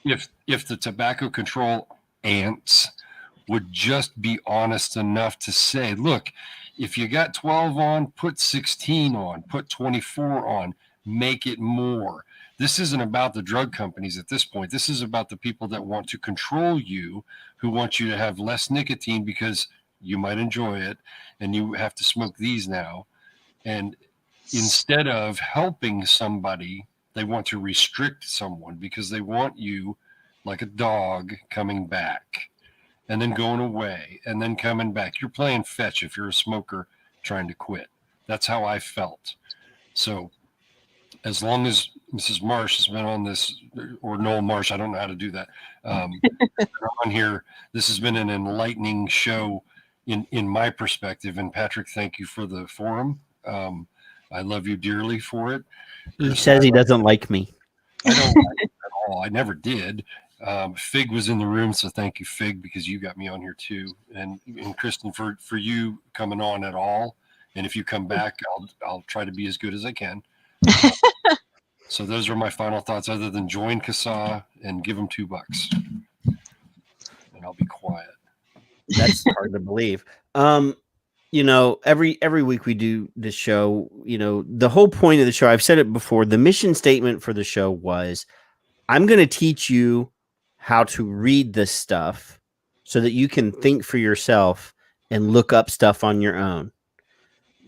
if the tobacco control ants would just be honest enough to say, look, if you got 12 on, put 16 on, put 24 on, make it more. This isn't about the drug companies at this point. This is about the people that want to control you, who want you to have less nicotine because you might enjoy it and you have to smoke these now. And instead of helping somebody, they want to restrict someone because they want you like a dog coming back and then going away and then coming back. You're playing fetch if you're a smoker trying to quit. That's how I felt. So as long as Mrs. Marsh has been on this, or Noll-Marsh, I don't know how to do that, on here, this has been an enlightening show in my perspective. And Patrick, thank you for the forum. I love you dearly for it. He says he doesn't like me. I don't like it at all. I never did. Fig was in the room, so thank you, Fig, because you got me on here too. And Kristen, for you coming on at all. And if you come back, I'll try to be as good as I can. So those are my final thoughts, other than join CASAA and give them $2. And I'll be quiet. That's hard to believe. Every week we do this show, the whole point of the show, I've said it before, the mission statement for the show was, I'm going to teach you how to read this stuff so that you can think for yourself and look up stuff on your own.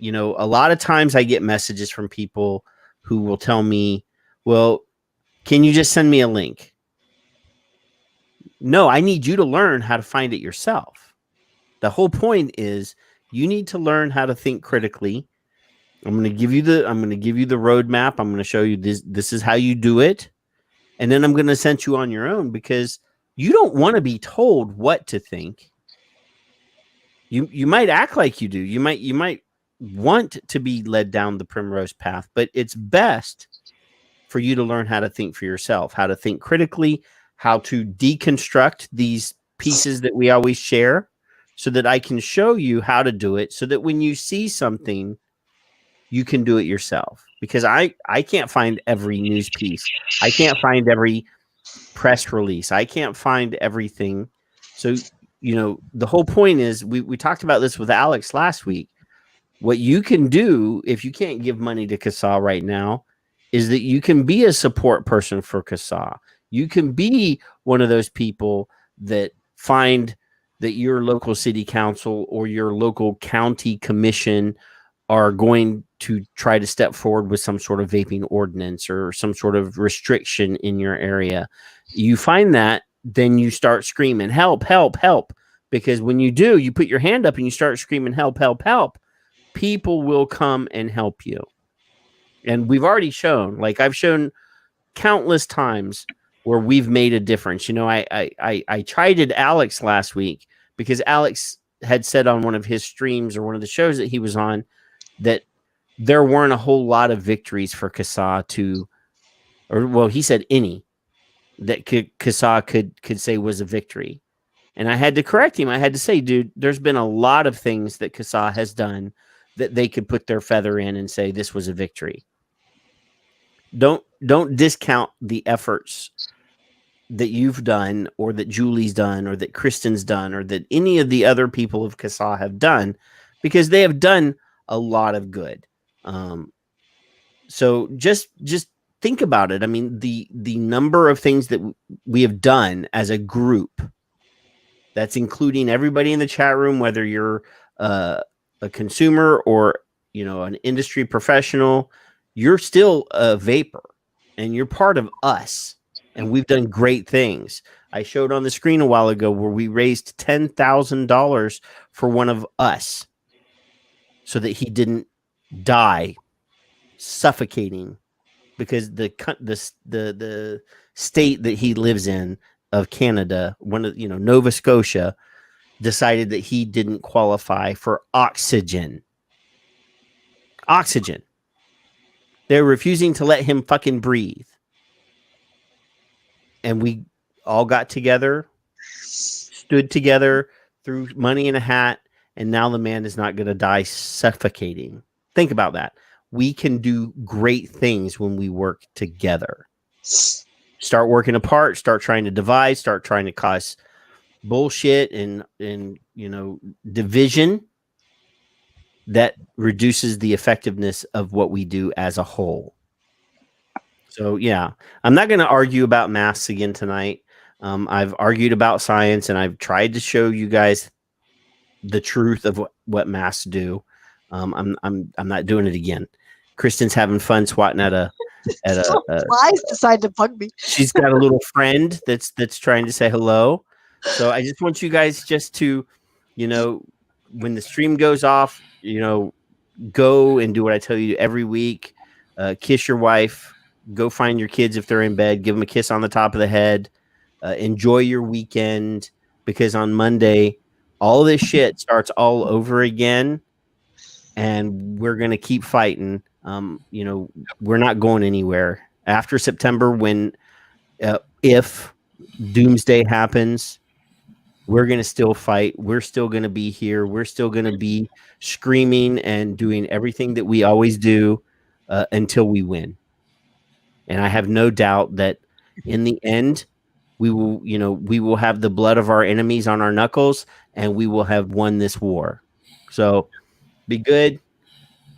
A lot of times I get messages from people who will tell me, well, can you just send me a link? No, I need you to learn how to find it yourself. The whole point is you need to learn how to think critically. I'm going to give you the roadmap. I'm going to show you this is how you do it. And then I'm going to send you on your own, because you don't want to be told what to think. You might act like you do. You might want to be led down the primrose path, but it's best for you to learn how to think for yourself, how to think critically, how to deconstruct these pieces that we always share, so that I can show you how to do it, so that when you see something, you can do it yourself. Because I can't find every news piece. I can't find every press release. I can't find everything. So, the whole point is, we talked about this with Alex last week. What you can do, if you can't give money to CASAA right now, is that you can be a support person for CASAA. You can be one of those people that find that your local city council or your local county commission are going to try to step forward with some sort of vaping ordinance or some sort of restriction in your area. You find that, then you start screaming, help, help, help. Because when you do, you put your hand up and you start screaming, help, help, help. People will come and help you. And we've already shown, like I've shown countless times where we've made a difference. You know, I chided Alex last week because Alex had said on one of his streams or one of the shows that he was on that there weren't a whole lot of victories for CASAA to, or well, he said any that CASAA could say was a victory. And I had to correct him. I had to say, dude, there's been a lot of things that CASAA has done that they could put their feather in and say this was a victory. Don't discount the efforts that you've done or that Julie's done or that Kristen's done or that any of the other people of CASAA have done, because they have done a lot of good. So just think about it. I mean, the number of things that we have done as a group, that's including everybody in the chat room, whether you're a consumer or, you know, an industry professional, you're still a vapor and you're part of us. And we've done great things. I showed on the screen a while ago where we raised $10,000 for one of us so that he didn't die suffocating, because the state that he lives in of Canada, one of, you know, Nova Scotia, decided that he didn't qualify for oxygen. Oxygen. They're refusing to let him fucking breathe. And we all got together, stood together, threw money in a hat, and now the man is not going to die suffocating. Think about that. We can do great things when we work together. Start working apart, start trying to divide, start trying to cause bullshit and you know, division. That reduces the effectiveness of what we do as a whole. So yeah, I'm not going to argue about masks again tonight. I've argued about science, and I've tried to show you guys the truth of what masks do. I'm not doing it again. Kristen's having fun swatting at a flies decide to bug me. She's got a little friend that's trying to say hello. So I just want you guys just to, you know, when the stream goes off, you know, go and do what I tell you every week. Kiss your wife. Go find your kids if they're in bed. Give them a kiss on the top of the head. Enjoy your weekend, because on Monday, all this shit starts all over again, and we're going to keep fighting. You know, we're not going anywhere. After September, when if doomsday happens, we're going to still fight. We're still going to be here. We're still going to be screaming and doing everything that we always do until we win. And I have no doubt that in the end, we will, you know, we will have the blood of our enemies on our knuckles, and we will have won this war. So be good.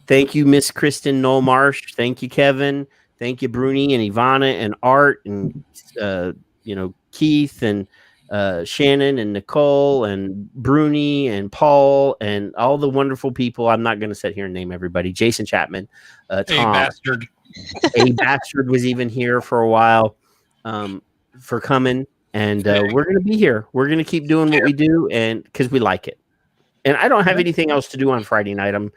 Thank you, Miss Kristen Noll-Marsh. Thank you, Kevin. Thank you, Bruni and Ivana and Art and, you know, Keith and Shannon and Nicole and Bruni and Paul and all the wonderful people. I'm not going to sit here and name everybody. Jason Chapman, Tom. Hey, bastard. A Bastard was even here for a while, for coming, and we're going to be here. We're going to keep doing what we do, and because we like it. And I don't have anything else to do on Friday night. I'm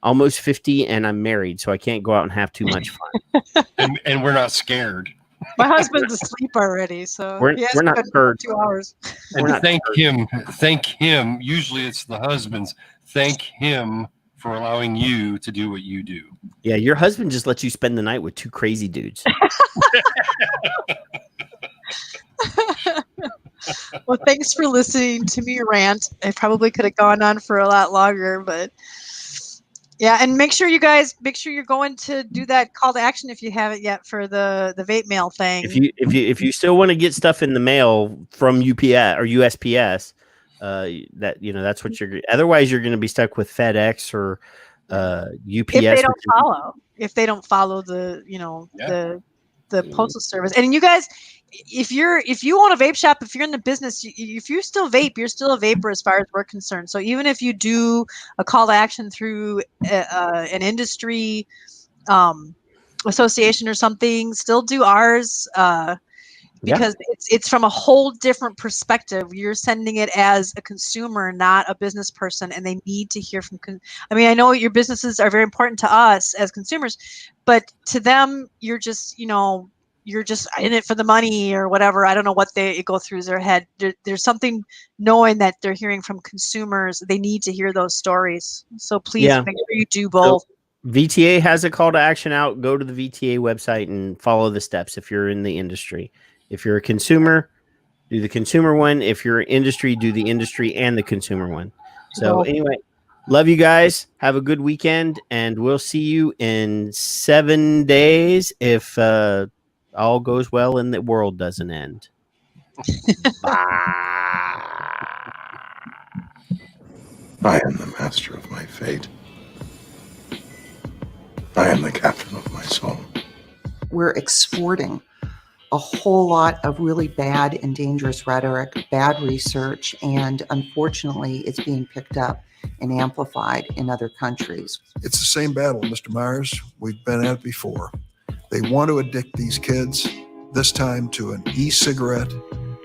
almost 50 and I'm married, so I can't go out and have too much fun. and we're not scared. My husband's asleep already, so we're not scared. 2 hours. And thank him. Usually it's the husbands. Thank him for allowing you to do what you do. Yeah, your husband just lets you spend the night with two crazy dudes. Well, thanks for listening to me rant. I probably could have gone on for a lot longer, but yeah, and make sure you're going to do that call to action if you haven't yet for the vape mail thing. If you still want to get stuff in the mail from UPS or USPS, that, you know, that's what you're. Otherwise, you're going to be stuck with FedEx or UPS. If they don't follow the, you know, the the postal service. And you guys, if you own a vape shop, if you're in the business, if you still vape, you're still a vapor as far as we're concerned. So even if you do a call to action through an industry association or something, still do ours. Because it's from a whole different perspective. You're sending it as a consumer, not a business person, and they need to hear from. I mean, I know your businesses are very important to us as consumers, but to them, you're just you're just in it for the money or whatever. I don't know what it go through their head. There's something knowing that they're hearing from consumers. They need to hear those stories. So please make sure you do both. So VTA has a call to action out. Go to the VTA website and follow the steps if you're in the industry. If you're a consumer, do the consumer one. If you're industry, do the industry and the consumer one. So anyway, love you guys. Have a good weekend, and we'll see you in 7 days if all goes well and the world doesn't end. Bye. I am the master of my fate. I am the captain of my soul. We're exporting a whole lot of really bad and dangerous rhetoric, bad research, and unfortunately, it's being picked up and amplified in other countries. It's the same battle, Mr. Myers. We've been at it before. They want to addict these kids, this time to an e-cigarette,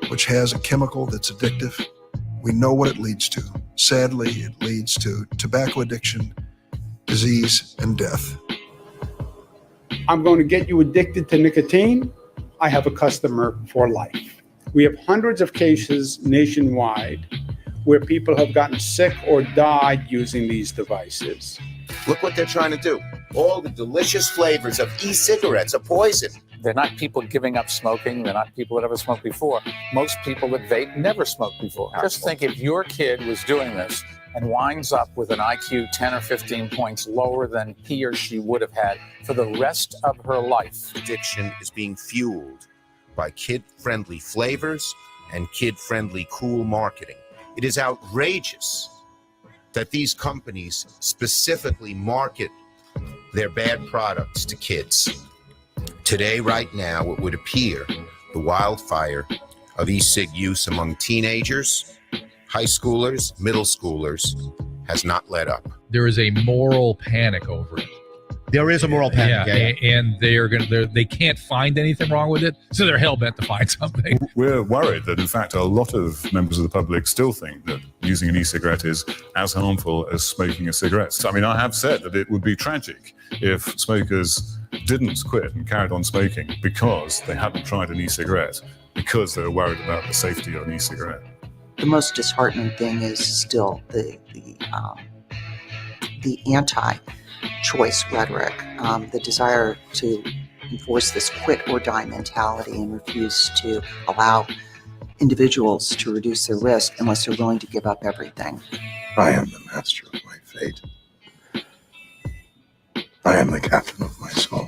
which has a chemical that's addictive. We know what it leads to. Sadly, it leads to tobacco addiction, disease, and death. I'm going to get you addicted to nicotine. I have a customer for life. We have hundreds of cases nationwide where people have gotten sick or died using these devices. Look what they're trying to do. All the delicious flavors of e-cigarettes are poison. They're not people giving up smoking. They're not people that ever smoked before. Most people that vape never smoked before. Just think if your kid was doing this and winds up with an IQ 10 or 15 points lower than he or she would have had for the rest of her life. Addiction is being fueled by kid-friendly flavors and kid-friendly cool marketing. It is outrageous that these companies specifically market their bad products to kids. Today, right now, it would appear the wildfire of e-cig use among teenagers, high schoolers, middle schoolers has not let up. There is a moral panic over it. There is a moral panic, and they can't find anything wrong with it, so they're hell bent to find something. We're worried that, in fact, a lot of members of the public still think that using an e-cigarette is as harmful as smoking a cigarette. I mean, I have said that it would be tragic if smokers didn't quit and carried on smoking because they hadn't tried an e-cigarette, because they were worried about the safety of an e-cigarette. The most disheartening thing is still the anti-choice rhetoric, the desire to enforce this quit or die mentality and refuse to allow individuals to reduce their risk unless they're willing to give up everything. I am the master of my fate. I am the captain of my soul.